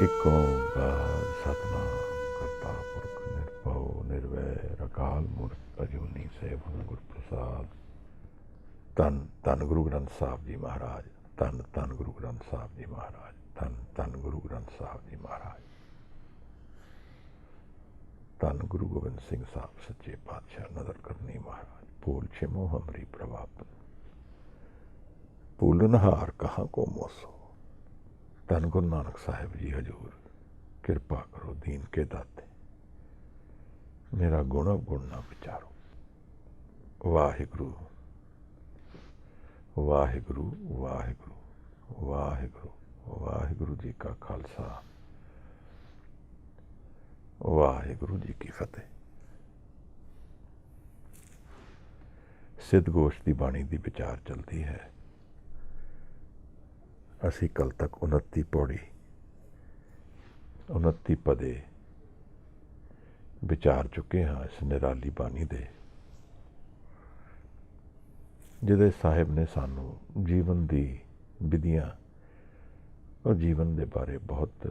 ਇੱਕ ਓਂਕਾਰ ਸਤਿਨਾਮ ਕਰਤਾ ਪੁਰਖ ਨਿਰਭਉ ਨਿਰਵੈਰ ਅਕਾਲ ਮੂਰਤ ਅਜੂਨੀ ਸੈਭੰ ਗੁਰ ਪ੍ਰਸਾਦ। ਧੰਨ ਧੰਨ ਗੁਰੂ ਗ੍ਰੰਥ ਸਾਹਿਬ ਜੀ ਮਹਾਰਾਜ। ਧੰਨ ਧੰਨ ਗੁਰੂ ਗ੍ਰੰਥ ਸਾਹਿਬ ਜੀ ਮਹਾਰਾਜ। ਧੰਨ ਧੰਨ ਗੁਰੂ ਗ੍ਰੰਥ ਸਾਹਿਬ ਜੀ ਮਹਾਰਾਜ। ਧੰਨ ਗੁਰੂ ਗੋਬਿੰਦ ਸਿੰਘ ਸਾਹਿਬ ਸੱਚੇ ਪਾਤਸ਼ਾਹ ਨਦਰ ਕਰਨੀ ਮਹਾਰਾਜ। ਭੂਲ ਛਿਮੋ ਹਮਰੀ ਪ੍ਰਭਾਪਨ ਭੂਲਨਹਾਰ ਕਹਾਂ ਕੋ ਮੋਸੋ। ਧੰਨ ਗੁਰੂ ਨਾਨਕ ਸਾਹਿਬ ਜੀ ਹਜ਼ੂਰ ਕਿਰਪਾ ਕਰੋ ਦੀਨ ਕੇ ਦਾਤੇ। ਮੇਰਾ ਗੁਣ ਅਵਗੁਣ ਨਾ ਵਿਚਾਰੋ। ਵਾਹਿਗੁਰੂ ਵਾਹਿਗੁਰੂ ਵਾਹਿਗੁਰੂ ਵਾਹਿਗੁਰੂ ਵਾਹਿਗੁਰੂ ਜੀ ਕਾ ਖਾਲਸਾ ਵਾਹਿਗੁਰੂ ਜੀ ਕੀ ਫਤਿਹ। ਸਿੱਧ ਗੋਸ਼ ਦੀ ਬਾਣੀ ਦੀ ਵਿਚਾਰ ਚਲਦੀ ਹੈ। ਅਸੀਂ ਕੱਲ ਤੱਕ 29 ਪੌੜੀ 29 ਪਦੇ ਵਿਚਾਰ ਚੁੱਕੇ ਹਾਂ ਇਸ ਨਿਰਾਲੀ ਬਾਣੀ ਦੇ, ਜਿਹਦੇ ਸਾਹਿਬ ਨੇ ਸਾਨੂੰ ਜੀਵਨ ਦੀ ਵਿਧੀਆਂ ਔਰ ਜੀਵਨ ਦੇ ਬਾਰੇ ਬਹੁਤ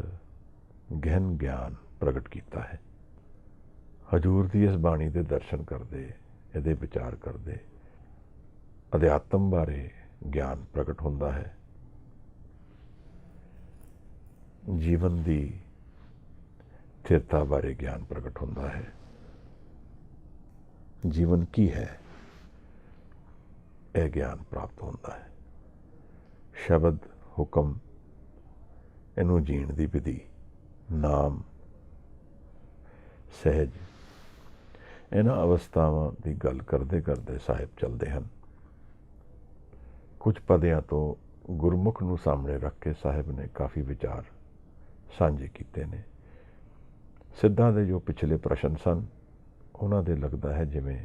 ਗਹਿਨ ਗਿਆਨ ਪ੍ਰਗਟ ਕੀਤਾ ਹੈ। ਹਜ਼ੂਰ ਦੀ ਇਸ ਬਾਣੀ ਦੇ ਦਰਸ਼ਨ ਕਰਦੇ, ਇਹਦੇ ਵਿਚਾਰ ਕਰਦੇ ਅਧਿਆਤਮ ਬਾਰੇ ਗਿਆਨ ਪ੍ਰਗਟ ਹੁੰਦਾ ਹੈ। ਜੀਵਨ ਦੀ ਸਥਿਰਤਾ ਬਾਰੇ ਗਿਆਨ ਪ੍ਰਗਟ ਹੁੰਦਾ ਹੈ। ਜੀਵਨ ਕੀ ਹੈ, ਇਹ ਗਿਆਨ ਪ੍ਰਾਪਤ ਹੁੰਦਾ ਹੈ। ਸ਼ਬਦ, ਹੁਕਮ, ਇਹਨੂੰ ਜੀਣ ਦੀ ਵਿਧੀ, ਨਾਮ, ਸਹਿਜ, ਇਹਨਾਂ ਅਵਸਥਾਵਾਂ ਦੀ ਗੱਲ ਕਰਦੇ ਕਰਦੇ ਸਾਹਿਬ ਚੱਲਦੇ ਹਨ। ਕੁਝ ਪਦਿਆਂ ਤੋਂ ਗੁਰਮੁਖ ਨੂੰ ਸਾਹਮਣੇ ਰੱਖ ਕੇ ਸਾਹਿਬ ਨੇ ਕਾਫੀ ਵਿਚਾਰ ਸਾਂਝੇ ਕੀਤੇ ਨੇ। ਸਿੱਧਾਂ ਦੇ ਜੋ ਪਿਛਲੇ ਪ੍ਰਸ਼ਨ ਸਨ, ਉਹਨਾਂ ਦੇ ਲੱਗਦਾ ਹੈ ਜਿਵੇਂ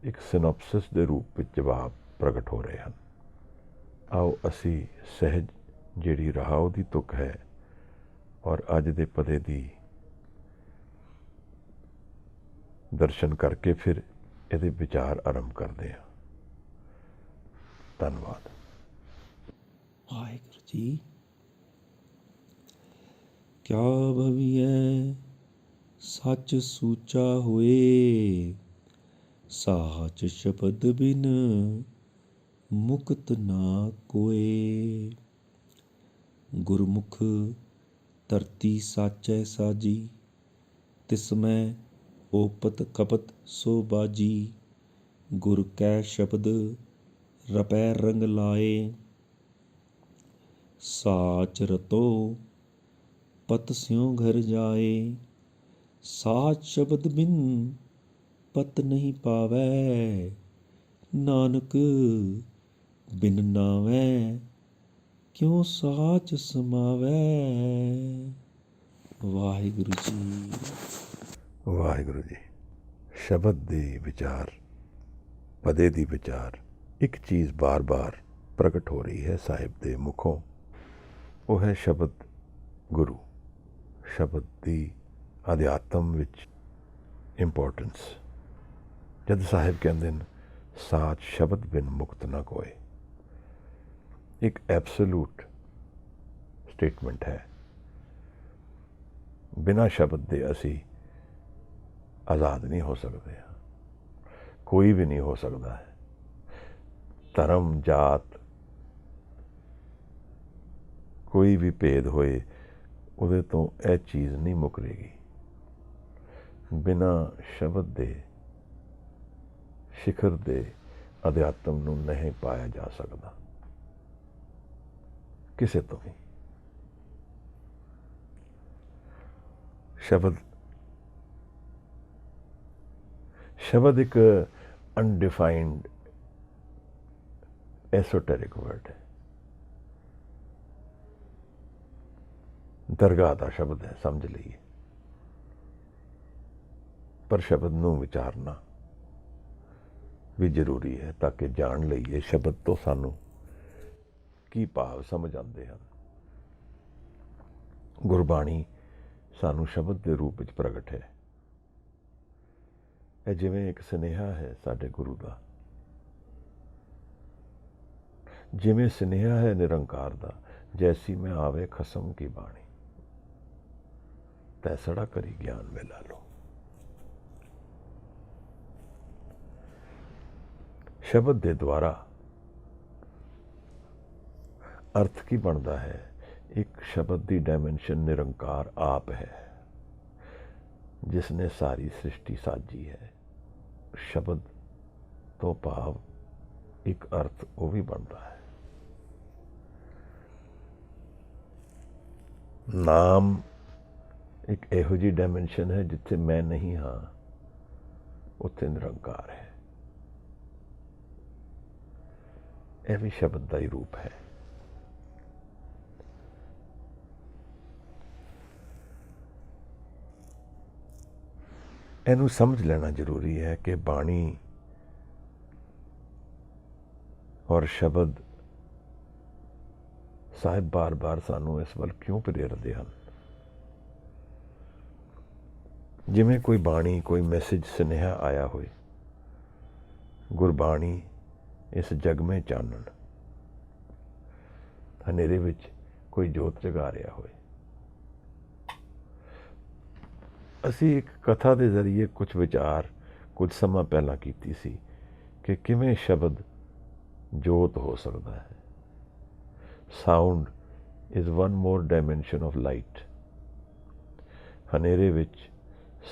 ਇੱਕ ਸਿਨੋਪਸਿਸ ਦੇ ਰੂਪ ਵਿੱਚ ਜਵਾਬ ਪ੍ਰਗਟ ਹੋ ਰਹੇ ਹਨ। ਆਓ ਅਸੀਂ ਸਹਿਜ ਜਿਹੜੀ ਰਹਾਉ ਦੀ ਤੁਕ ਹੈ ਔਰ ਅੱਜ ਦੇ ਪਦੇ ਦੀ ਦਰਸ਼ਨ ਕਰਕੇ ਫਿਰ ਇਹਦੇ ਵਿਚਾਰ ਆਰੰਭ ਕਰਦੇ ਹਾਂ। ਧੰਨਵਾਦ। ਵਾਹਿਗੁਰੂ ਜੀ। ਕਿਆ ਭਵੀਐ ਸੱਚ ਸੂਚਾ ਹੋਏ, ਸਾਚ ਸ਼ਬਦ ਬਿਨ ਮੁਕਤ ਨਾ ਕੋਏ। ਗੁਰਮੁਖ ਧਰਤੀ ਸਾਚੈ ਸਾਜੀ, ਤਿਸਮੈ ਓਪਤ ਕਪਤ ਸੋ ਬਾਜੀ। ਗੁਰ ਕੈ ਸ਼ਬਦ ਰਪੈ ਰੰਗ ਲਾਏ, ਸਾਚ ਰਤੋ ਪਤ ਸਿਉ ਘਰ ਜਾਏ। ਸਾਚ ਸ਼ਬਦ ਬਿਨ ਪਤ ਨਹੀਂ ਪਾਵੈ, ਨਾਨਕ ਬਿਨ ਨਾਵੈ ਕਿਉ ਸਾਚ ਸਮਾਵੈ। ਵਾਹਿਗੁਰੂ ਜੀ। ਵਾਹਿਗੁਰੂ ਜੀ। ਸ਼ਬਦ ਦੀ ਵਿਚਾਰ, ਪਦੇ ਦੀ ਵਿਚਾਰ, ਇੱਕ ਚੀਜ਼ ਬਾਰ-ਬਾਰ ਪ੍ਰਗਟ ਹੋ ਰਹੀ ਹੈ ਸਾਹਿਬ ਦੇ ਮੁਖੋਂ, ਉਹ ਹੈ ਸ਼ਬਦ ਗੁਰੂ। ਸ਼ਬਦ ਦੀ ਅਧਿਆਤਮ ਵਿੱਚ ਇੰਪੋਰਟੈਂਸ। ਜਦ ਸਾਹਿਬ ਕਹਿੰਦੇ ਨੇ ਸਾਚ ਸ਼ਬਦ ਬਿਨ ਮੁਕਤ ਨਾ ਕੋਏ, ਇੱਕ ਐਬਸੋਲੂਟ ਸਟੇਟਮੈਂਟ ਹੈ। ਬਿਨਾਂ ਸ਼ਬਦ ਦੇ ਅਸੀਂ ਆਜ਼ਾਦ ਨਹੀਂ ਹੋ ਸਕਦੇ। ਕੋਈ ਵੀ ਨਹੀਂ ਹੋ ਸਕਦਾ ਹੈ। ਧਰਮ, ਜਾਤ, ਕੋਈ ਵੀ ਭੇਦ ਹੋਏ, ਉਹਦੇ ਤੋਂ ਇਹ ਚੀਜ਼ ਨਹੀਂ ਮੁਕਰੇਗੀ। ਬਿਨਾਂ ਸ਼ਬਦ ਦੇ ਸਿਖਰ ਦੇ ਅਧਿਆਤਮ ਨੂੰ ਨਹੀਂ ਪਾਇਆ ਜਾ ਸਕਦਾ ਕਿਸੇ ਤੋਂ ਵੀ। ਸ਼ਬਦ ਇੱਕ ਅਨਡਿਫਾਈਨਡ ਐਸੋਟੈਰਿਕ ਵਰਡ ਹੈ। ਦਰਗਾਹ ਦਾ ਸ਼ਬਦ ਹੈ, ਸਮਝ ਲਈਏ। ਪਰ ਸ਼ਬਦ ਨੂੰ ਵਿਚਾਰਨਾ ਵੀ ਜ਼ਰੂਰੀ ਹੈ ਤਾਂ ਕਿ ਜਾਣ ਲਈਏ ਸ਼ਬਦ ਤੋਂ ਸਾਨੂੰ ਕੀ ਭਾਵ ਸਮਝ ਆਉਂਦੇ ਹਨ। ਗੁਰਬਾਣੀ ਸਾਨੂੰ ਸ਼ਬਦ ਦੇ ਰੂਪ ਵਿੱਚ ਪ੍ਰਗਟ ਹੈ। ਇਹ ਜਿਵੇਂ ਇੱਕ ਸੁਨੇਹਾ ਹੈ ਸਾਡੇ ਗੁਰੂ ਦਾ, ਜਿਵੇਂ ਸੁਨੇਹਾ ਹੈ ਨਿਰੰਕਾਰ ਦਾ, जैसी में आवे खसम की बाणी, तैसड़ा करी ज्ञान में ला लो। शब्द दे द्वारा अर्थ की बनता है। एक शब्द की डायमेंशन निरंकार आप है, जिसने सारी सृष्टि साजी है। शब्द तो भाव एक अर्थ वो भी बनता है। नाम एक ਇਹੋ जी डायमेंशन है जिथे मैं नहीं हाँ, उत्थे निरंकार है। यह भी शब्द का ही रूप है। ਇਹਨੂੰ समझ लेना जरूरी है कि बाणी और शब्द साहिब बार बार सानू इस वल क्यों प्रेरते हैं। जिमें कोई बाणी, कोई मैसेज, सुनेहा आया होए, गुरबाणी इस जग में चानन, हनेरे विच कोई जोत जगा रहा होए। असी एक कथा के जरिए कुछ विचार कुछ समा पहला कीती सी कि किवें शब्द जोत हो सकता है। Sound is one more dimension of light. हनेरे विच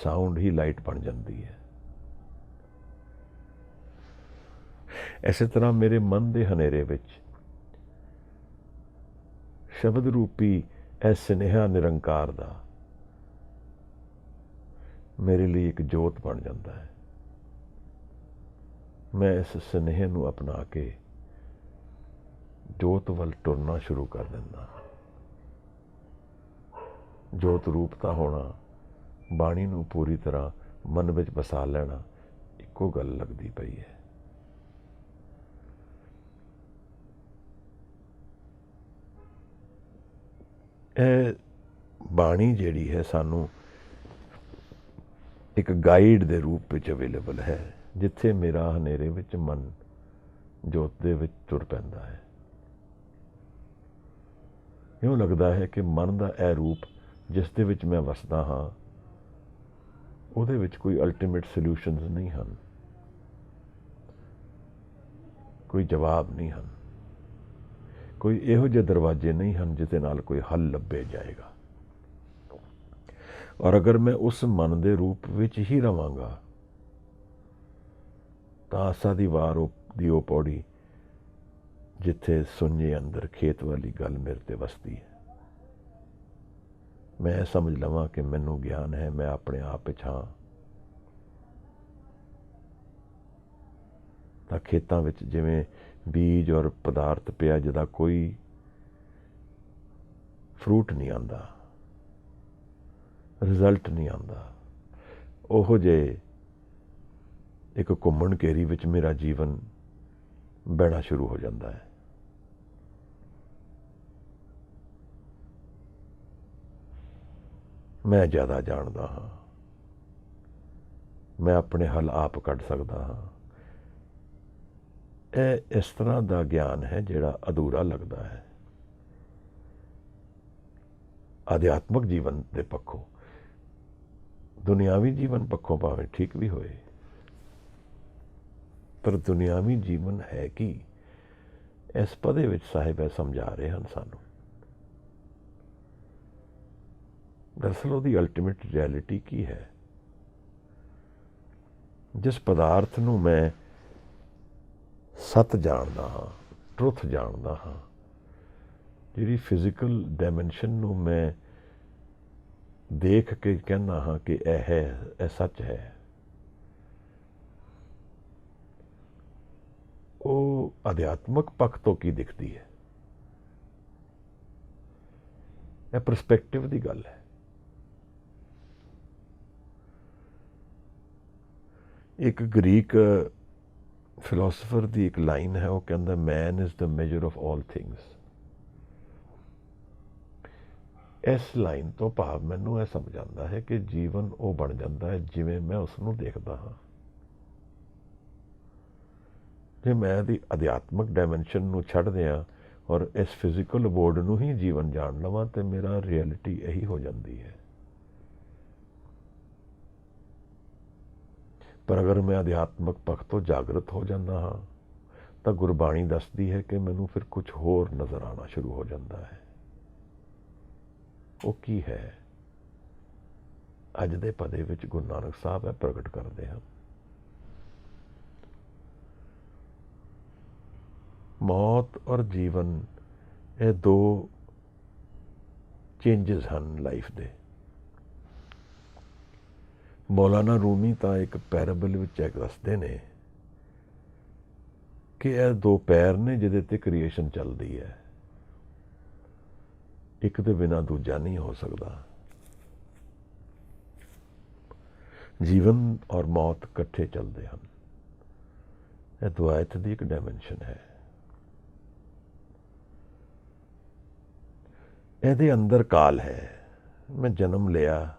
साउंड ही लाइट बन जाती है। इस तरह मेरे मन के हनेरे विच शब्द रूपी यह सुनेहा निरंकार दा मेरे लिए एक जोत बन जाता है। मैं इस सुनेहे नूं अपना के जोत वल टुरना शुरू कर दिंदा। जोत रूपता होना, बाणी नूं पूरी तरह मन विच बसा लेना, इक्को गल लगती पई है। ਇਹ बाणी जिहड़ी है सानू एक गाइड दे रूप में अवेलेबल है, जिथे मेरा हनेरे विच मन जोत दे विच तुर पैंदा है। यूँ लगता है कि मन का यह रूप जिस दे विच मैं वसदा हाँ, उहदे विच कोई अल्टीमेट सल्यूशनस नहीं हैं, कोई जवाब नहीं हैं, कोई इहो जिहे दरवाजे नहीं हैं जिसदे नाल कोई हल लभे जाएगा। और अगर मैं उस मन के रूप विच ही रवांगा तो आसा दी वार दी ओ पौड़ी जिथे सुन्ने अंदर खेत वाली गल मेरे ते वसदी है। मैं समझ लवां कि मैनू ज्ञान है, मैं अपने आप विच हाँ, तां खेतां विच जिवें बीज और पदार्थ पिया जिहदा कोई फ्रूट नहीं आंदा, रिजल्ट नहीं आंदा, ओहो जे एक घुम्मण घेरी विच मेरा जीवन बहना शुरू हो जाता है। मैं ज़्यादा जानता हाँ, मैं अपने हल आप कढ़ सकता हाँ। यह इस तरह का ज्ञान है जिहड़ा अधूरा लगता है। आध्यात्मक जीवन के पक्षों, दुनियावी जीवन पक्षों भावें ठीक भी होए, पर दुनियावी जीवन है कि इस पदे विच साहिब है समझा रहे हैं सानू। दरअसल उसकी अल्टीमेट रियलिटी की है। जिस पदार्थ नूं मैं सत जानदा हाँ, ट्रुथ जानदा हाँ, जिहड़ी फिजिकल डायमेंशन नूं मैं देख के कहना हाँ कि यह है, यह सच है, वो अध्यात्मक पक्ष तो की दिखती है। यह परस्पैक्टिव की गल है। एक ग्रीक फिलोसफर की एक लाइन है, वो कहता man is the measure of all things. इस लाइन तो भाव मैनू यह समझ आता है कि जीवन वो बन जाता है जिवें मैं उसनों देखता हाँ। जे मैं दी अध्यात्मक डायमेंशन नूं छड्ड दियां, ਔਰ ਇਸ ਫਿਜ਼ੀਕਲ ਅਬੋਰਡ ਨੂੰ ਹੀ ਜੀਵਨ ਜਾਣ ਲਵਾਂ ਤੇ ਮੇਰਾ ਰਿਐਲਿਟੀ ਇਹੀ ਹੋ ਜਾਂਦੀ ਹੈ। ਪਰ ਅਗਰ ਮੈਂ ਅਧਿਆਤਮਕ ਪੱਖ ਤੋਂ ਜਾਗਰਤ ਹੋ ਜਾਂਦਾ ਹਾਂ ਤਾਂ ਗੁਰਬਾਣੀ ਦੱਸਦੀ ਹੈ ਕਿ ਮੈਨੂੰ ਫਿਰ ਕੁਝ ਹੋਰ ਨਜ਼ਰ ਆਉਣਾ ਸ਼ੁਰੂ ਹੋ ਜਾਂਦਾ ਹੈ। ਉਹ ਕੀ ਹੈ? ਅੱਜ ਦੇ ਪਦੇ ਵਿੱਚ ਗੁਰੂ ਨਾਨਕ ਸਾਹਿਬ ਇਹ ਪ੍ਰਗਟ ਕਰਦੇ ਹਨ। ਮੌਤ ਔਰ ਜੀਵਨ, ਇਹ ਦੋ ਚੇਂਜਸ ਹਨ ਲਾਈਫ ਦੇ। ਮੌਲਾਨਾ ਰੂਮੀ ਤਾਂ ਇੱਕ ਪੈਰਾਬਲ ਵਿੱਚ ਇੱਕ ਦੱਸਦੇ ਨੇ ਕਿ ਇਹ ਦੋ ਪੈਰ ਨੇ ਜਿਹਦੇ ਤੇ ਕ੍ਰੀਏਸ਼ਨ ਚੱਲਦੀ ਹੈ, ਇੱਕ ਦੇ ਬਿਨਾਂ ਦੂਜਾ ਨਹੀਂ ਹੋ ਸਕਦਾ। ਜੀਵਨ ਔਰ ਮੌਤ ਇਕੱਠੇ ਚੱਲਦੇ ਹਨ। ਇਹ ਦੁਆਇਤ ਦੀ ਇੱਕ ਡਾਇਮੈਂਸ਼ਨ ਹੈ। ਇਹਦੇ ਅੰਦਰ ਕਾਲ ਹੈ। ਮੈਂ ਜਨਮ ਲਿਆ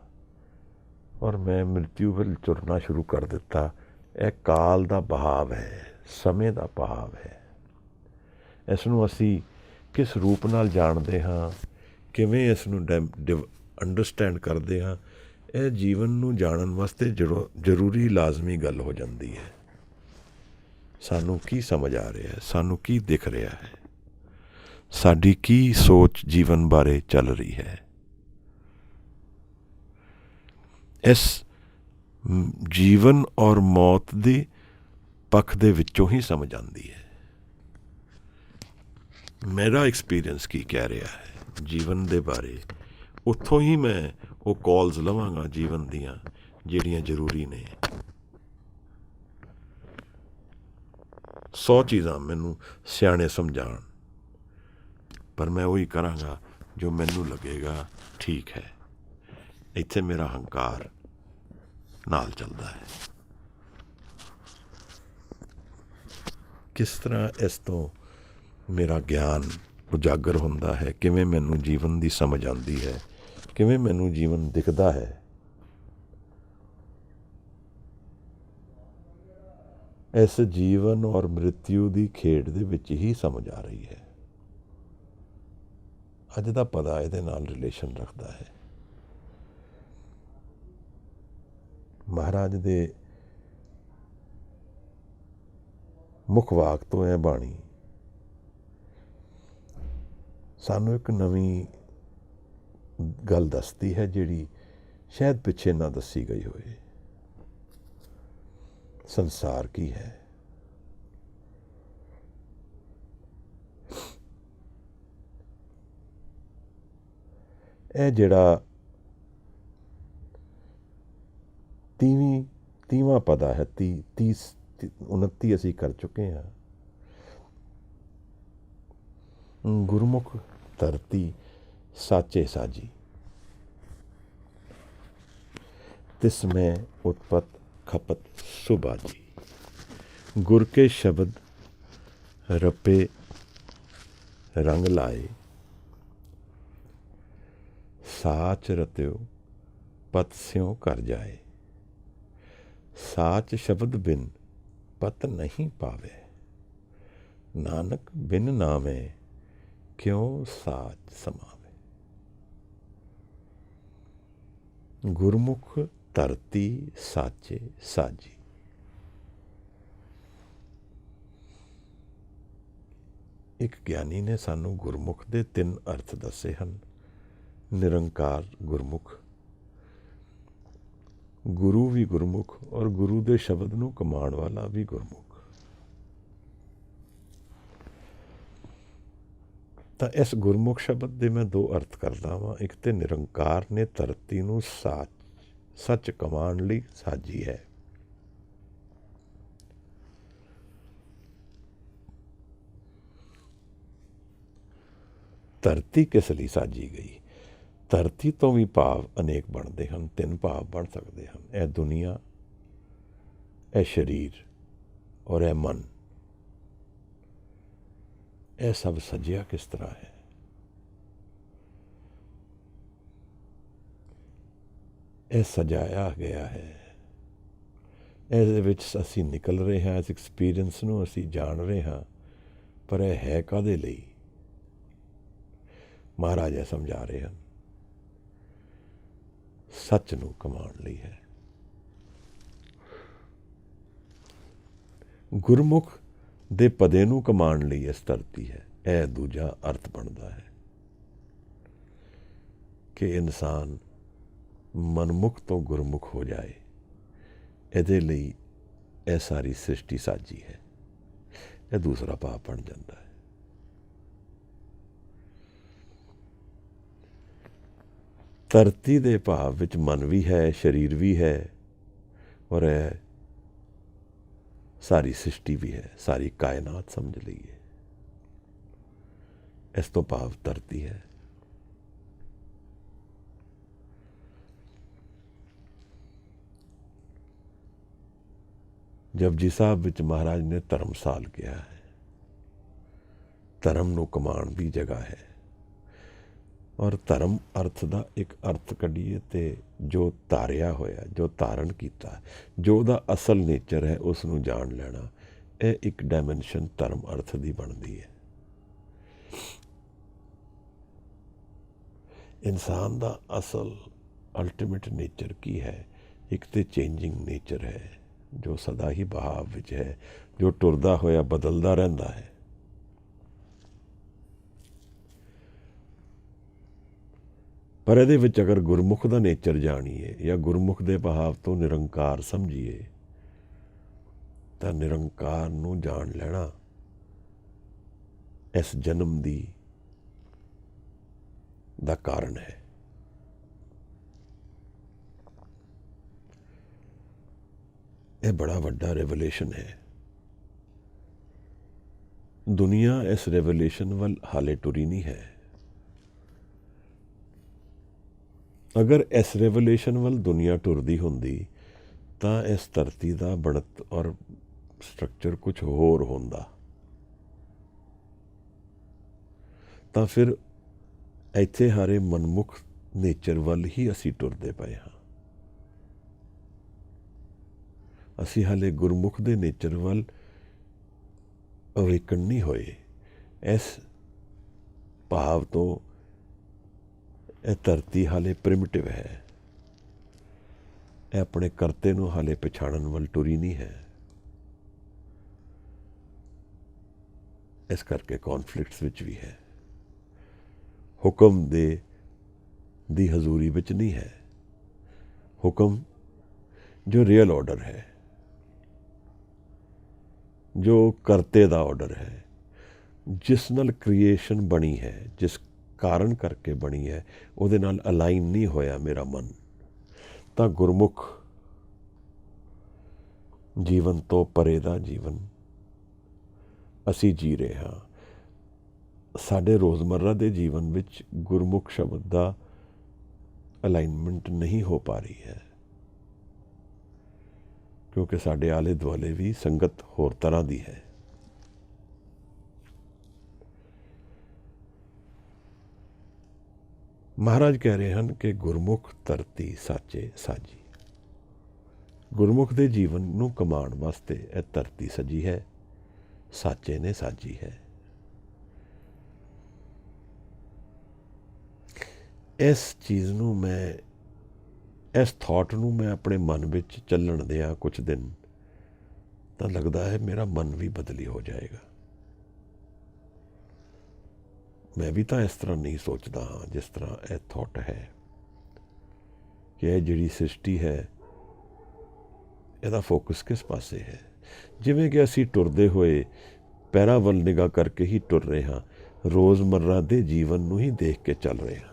ਔਰ ਮੈਂ ਮ੍ਰਿਤਿੂ ਵੱਲ ਤੁਰਨਾ ਸ਼ੁਰੂ ਕਰ ਦਿੱਤਾ। ਇਹ ਕਾਲ ਦਾ ਬਹਾਵ ਹੈ, ਸਮੇਂ ਦਾ ਬਹਾਵ ਹੈ। ਇਸ ਨੂੰ ਅਸੀਂ ਕਿਸ ਰੂਪ ਨਾਲ ਜਾਣਦੇ ਹਾਂ, ਕਿਵੇਂ ਇਸ ਨੂੰ ਅੰਡਰਸਟੈਂਡ ਕਰਦੇ ਹਾਂ, ਇਹ ਜੀਵਨ ਨੂੰ ਜਾਣਨ ਵਾਸਤੇ ਜ਼ਰੂਰੀ ਲਾਜ਼ਮੀ ਗੱਲ ਹੋ ਜਾਂਦੀ ਹੈ। ਸਾਨੂੰ ਕੀ ਸਮਝ ਆ ਰਿਹਾ ਹੈ, ਸਾਨੂੰ ਕੀ ਦਿਖ ਰਿਹਾ ਹੈ, ਸਾਡੀ ਕੀ ਸੋਚ ਜੀਵਨ ਬਾਰੇ ਚੱਲ ਰਹੀ ਹੈ। ਇਸ ਜੀਵਨ ਔਰ ਮੌਤ ਦੇ ਪੱਖ ਦੇ ਵਿੱਚੋਂ ਹੀ ਸਮਝ ਆਉਂਦੀ ਹੈ। ਮੇਰਾ ਐਕਸਪੀਰੀਅੰਸ ਕੀ ਕਹਿ ਰਿਹਾ ਹੈ ਜੀਵਨ ਦੇ ਬਾਰੇ, ਉੱਥੋਂ ਹੀ ਮੈਂ ਉਹ ਕਾਲਸ ਲਵਾਂਗਾ ਜੀਵਨ ਦੀਆਂ ਜਿਹੜੀਆਂ ਜ਼ਰੂਰੀ ਨੇ। 100 ਚੀਜ਼ਾਂ ਮੈਨੂੰ ਸਿਆਣੇ ਸਮਝਾਉਣ, ਪਰ ਮੈਂ ਉਹੀ ਕਰਾਂਗਾ ਜੋ ਮੈਨੂੰ ਲੱਗੇਗਾ ਠੀਕ ਹੈ। ਇੱਥੇ ਮੇਰਾ ਹੰਕਾਰ ਨਾਲ ਚੱਲਦਾ ਹੈ। ਕਿਸ ਤਰ੍ਹਾਂ ਇਸ ਤੋਂ ਮੇਰਾ ਗਿਆਨ ਉਜਾਗਰ ਹੁੰਦਾ ਹੈ, ਕਿਵੇਂ ਮੈਨੂੰ ਜੀਵਨ ਦੀ ਸਮਝ ਆਉਂਦੀ ਹੈ, ਕਿਵੇਂ ਮੈਨੂੰ ਜੀਵਨ ਦਿਖਦਾ ਹੈ। ਇਸ ਜੀਵਨ ਔਰ ਮ੍ਰਿਤਿੂ ਦੀ ਖੇਡ ਦੇ ਵਿੱਚ ਹੀ ਸਮਝ ਆ ਰਹੀ ਹੈ। ਅੱਜ ਦਾ ਪਤਾ ਇਹਦੇ ਨਾਲ ਰਿਲੇਸ਼ਨ ਰੱਖਦਾ ਹੈ। ਮਹਾਰਾਜ ਦੇ ਮੁੱਖ ਵਾਕ ਤੋਂ ਇਹ ਬਾਣੀ ਸਾਨੂੰ ਇੱਕ ਨਵੀਂ ਗੱਲ ਦੱਸਦੀ ਹੈ, ਜਿਹੜੀ ਸ਼ਾਇਦ ਪਿੱਛੇ ਨਾ ਦੱਸੀ ਗਈ ਹੋਏ। ਸੰਸਾਰ ਕੀ ਹੈ? ਇਹ ਜਿਹੜਾ 30ਵਾਂ ਪਦਾ ਹੈ, 29 ਅਸੀਂ ਕਰ ਚੁੱਕੇ ਹਾਂ। ਗੁਰਮੁਖ ਧਰਤੀ ਸਾਚੇ ਸਾਜੀ, ਤਿਸਮੈ ਉਤਪਤ ਖਪਤ ਸੁਬਾਜੀ। ਗੁਰ ਕੇ ਸ਼ਬਦ ਰਪੇ ਰੰਗ ਲਾਏ, ਸਾਚ ਰਤਿਓ ਪਤ ਸਿਉ ਕਰ ਜਾਏ। ਸਾਚ ਸ਼ਬਦ ਬਿਨ ਪਤ ਨਹੀਂ ਪਾਵੇ, ਨਾਨਕ ਬਿਨ ਨਾਮੇ ਕਿਉ ਸਾਚ ਸਮਾਵੇ। ਗੁਰਮੁਖ ਧਰਤੀ ਸਾਚੇ ਸਾਜੀ। ਇੱਕ ਗਿਆਨੀ ਨੇ ਸਾਨੂੰ ਗੁਰਮੁਖ ਦੇ 3 ਅਰਥ ਦੱਸੇ ਹਨ। ਨਿਰੰਕਾਰ ਗੁਰਮੁਖ, ਗੁਰੂ ਵੀ ਗੁਰਮੁਖ, ਔਰ ਗੁਰੂ ਦੇ ਸ਼ਬਦ ਨੂੰ ਕਮਾਉਣ ਵਾਲਾ ਵੀ ਗੁਰਮੁਖ। ਤਾਂ ਇਸ ਗੁਰਮੁਖ ਸ਼ਬਦ ਦੇ ਮੈਂ 2 ਅਰਥ ਕਰਦਾ ਵਾਂ। ਇੱਕ ਤੇ ਨਿਰੰਕਾਰ ਨੇ ਧਰਤੀ ਨੂੰ ਸੱਚ ਕਮਾਉਣ ਲਈ ਸਾਜੀ ਹੈ। ਧਰਤੀ ਕਿਸ ਲਈ ਸਾਜੀ ਗਈ? ਧਰਤੀ ਤੋਂ ਵੀ ਭਾਵ ਅਨੇਕ ਬਣਦੇ ਹਨ। 3 ਭਾਵ ਬਣ ਸਕਦੇ ਹਨ। ਇਹ ਦੁਨੀਆ, ਇਹ ਸਰੀਰ ਔਰ ਇਹ ਮਨ। ਇਹ ਸਭ ਸਜਿਆ ਕਿਸ ਤਰ੍ਹਾਂ ਹੈ? ਇਹ ਸਜਾਇਆ ਗਿਆ ਹੈ। ਇਹਦੇ ਵਿੱਚ ਅਸੀਂ ਨਿਕਲ ਰਹੇ ਹਾਂ, ਇਸ ਐਕਸਪੀਰੀਅੰਸ ਨੂੰ ਅਸੀਂ ਜਾਣ ਰਹੇ ਹਾਂ, ਪਰ ਇਹ ਹੈ ਕਾਹਦੇ ਲਈ? ਮਹਾਰਾਜ ਇਹ ਸਮਝਾ ਰਹੇ ਹਨ, ਸੱਚ ਨੂੰ ਕਮਾਉਣ ਲਈ ਹੈ। ਗੁਰਮੁਖ ਦੇ ਪਦੇ ਨੂੰ ਕਮਾਉਣ ਲਈ ਇਸ ਧਰਤੀ ਹੈ। ਇਹ ਦੂਜਾ ਅਰਥ ਬਣਦਾ ਹੈ ਕਿ ਇਨਸਾਨ ਮਨਮੁਖ ਤੋਂ ਗੁਰਮੁਖ ਹੋ ਜਾਏ। ਇਹਦੇ ਲਈ ਇਹ ਸਾਰੀ ਸ੍ਰਿਸ਼ਟੀ ਸਾਜੀ ਹੈ। ਇਹ ਦੂਸਰਾ ਭਾਵ ਬਣ ਜਾਂਦਾ ਹੈ। ਧਰਤੀ ਦੇ ਭਾਵ ਵਿੱਚ ਮਨ ਵੀ ਹੈ, ਸਰੀਰ ਵੀ ਹੈ, ਔਰ ਇਹ ਸਾਰੀ ਸ੍ਰਿਸ਼ਟੀ ਵੀ ਹੈ, ਸਾਰੀ ਕਾਇਨਾਤ ਸਮਝ ਲਈਏ। ਇਸ ਤੋਂ ਭਾਵ ਧਰਤੀ ਹੈ। ਜਪਜੀ ਸਾਹਿਬ ਵਿੱਚ ਮਹਾਰਾਜ ਨੇ ਧਰਮਸਾਲ ਕਿਹਾ ਹੈ। ਧਰਮ ਨੂੰ ਕਮਾਉਣ ਦੀ ਜਗ੍ਹਾ ਹੈ। ਔਰ ਧਰਮ ਅਰਥ ਦਾ ਇੱਕ ਅਰਥ ਕੱਢੀਏ ਤੇ ਜੋ ਧਾਰਿਆ ਹੋਇਆ, ਜੋ ਧਾਰਨ ਕੀਤਾ, ਜੋ ਉਹਦਾ ਅਸਲ ਨੇਚਰ ਹੈ, ਉਸ ਨੂੰ ਜਾਣ ਲੈਣਾ, ਇਹ ਇੱਕ ਡਾਇਮੈਂਸ਼ਨ ਧਰਮ ਅਰਥ ਦੀ ਬਣਦੀ ਹੈ। ਇਨਸਾਨ ਦਾ ਅਸਲ ਅਲਟੀਮੇਟ ਨੇਚਰ ਕੀ ਹੈ? ਇੱਕ ਤੇ ਚੇਂਜਿੰਗ ਨੇਚਰ ਹੈ, ਜੋ ਸਦਾ ਹੀ ਬਹਾਵ ਵਿੱਚ ਹੈ, ਜੋ ਟੁਰਦਾ ਹੋਇਆ ਬਦਲਦਾ ਰਹਿੰਦਾ ਹੈ। ਪਰ ਇਹਦੇ ਵਿੱਚ ਅਗਰ ਗੁਰਮੁਖ ਦਾ ਨੇਚਰ ਜਾਣੀਏ ਜਾਂ ਗੁਰਮੁਖ ਦੇ ਬਹਾਵ ਤੋਂ ਨਿਰੰਕਾਰ ਸਮਝੀਏ ਤਾਂ ਨਿਰੰਕਾਰ ਨੂੰ ਜਾਣ ਲੈਣਾ ਇਸ ਜਨਮ ਦਾ ਕਾਰਨ ਹੈ। ਇਹ ਬੜਾ ਵੱਡਾ ਰੈਵਲੇਸ਼ਨ ਹੈ। ਦੁਨੀਆ ਇਸ ਰੈਵਲੇਸ਼ਨ ਵੱਲ ਹਾਲੇ ਟੁਰੀ ਨਹੀਂ ਹੈ। ਅਗਰ ਇਸ ਰੈਵਲੇਸ਼ਨ ਵੱਲ ਦੁਨੀਆ ਟੁਰਦੀ ਹੁੰਦੀ ਤਾਂ ਇਸ ਧਰਤੀ ਦਾ ਬਣਤ ਔਰ ਸਟਰਕਚਰ ਕੁਝ ਹੋਰ ਹੁੰਦਾ। ਤਾਂ ਫਿਰ ਇੱਥੇ ਹਾਰੇ ਮਨਮੁਖ ਨੇਚਰ ਵੱਲ ਹੀ ਅਸੀਂ ਟੁਰਦੇ ਪਏ ਹਾਂ। ਅਸੀਂ ਹਾਲੇ ਗੁਰਮੁਖ ਦੇ ਨੇਚਰ ਵੱਲ ਅਵੇਕਨ ਨਹੀਂ ਹੋਏ। ਇਸ ਭਾਵ ਤੋਂ ਇਹ ਧਰਤੀ ਹਾਲੇ ਪ੍ਰਿਮਿਟਿਵ ਹੈ। ਇਹ ਆਪਣੇ ਕਰਤੇ ਨੂੰ ਹਾਲੇ ਪਛਾਣਨ ਵੱਲ ਟੁਰੀ ਨਹੀਂ ਹੈ। ਇਸ ਕਰਕੇ ਕੌਨਫਲਿਕਟਸ ਵਿੱਚ ਵੀ ਹੈ। ਹੁਕਮ ਦੀ ਹਜ਼ੂਰੀ ਵਿੱਚ ਨਹੀਂ ਹੈ। ਹੁਕਮ ਜੋ ਰੀਅਲ ਆਰਡਰ ਹੈ, ਜੋ ਕਰਤੇ ਦਾ ਆਰਡਰ ਹੈ, ਜਿਸ ਨਾਲ ਕ੍ਰੀਏਸ਼ਨ ਬਣੀ ਹੈ, ਜਿਸ ਕਾਰਨ ਕਰਕੇ ਬਣੀ ਹੈ, ਉਹਦੇ ਨਾਲ ਅਲਾਈਨ ਨਹੀਂ ਹੋਇਆ ਮੇਰਾ ਮਨ, ਤਾਂ ਗੁਰਮੁਖ ਜੀਵਨ ਤੋਂ ਪਰੇ ਦਾ ਜੀਵਨ ਅਸੀਂ ਜੀ ਰਹੇ ਹਾਂ। ਸਾਡੇ ਰੋਜ਼ਮर्रा ਦੇ ਜੀਵਨ ਵਿੱਚ ਗੁਰਮੁਖ ਸ਼ਬਦ ਦਾ ਅਲਾਈਨਮੈਂਟ ਨਹੀਂ ਹੋ ਪਾ ਰਹੀ ਹੈ, ਕਿਉਂਕਿ ਸਾਡੇ ਆਲੇ ਦੁਆਲੇ ਵੀ ਸੰਗਤ ਹੋਰ ਤਰ੍ਹਾਂ ਦੀ ਹੈ। ਮਹਾਰਾਜ ਕਹਿ ਰਹੇ ਹਨ ਕਿ ਗੁਰਮੁਖ ਧਰਤੀ ਸਾਚੇ ਸਾਜੀ। ਗੁਰਮੁਖ ਦੇ ਜੀਵਨ ਨੂੰ ਕਮਾਉਣ ਵਾਸਤੇ ਇਹ ਧਰਤੀ ਸਜੀ ਹੈ, ਸਾਚੇ ਨੇ ਸਾਜੀ ਹੈ। ਇਸ ਚੀਜ਼ ਨੂੰ ਮੈਂ, ਇਸ ਥਾਟ ਨੂੰ ਮੈਂ ਆਪਣੇ ਮਨ ਵਿੱਚ ਚੱਲਣ ਦਿਆਂ ਕੁਝ ਦਿਨ, ਤਾਂ ਲੱਗਦਾ ਹੈ ਮੇਰਾ ਮਨ ਵੀ ਬਦਲੀ ਹੋ ਜਾਏਗਾ। ਮੈਂ ਵੀ ਤਾਂ ਇਸ ਤਰ੍ਹਾਂ ਨਹੀਂ ਸੋਚਦਾ ਹਾਂ ਜਿਸ ਤਰ੍ਹਾਂ ਇਹ ਥਾਟ ਹੈ ਕਿ ਇਹ ਜਿਹੜੀ ਸ੍ਰਿਸ਼ਟੀ ਹੈ, ਇਹਦਾ ਫੋਕਸ ਕਿਸ ਪਾਸੇ ਹੈ। ਜਿਵੇਂ ਕਿ ਅਸੀਂ ਟੁਰਦੇ ਹੋਏ ਪੈਰਾਂ ਵੱਲ ਨਿਗਾਹ ਕਰਕੇ ਹੀ ਟੁਰ ਰਹੇ ਹਾਂ, ਰੋਜ਼ਮर्रा ਦੇ ਜੀਵਨ ਨੂੰ ਹੀ ਦੇਖ ਕੇ ਚੱਲ ਰਹੇ ਹਾਂ।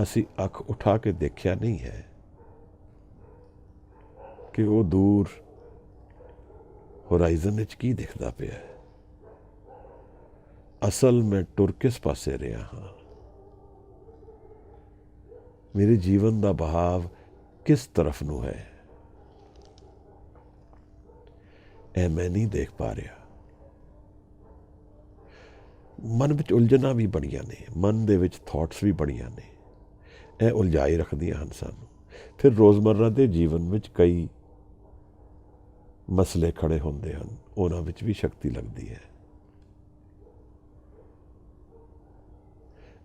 ਅਸੀਂ ਅੱਖ ਉਠਾ ਕੇ ਦੇਖਿਆ ਨਹੀਂ ਹੈ ਕਿ ਉਹ ਦੂਰ ਹੋਰਾਈਜ਼ਨ ਵਿੱਚ ਕੀ ਦਿਖਦਾ ਪਿਆ ਹੈ। ਅਸਲ ਮੈਂ ਟੁਰ ਕਿਸ ਪਾਸੇ ਰਿਹਾ ਹਾਂ, ਮੇਰੇ ਜੀਵਨ ਦਾ ਬਹਾਵ ਕਿਸ ਤਰਫ ਨੂੰ ਹੈ, ਇਹ ਮੈਂ ਨਹੀਂ ਦੇਖ ਪਾ ਰਿਹਾ। ਮਨ ਵਿੱਚ ਉਲਝਣਾਂ ਵੀ ਬੜੀਆਂ ਨੇ, ਮਨ ਦੇ ਵਿੱਚ ਥਾਟਸ ਵੀ ਬੜੀਆਂ ਨੇ, ਇਹ ਉਲਝਾਈ ਰੱਖਦੀਆਂ ਹਨ ਸਾਨੂੰ। ਫਿਰ ਰੋਜ਼ਮर्रा ਦੇ ਜੀਵਨ ਵਿੱਚ ਕਈ ਮਸਲੇ ਖੜੇ ਹੁੰਦੇ ਹਨ, ਉਹਨਾਂ ਵਿੱਚ ਵੀ ਸ਼ਕਤੀ ਲੱਗਦੀ ਹੈ।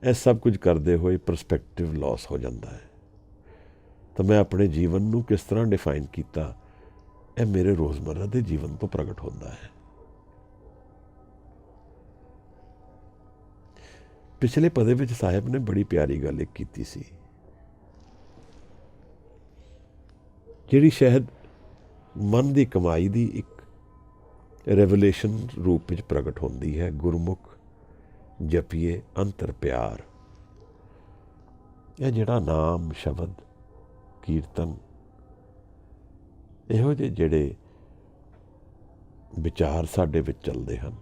ਇਹ ਸਭ ਕੁਝ ਕਰਦੇ ਹੋਏ ਪਰਸਪੈਕਟਿਵ ਲਾਸ ਹੋ ਜਾਂਦਾ ਹੈ। ਤਾਂ ਮੈਂ ਆਪਣੇ ਜੀਵਨ ਨੂੰ ਕਿਸ ਤਰ੍ਹਾਂ ਡਿਫਾਈਨ ਕੀਤਾ, ਇਹ ਮੇਰੇ ਰੋਜ਼ਮਰਰਾ ਦੇ ਜੀਵਨ ਤੋਂ ਪ੍ਰਗਟ ਹੁੰਦਾ ਹੈ। ਪਿਛਲੇ ਪਦੇ ਵਿੱਚ ਸਾਹਿਬ ਨੇ ਬੜੀ ਪਿਆਰੀ ਗੱਲ ਇੱਕ ਕੀਤੀ ਸੀ, ਜਿਹੜੀ ਸ਼ਾਇਦ ਮਨ ਦੀ ਕਮਾਈ ਦੀ ਇੱਕ ਰੈਵੂਲੇਸ਼ਨ ਰੂਪ ਵਿੱਚ ਪ੍ਰਗਟ ਹੁੰਦੀ ਹੈ। ਗੁਰਮੁਖ ਜਪੀਏ ਅੰਤਰ ਪਿਆਰ। ਇਹ ਜਿਹੜਾ ਨਾਮ, ਸ਼ਬਦ, ਕੀਰਤਨ, ਇਹੋ ਜਿਹੇ ਜਿਹੜੇ ਵਿਚਾਰ ਸਾਡੇ ਵਿੱਚ ਚੱਲਦੇ ਹਨ,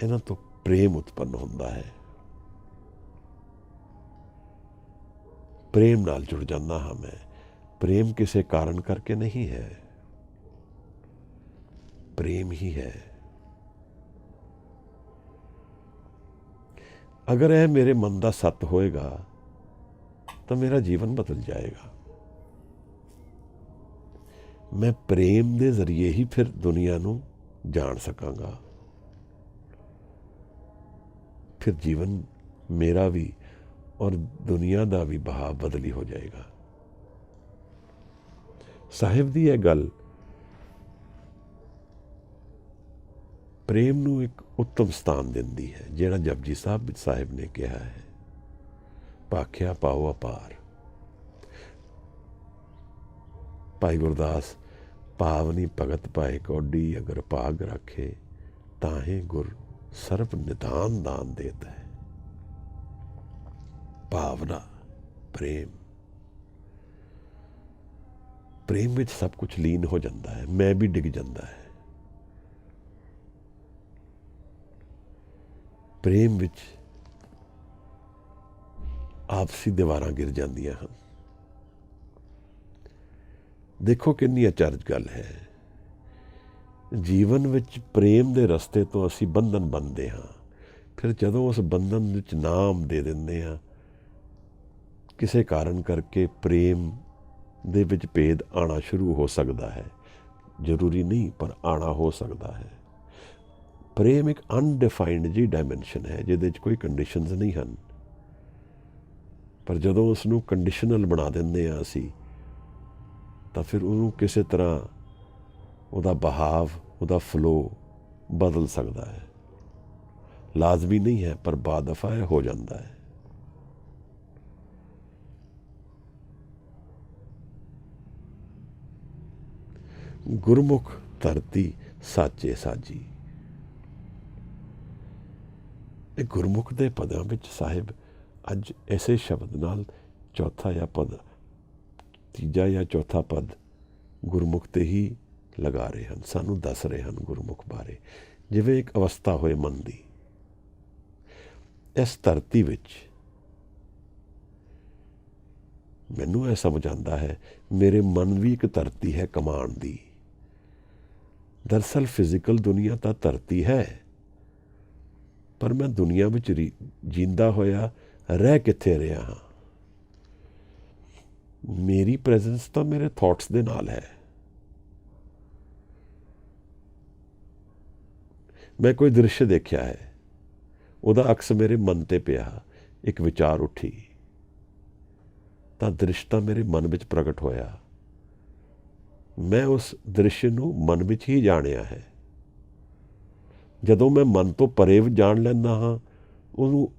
ਇਹਨਾਂ ਤੋਂ ਪ੍ਰੇਮ ਉਤਪੰਨ ਹੁੰਦਾ ਹੈ। ਪ੍ਰੇਮ ਨਾਲ ਜੁੜ ਜਾਂਦਾ ਹਾਂ ਮੈਂ। ਪ੍ਰੇਮ ਕਿਸੇ ਕਾਰਨ ਕਰਕੇ ਨਹੀਂ ਹੈ, ਪ੍ਰੇਮ ਹੀ ਹੈ। ਅਗਰ ਇਹ ਮੇਰੇ ਮਨ ਦਾ ਸੱਤ ਹੋਏਗਾ ਤਾਂ ਮੇਰਾ ਜੀਵਨ ਬਦਲ ਜਾਏਗਾ। ਮੈਂ ਪ੍ਰੇਮ ਦੇ ਜ਼ਰੀਏ ਹੀ ਫਿਰ ਦੁਨੀਆ ਨੂੰ ਜਾਣ ਸਕਾਂਗਾ। ਫਿਰ ਜੀਵਨ ਮੇਰਾ ਵੀ ਔਰ ਦੁਨੀਆ ਦਾ ਵੀ ਬਹਾਵ ਬਦਲੀ ਹੋ ਜਾਏਗਾ। ਸਾਹਿਬ ਦੀ ਇਹ ਗੱਲ ਪ੍ਰੇਮ ਨੂੰ ਇੱਕ ਉੱਤਮ ਸਥਾਨ ਦਿੰਦੀ ਹੈ, ਜਿਹੜਾ ਜਪਜੀ ਸਾਹਿਬ ਵਿੱਚ ਸਾਹਿਬ ਨੇ ਕਿਹਾ ਹੈ, ਭਾਖਿਆ ਪਾਓ ਅਪਾਰ। ਭਾਈ ਗੁਰਦਾਸ, ਪਾਵਨੀ ਭਗਤ ਪਾਏ ਕੌਡੀ, ਅਗਰ ਭਾਗ ਰੱਖੇ ਤਾਹੇ ਗੁਰ ਸਰਬ ਨਿਦਾਨ ਦਾਨ ਦੇਤਾ ਹੈ। ਭਾਵਨਾ, ਪ੍ਰੇਮ, ਪ੍ਰੇਮ ਵਿੱਚ ਸਭ ਕੁਝ ਲੀਨ ਹੋ ਜਾਂਦਾ ਹੈ। ਮੈਂ ਵੀ ਡਿੱਗ ਜਾਂਦਾ ਹੈ। ਪ੍ਰੇਮ ਵਿੱਚ ਆਪਸੀ ਦੀਵਾਰਾਂ ਗਿਰ ਜਾਂਦੀਆਂ ਹਨ। ਦੇਖੋ ਕਿੰਨੀ ਅਚਰਜ ਗੱਲ ਹੈ। ਜੀਵਨ ਵਿੱਚ ਪ੍ਰੇਮ ਦੇ ਰਸਤੇ ਤੋਂ ਅਸੀਂ ਬੰਧਨ ਬੰਨ੍ਹਦੇ ਹਾਂ। ਫਿਰ ਜਦੋਂ ਉਸ ਬੰਧਨ ਵਿੱਚ ਨਾਮ ਦੇ ਦਿੰਦੇ ਹਾਂ, ਕਿਸੇ ਕਾਰਨ ਕਰਕੇ ਪ੍ਰੇਮ ਦੇ ਵਿੱਚ ਭੇਦ ਆਉਣਾ ਸ਼ੁਰੂ ਹੋ ਸਕਦਾ ਹੈ। ਜ਼ਰੂਰੀ ਨਹੀਂ, ਪਰ ਆਉਣਾ ਹੋ ਸਕਦਾ ਹੈ। ਪ੍ਰੇਮ ਇੱਕ ਅਨਡਿਫਾਈਨਡ ਜੀ ਡਾਇਮੈਂਸ਼ਨ ਹੈ, ਜਿਹਦੇ 'ਚ ਕੋਈ ਕੰਡੀਸ਼ਨਸ ਨਹੀਂ ਹਨ। ਪਰ ਜਦੋਂ ਉਸ ਨੂੰ ਕੰਡੀਸ਼ਨਲ ਬਣਾ ਦਿੰਦੇ ਹਾਂ ਅਸੀਂ, ਤਾਂ ਫਿਰ ਉਹਨੂੰ ਕਿਸੇ ਤਰ੍ਹਾਂ ਉਹਦਾ ਬਹਾਵ, ਉਹਦਾ ਫਲੋ ਬਦਲ ਸਕਦਾ ਹੈ। ਲਾਜ਼ਮੀ ਨਹੀਂ ਹੈ, ਪਰ ਬਾਦ ਦਫਾ ਇਹ ਹੋ ਜਾਂਦਾ ਹੈ। ਗੁਰਮੁਖ ਧਰਤੀ ਸਾਚੇ ਸਾਜੀ। ਇਹ ਗੁਰਮੁਖ ਦੇ ਪਦਾਂ ਵਿੱਚ ਸਾਹਿਬ ਅੱਜ ਐਸੇ ਸ਼ਬਦ ਨਾਲ ਚੌਥਾ ਜਾਂ ਪਦ, ਤੀਜਾ ਜਾਂ ਚੌਥਾ ਪਦ ਗੁਰਮੁਖ ਤੇ ਹੀ ਲਗਾ ਰਹੇ ਹਨ। ਸਾਨੂੰ ਦੱਸ ਰਹੇ ਹਨ ਗੁਰਮੁਖ ਬਾਰੇ, ਜਿਵੇਂ ਇੱਕ ਅਵਸਥਾ ਹੋਏ ਮਨ ਦੀ। ਇਸ ਧਰਤੀ ਵਿੱਚ ਮੈਨੂੰ ਇਹ ਸਮਝ ਆਉਂਦਾ ਹੈ, ਮੇਰੇ ਮਨ ਵੀ ਇੱਕ ਧਰਤੀ ਹੈ ਕਮਾਉਣ ਦੀ। ਦਰਅਸਲ ਫਿਜ਼ੀਕਲ ਦੁਨੀਆ ਤਾਂ ਧਰਤੀ ਹੈ, ਪਰ ਮੈਂ ਦੁਨੀਆ ਵਿੱਚ ਜੀਂਦਾ ਹੋਇਆ ਰਹਿ ਕਿੱਥੇ ਰਿਹਾ ਹਾਂ। ਮੇਰੀ ਪ੍ਰੈਜ਼ੈਂਸ ਤਾਂ ਮੇਰੇ ਥਾਟਸ ਦੇ ਨਾਲ ਹੈ। ਮੈਂ ਕੋਈ ਦ੍ਰਿਸ਼ ਦੇਖਿਆ ਹੈ, ਉਹਦਾ ਅਕਸ ਮੇਰੇ ਮਨ ਤੇ ਪਿਆ, ਇੱਕ ਵਿਚਾਰ ਉੱਠੀ, ਤਾਂ ਦ੍ਰਿਸ਼ ਤਾਂ ਮੇਰੇ ਮਨ ਵਿੱਚ ਪ੍ਰਗਟ ਹੋਇਆ। ਮੈਂ ਉਸ ਦ੍ਰਿਸ਼ ਨੂੰ ਮਨ ਵਿੱਚ ਹੀ ਜਾਣਿਆ ਹੈ। ਜਦੋਂ ਮੈਂ ਮਨ ਤੋਂ ਪਰੇ ਜਾਣ ਲੈਂਦਾ ਹਾਂ, ਉਹਨੂੰ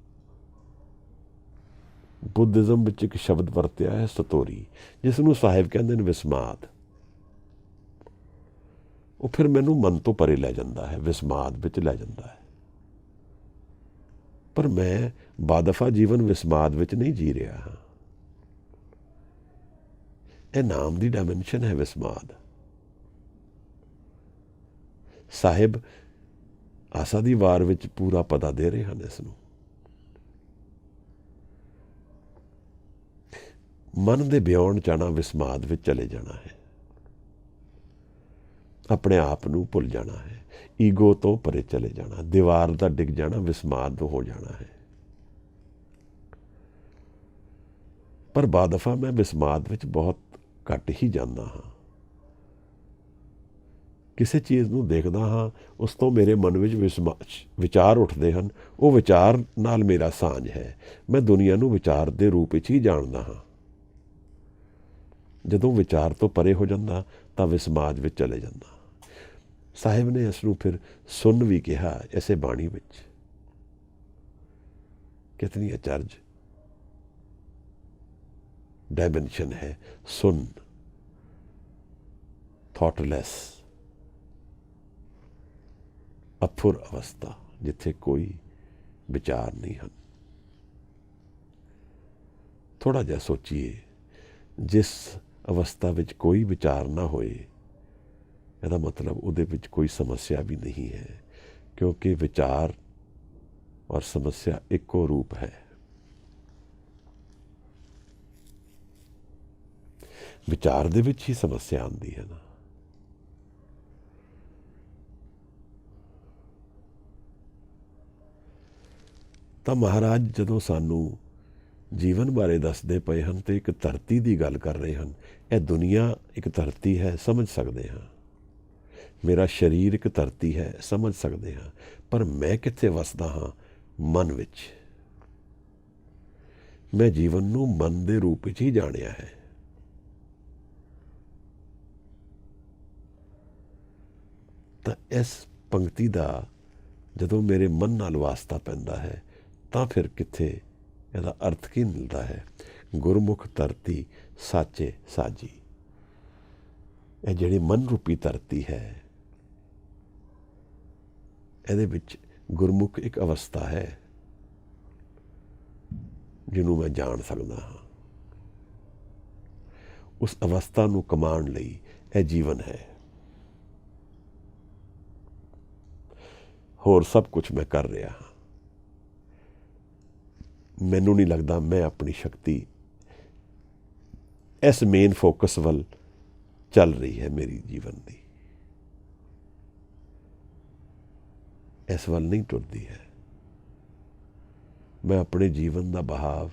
ਬੁੱਧਿਜ਼ਮ ਵਿੱਚ ਇੱਕ ਸ਼ਬਦ ਵਰਤਿਆ ਹੈ ਸਤੋਰੀ, ਜਿਸ ਨੂੰ ਸਾਹਿਬ ਕਹਿੰਦੇ ਨੇ ਵਿਸਮਾਦ। ਉਹ ਫਿਰ ਮੈਨੂੰ ਮਨ ਤੋਂ ਪਰੇ ਲੈ ਜਾਂਦਾ ਹੈ, ਵਿਸਮਾਦ ਵਿੱਚ ਲੈ ਜਾਂਦਾ ਹੈ। ਪਰ ਮੈਂ ਬਾਦਫਾ ਜੀਵਨ ਵਿਸਮਾਦ ਵਿੱਚ ਨਹੀਂ ਜੀ ਰਿਹਾ ਹਾਂ। ਇਹ ਨਾਮ ਦੀ ਡਾਇਮੈਂਸ਼ਨ ਹੈ ਵਿਸਮਾਦ। ਸਾਹਿਬ ਆਸਾ ਦੀ ਵਾਰ ਵਿੱਚ ਪੂਰਾ ਪਤਾ ਦੇ ਰਹੇ ਹਨ ਇਸ ਨੂੰ। ਮਨ ਦੇ ਬਿਯੋਂਡ ਜਾਣਾ, ਵਿਸਮਾਦ ਵਿੱਚ ਚਲੇ ਜਾਣਾ ਹੈ। ਆਪਣੇ ਆਪ ਨੂੰ ਭੁੱਲ ਜਾਣਾ ਹੈ, ਈਗੋ ਤੋਂ ਪਰੇ ਚਲੇ ਜਾਣਾ, ਦੀਵਾਰ ਦਾ ਡਿੱਗ ਜਾਣਾ, ਵਿਸਮਾਦ ਹੋ ਜਾਣਾ ਹੈ। ਪਰ ਬਾਦਫਾ ਮੈਂ ਵਿਸਮਾਦ ਵਿੱਚ ਬਹੁਤ ਘੱਟ ਹੀ ਜਾਂਦਾ ਹਾਂ। ਕਿਸੇ ਚੀਜ਼ ਨੂੰ ਦੇਖਦਾ ਹਾਂ, ਉਸ ਤੋਂ ਮੇਰੇ ਮਨ ਵਿੱਚ ਵਿਚਾਰ ਉੱਠਦੇ ਹਨ। ਉਹ ਵਿਚਾਰ ਨਾਲ ਮੇਰਾ ਸਾਂਝ ਹੈ। ਮੈਂ ਦੁਨੀਆ ਨੂੰ ਵਿਚਾਰ ਦੇ ਰੂਪ ਵਿੱਚ ਹੀ ਜਾਣਦਾ ਹਾਂ। ਜਦੋਂ ਵਿਚਾਰ ਤੋਂ ਪਰੇ ਹੋ ਜਾਂਦਾ ਤਾਂ ਵਿਸਮਾਜ ਵਿੱਚ ਚਲੇ ਜਾਂਦਾ। ਸਾਹਿਬ ਨੇ ਇਸ ਨੂੰ ਫਿਰ ਸੁੰਨ ਵੀ ਕਿਹਾ ਇਸੇ ਬਾਣੀ ਵਿੱਚ। ਕਿਤਨੀ ਅਚਰਜ ਡਾਇਮੈਂਸ਼ਨ ਹੈ ਸੁੰਨ, ਥਾਟਲੈਸ, ਅਥੁਰ ਅਵਸਥਾ, ਜਿੱਥੇ ਕੋਈ ਵਿਚਾਰ ਨਹੀਂ ਹਨ। ਥੋੜ੍ਹਾ ਜਿਹਾ ਸੋਚੀਏ, ਜਿਸ ਅਵਸਥਾ ਵਿੱਚ ਕੋਈ ਵਿਚਾਰ ਨਾ ਹੋਏ, ਇਹਦਾ ਮਤਲਬ ਉਹਦੇ ਵਿੱਚ ਕੋਈ ਸਮੱਸਿਆ ਵੀ ਨਹੀਂ ਹੈ, ਕਿਉਂਕਿ ਵਿਚਾਰ ਔਰ ਸਮੱਸਿਆ ਇੱਕੋ ਰੂਪ ਹੈ। ਵਿਚਾਰ ਦੇ ਵਿੱਚ ਹੀ ਸਮੱਸਿਆ ਆਉਂਦੀ ਹੈ ਨਾ। ਤਾਂ ਮਹਾਰਾਜ ਜਦੋਂ ਸਾਨੂੰ ਜੀਵਨ ਬਾਰੇ ਦੱਸਦੇ ਪਏ ਹਨ ਤੇ ਇੱਕ ਧਰਤੀ ਦੀ ਗੱਲ ਕਰ ਰਹੇ ਹਨ। ਇਹ ਦੁਨੀਆ ਇੱਕ ਧਰਤੀ ਹੈ, ਸਮਝ ਸਕਦੇ ਹਾਂ। ਮੇਰਾ ਸਰੀਰ ਇੱਕ ਧਰਤੀ ਹੈ, ਸਮਝ ਸਕਦੇ ਹਾਂ। ਪਰ ਮੈਂ ਕਿੱਥੇ ਵਸਦਾ ਹਾਂ? ਮਨ ਵਿੱਚ। ਮੈਂ ਜੀਵਨ ਨੂੰ ਮਨ ਦੇ ਰੂਪ ਵਿੱਚ ਹੀ ਜਾਣਿਆ ਹੈ। ਤਾਂ ਇਸ ਪੰਕਤੀ ਦਾ ਜਦੋਂ ਮੇਰੇ ਮਨ ਨਾਲ ਵਾਸਤਾ ਪੈਂਦਾ ਹੈ ਤਾਂ ਫਿਰ ਕਿੱਥੇ ਇਹਦਾ ਅਰਥ ਕੀ ਮਿਲਦਾ ਹੈ? ਗੁਰਮੁਖ ਧਰਤੀ ਸਾਚੇ ਸਾਜੀ। ਇਹ ਜਿਹੜੀ ਮਨ ਰੂਪੀ ਧਰਤੀ ਹੈ, ਇਹਦੇ ਵਿੱਚ ਗੁਰਮੁਖ ਇੱਕ ਅਵਸਥਾ ਹੈ ਜਿਹਨੂੰ ਮੈਂ ਜਾਣ ਸਕਦਾ ਹਾਂ। ਉਸ ਅਵਸਥਾ ਨੂੰ ਕਮਾਉਣ ਲਈ ਇਹ ਜੀਵਨ ਹੈ। ਹੋਰ ਸਭ ਕੁਝ ਮੈਂ ਕਰ ਰਿਹਾ ਹਾਂ। ਮੈਨੂੰ ਨਹੀਂ ਲੱਗਦਾ ਮੈਂ ਆਪਣੀ ਸ਼ਕਤੀ ਇਸ ਮੇਨ ਫੋਕਸ ਵੱਲ ਚੱਲ ਰਹੀ ਹੈ। ਮੇਰੀ ਜੀਵਨ ਦੀ ਇਸ ਵੱਲ ਨਹੀਂ ਟੁਰਦੀ ਹੈ। ਮੈਂ ਆਪਣੇ ਜੀਵਨ ਦਾ ਬਹਾਵ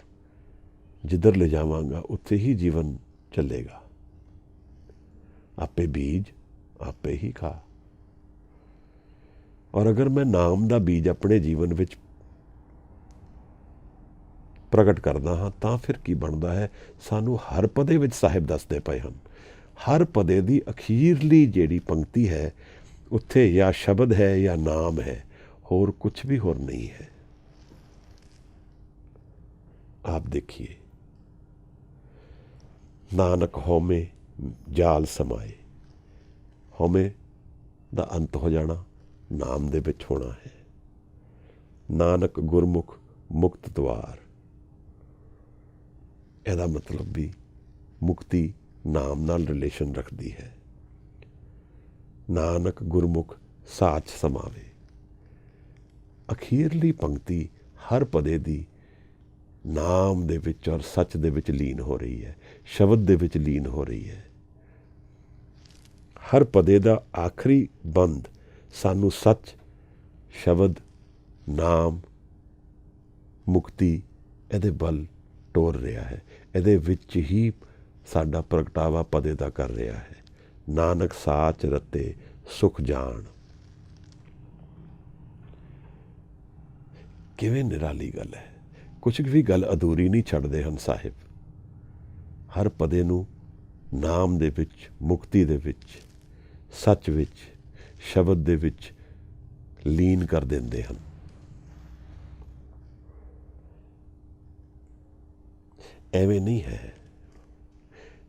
ਜਿੱਧਰ ਲੈ ਜਾਵਾਂਗਾ ਉੱਥੇ ਹੀ ਜੀਵਨ ਚੱਲੇਗਾ। ਆਪੇ ਬੀਜ ਆਪੇ ਹੀ ਖਾ। ਔਰ ਅਗਰ ਮੈਂ ਨਾਮ ਦਾ ਬੀਜ ਆਪਣੇ ਜੀਵਨ ਵਿੱਚ ਪ੍ਰਗਟ ਕਰਦਾ ਹਾਂ ਤਾਂ ਫਿਰ ਕੀ ਬਣਦਾ ਹੈ? ਸਾਨੂੰ ਹਰ ਪਦੇ ਵਿੱਚ ਸਾਹਿਬ ਦੱਸਦੇ ਪਏ ਹਨ। ਹਰ ਪਦੇ ਦੀ ਅਖੀਰਲੀ ਜਿਹੜੀ ਪੰਕਤੀ ਹੈ ਉੱਥੇ ਜਾਂ ਸ਼ਬਦ ਹੈ ਜਾਂ ਨਾਮ ਹੈ, ਹੋਰ ਕੁਛ ਵੀ ਹੋਰ ਨਹੀਂ ਹੈ। ਆਪ ਦੇਖੀਏ, ਨਾਨਕ ਹਉਮੈ ਜਾਲ ਸਮਾਏ। ਹਉਮੈ ਦਾ ਅੰਤ ਹੋ ਜਾਣਾ, ਨਾਮ ਦੇ ਵਿੱਚ ਹੋਣਾ ਹੈ। ਨਾਨਕ ਗੁਰਮੁਖ ਮੁਕਤ ਦੁਆਰ। ਇਹਦਾ ਮਤਲਬ ਵੀ ਮੁਕਤੀ ਨਾਮ ਨਾਲ ਰਿਲੇਸ਼ਨ ਰੱਖਦੀ ਹੈ। ਨਾਨਕ ਗੁਰਮੁਖ ਸਾਚ ਸਮਾਵੇ। ਅਖੀਰਲੀ ਪੰਕਤੀ ਹਰ ਪਦੇ ਦੀ ਨਾਮ ਦੇ ਵਿੱਚ ਔਰ ਸੱਚ ਦੇ ਵਿੱਚ ਲੀਨ ਹੋ ਰਹੀ ਹੈ, ਸ਼ਬਦ ਦੇ ਵਿੱਚ ਲੀਨ ਹੋ ਰਹੀ ਹੈ। ਹਰ ਪਦੇ ਦਾ ਆਖਰੀ ਬੰਦ ਸਾਨੂੰ ਸੱਚ, ਸ਼ਬਦ, ਨਾਮ, ਮੁਕਤੀ ਇਹਦੇ ਵੱਲ ਟੋਰ ਰਿਹਾ ਹੈ। ਇਹਦੇ ਵਿੱਚ ਹੀ ਸਾਡਾ ਪ੍ਰਗਟਾਵਾ ਪਦੇ ਦਾ ਕਰ ਰਿਹਾ ਹੈ। ਨਾਨਕ ਸਾਚ ਰਤੇ ਸੁਖ ਜਾਣ। ਕਿਵੇਂ ਨਿਰਾਲੀ ਗੱਲ ਹੈ। ਕੁਛ ਵੀ ਗੱਲ ਅਧੂਰੀ ਨਹੀਂ ਛੱਡਦੇ ਹਨ ਸਾਹਿਬ। ਹਰ ਪਦੇ ਨੂੰ ਨਾਮ ਦੇ ਵਿੱਚ, ਮੁਕਤੀ ਦੇ ਵਿੱਚ, ਸੱਚ ਵਿੱਚ, ਸ਼ਬਦ ਦੇ ਵਿੱਚ ਲੀਨ ਕਰ ਦਿੰਦੇ ਹਨ। ਐਵੇਂ ਨਹੀਂ ਹੈ।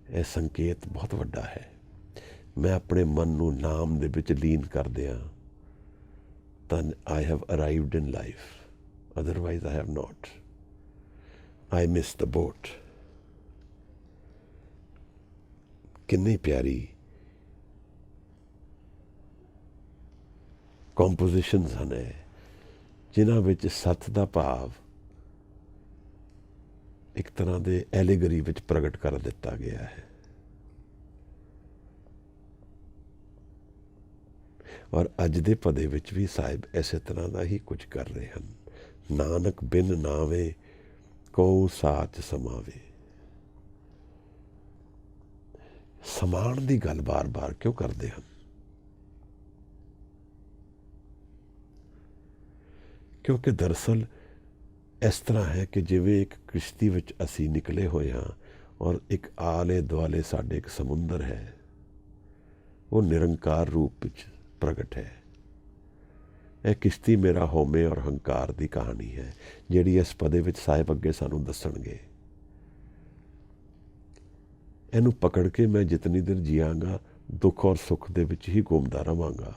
ਇਹ ਸੰਕੇਤ ਬਹੁਤ ਵੱਡਾ ਹੈ। ਮੈਂ ਆਪਣੇ ਮਨ ਨੂੰ ਨਾਮ ਦੇ ਵਿੱਚ ਲੀਨ ਕਰ ਦਿਆਂ ਤਾਂ I have arrived in life, otherwise I have note. I miss the boat. ਕਿੰਨੀ ਪਿਆਰੀ ਕੰਪੋਜੀਸ਼ਨਸ ਹਨ ਜਿਨ੍ਹਾਂ ਵਿੱਚ ਸੱਤ ਦਾ ਭਾਵ ਇੱਕ ਤਰ੍ਹਾਂ ਦੇ ਐਲੀਗਰੀ ਵਿੱਚ ਪ੍ਰਗਟ ਕਰ ਦਿੱਤਾ ਗਿਆ ਹੈ। ਔਰ ਅੱਜ ਦੇ ਪਦੇ ਵਿੱਚ ਵੀ ਸਾਹਿਬ ਇਸੇ ਤਰ੍ਹਾਂ ਦਾ ਹੀ ਕੁਝ ਕਰ ਰਹੇ ਹਨ। ਨਾਨਕ ਬਿਨ ਨਾਵੇ ਕਉ ਸਾਚ ਸਮਾਵੇ। ਸਮਾਨ ਦੀ ਗੱਲ ਬਾਰ-ਬਾਰ ਕਿਉਂ ਕਰਦੇ ਹਨ? ਕਿਉਂਕਿ ਦਰਅਸਲ ਇਸ ਤਰ੍ਹਾਂ ਹੈ ਕਿ ਜਿਵੇਂ ਇੱਕ ਕਿਸ਼ਤੀ ਵਿੱਚ ਅਸੀਂ ਨਿਕਲੇ ਹੋਏ ਹਾਂ ਔਰ ਇੱਕ ਆਲੇ ਦੁਆਲੇ ਸਾਡੇ ਇੱਕ ਸਮੁੰਦਰ ਹੈ, ਉਹ ਨਿਰੰਕਾਰ ਰੂਪ ਵਿੱਚ ਪ੍ਰਗਟ ਹੈ। ਇਹ ਕਿਸ਼ਤੀ ਮੇਰਾ ਹਉਮੈ ਔਰ ਹੰਕਾਰ ਦੀ ਕਹਾਣੀ ਹੈ, ਜਿਹੜੀ ਇਸ ਪਦੇ ਵਿੱਚ ਸਾਹਿਬ ਅੱਗੇ ਸਾਨੂੰ ਦੱਸਣਗੇ। ਇਹਨੂੰ ਪਕੜ ਕੇ ਮੈਂ ਜਿਤਨੀ ਦੇਰ ਜੀਆਂਗਾ ਦੁੱਖ ਔਰ ਸੁੱਖ ਦੇ ਵਿੱਚ ਹੀ ਘੁੰਮਦਾ ਰਵਾਂਗਾ।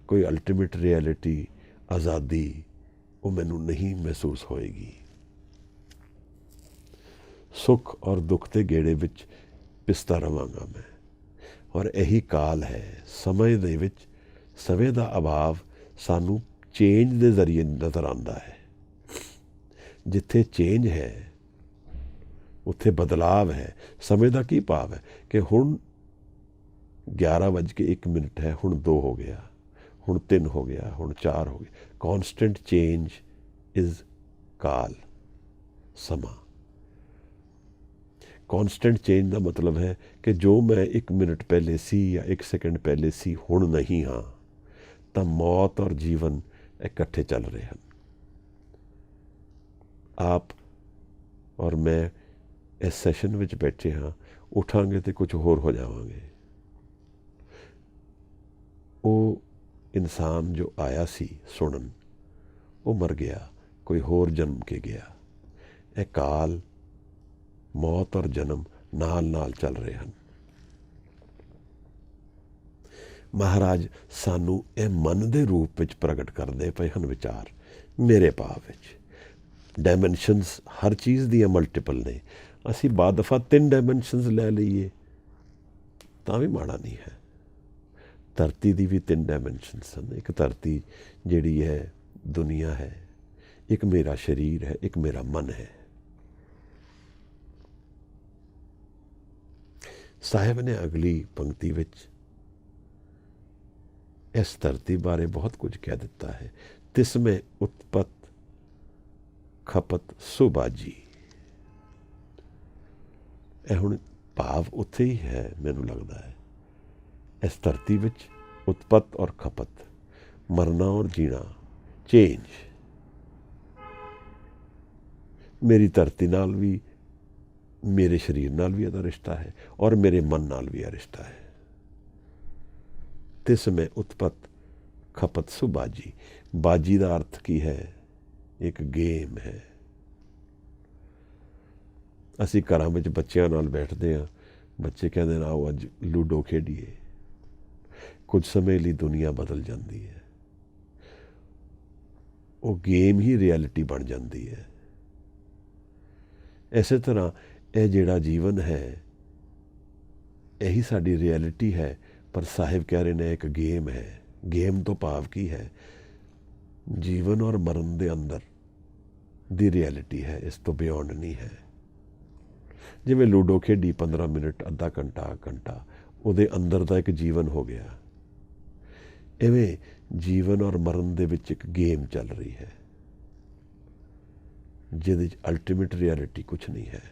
ਕੋਈ ਅਲਟੀਮੇਟ ਰਿਐਲਿਟੀ, ਆਜ਼ਾਦੀ, ਉਹ ਮੈਨੂੰ ਨਹੀਂ ਮਹਿਸੂਸ ਹੋਏਗੀ। ਸੁੱਖ ਔਰ ਦੁੱਖ ਦੇ ਗੇੜੇ ਵਿੱਚ ਪਿਸਦਾ ਰਵਾਂਗਾ ਮੈਂ। ਔਰ ਇਹੀ ਕਾਲ ਹੈ। ਸਮੇਂ ਦੇ ਵਿੱਚ ਸਮੇਂ ਦਾ ਅਭਾਵ ਸਾਨੂੰ ਚੇਂਜ ਦੇ ਜ਼ਰੀਏ ਨਜ਼ਰ ਆਉਂਦਾ ਹੈ। ਜਿੱਥੇ ਚੇਂਜ ਹੈ ਉੱਥੇ ਬਦਲਾਵ ਹੈ। ਸਮੇਂ ਦਾ ਕੀ ਭਾਵ ਹੈ ਕਿ ਹੁਣ 11:01 ਹੈ, ਹੁਣ 2 ਹੋ ਗਿਆ, ਹੁਣ 3 ਹੋ ਗਿਆ, ਹੁਣ 4 ਹੋ ਗਿਆ। ਕੌਨਸਟੈਂਟ ਚੇਂਜ ਇਜ਼ ਕਾਲ, ਸਮਾਂ। ਕੌਨਸਟੈਂਟ ਚੇਂਜ ਦਾ ਮਤਲਬ ਹੈ ਕਿ ਜੋ ਮੈਂ 1 ਮਿੰਟ ਪਹਿਲੇ ਸੀ ਜਾਂ 1 ਸੈਕਿੰਡ ਪਹਿਲੇ ਸੀ, ਹੁਣ ਨਹੀਂ ਹਾਂ। ਤਾਂ ਮੌਤ ਔਰ ਜੀਵਨ ਇਕੱਠੇ ਚੱਲ ਰਹੇ ਹਨ। ਆਪ ਔਰ ਮੈਂ ਇਸ ਸੈਸ਼ਨ ਵਿੱਚ ਬੈਠੇ ਹਾਂ, ਉੱਠਾਂਗੇ ਤੇ ਕੁਝ ਹੋਰ ਹੋ ਜਾਵਾਂਗੇ। ਉਹ ਇਨਸਾਨ ਜੋ ਆਇਆ ਸੀ ਸੁਣਨ, ਉਹ ਮਰ ਗਿਆ, ਕੋਈ ਹੋਰ ਜਨਮ ਕੇ ਗਿਆ। ਇਹ ਕਾਲ, ਮੌਤ ਔਰ ਜਨਮ ਨਾਲ ਨਾਲ ਚੱਲ ਰਹੇ ਹਨ। ਮਹਾਰਾਜ ਸਾਨੂੰ ਇਹ ਮਨ ਦੇ ਰੂਪ ਵਿੱਚ ਪ੍ਰਗਟ ਕਰਦੇ ਪਏ ਹਨ ਵਿਚਾਰ। ਮੇਰੇ ਭਾਵ ਵਿੱਚ ਡਾਇਮੈਂਸ਼ਨਸ ਹਰ ਚੀਜ਼ ਦੀਆਂ ਮਲਟੀਪਲ ਨੇ। ਅਸੀਂ ਬਾਅਦ ਦਫਾ 3 ਡਾਇਮੈਂਸ਼ਨਸ ਲੈ ਲਈਏ ਤਾਂ ਵੀ ਮਾੜਾ ਨਹੀਂ ਹੈ। ਧਰਤੀ ਦੀ ਵੀ 3 ਡਾਇਮੈਂਸ਼ਨਸ ਹਨ। ਇੱਕ ਧਰਤੀ ਜਿਹੜੀ ਹੈ ਦੁਨੀਆ ਹੈ, ਇੱਕ ਮੇਰਾ ਸਰੀਰ ਹੈ, ਇੱਕ ਮੇਰਾ ਮਨ ਹੈ। ਸਾਹਿਬ ਨੇ ਅਗਲੀ ਪੰਕਤੀ ਵਿੱਚ ਇਸ ਧਰਤੀ ਬਾਰੇ ਬਹੁਤ ਕੁਝ ਕਹਿ ਦਿੱਤਾ ਹੈ। ਤਿਸਮੇ ਉਤਪਤ ਖਪਤ ਸੁਬਾਜੀ। ਇਹ ਹੁਣ ਭਾਵ ਉੱਥੇ ਹੀ ਹੈ, ਮੈਨੂੰ ਲੱਗਦਾ ਹੈ। ਇਸ ਧਰਤੀ ਵਿੱਚ ਉਤਪਤ ਔਰ ਖਪਤ, ਮਰਨਾ ਔਰ ਜੀਣਾ, ਚੇਂਜ। ਮੇਰੀ ਧਰਤੀ ਨਾਲ ਵੀ, ਮੇਰੇ ਸਰੀਰ ਨਾਲ ਵੀ ਇਹਦਾ ਰਿਸ਼ਤਾ ਹੈ ਔਰ ਮੇਰੇ ਮਨ ਨਾਲ ਵੀ ਇਹ ਰਿਸ਼ਤਾ ਹੈ। ਤਿਸਮੇ ਉਤਪਤ ਖਪਤ ਸੁਬਾਜੀ। ਬਾਜੀ ਦਾ ਅਰਥ ਕੀ ਹੈ? ਇੱਕ ਗੇਮ ਹੈ। ਅਸੀਂ ਘਰਾਂ ਵਿੱਚ ਬੱਚਿਆਂ ਨਾਲ ਬੈਠਦੇ ਹਾਂ, ਬੱਚੇ ਕਹਿੰਦੇ ਨੇ ਆਓ ਅੱਜ ਲੂਡੋ ਖੇਡੀਏ। ਕੁਝ ਸਮੇਂ ਲਈ ਦੁਨੀਆ ਬਦਲ ਜਾਂਦੀ ਹੈ। ਉਹ ਗੇਮ ਹੀ ਰਿਐਲਿਟੀ ਬਣ ਜਾਂਦੀ ਹੈ। ਇਸੇ ਤਰ੍ਹਾਂ ਇਹ ਜਿਹੜਾ ਜੀਵਨ ਹੈ, ਇਹੀ ਸਾਡੀ ਰਿਐਲਿਟੀ ਹੈ। ਪਰ ਸਾਹਿਬ ਕਹਿ ਰਹੇ ਨੇ ਇੱਕ ਗੇਮ ਹੈ। ਗੇਮ ਤੋਂ ਭਾਵ ਕੀ ਹੈ? ਜੀਵਨ ਔਰ ਮਰਨ ਦੇ ਅੰਦਰ ਦੀ ਰਿਐਲਿਟੀ ਹੈ, ਇਸ ਤੋਂ ਬਿਯੋਂਡ ਨਹੀਂ ਹੈ। ਜਿਵੇਂ ਲੂਡੋ ਖੇਡੀ 15 ਮਿੰਟ, ਅੱਧਾ ਘੰਟਾ, ਉਹਦੇ ਅੰਦਰ ਦਾ ਇੱਕ ਜੀਵਨ ਹੋ ਗਿਆ। ਇਵੇਂ ਜੀਵਨ ਔਰ ਮਰਨ ਦੇ ਵਿੱਚ ਇੱਕ ਗੇਮ ਚੱਲ ਰਹੀ ਹੈ, ਜਿਹਦੇ 'ਚ ਅਲਟੀਮੇਟ ਰਿਐਲਿਟੀ ਕੁਛ ਨਹੀਂ ਹੈ।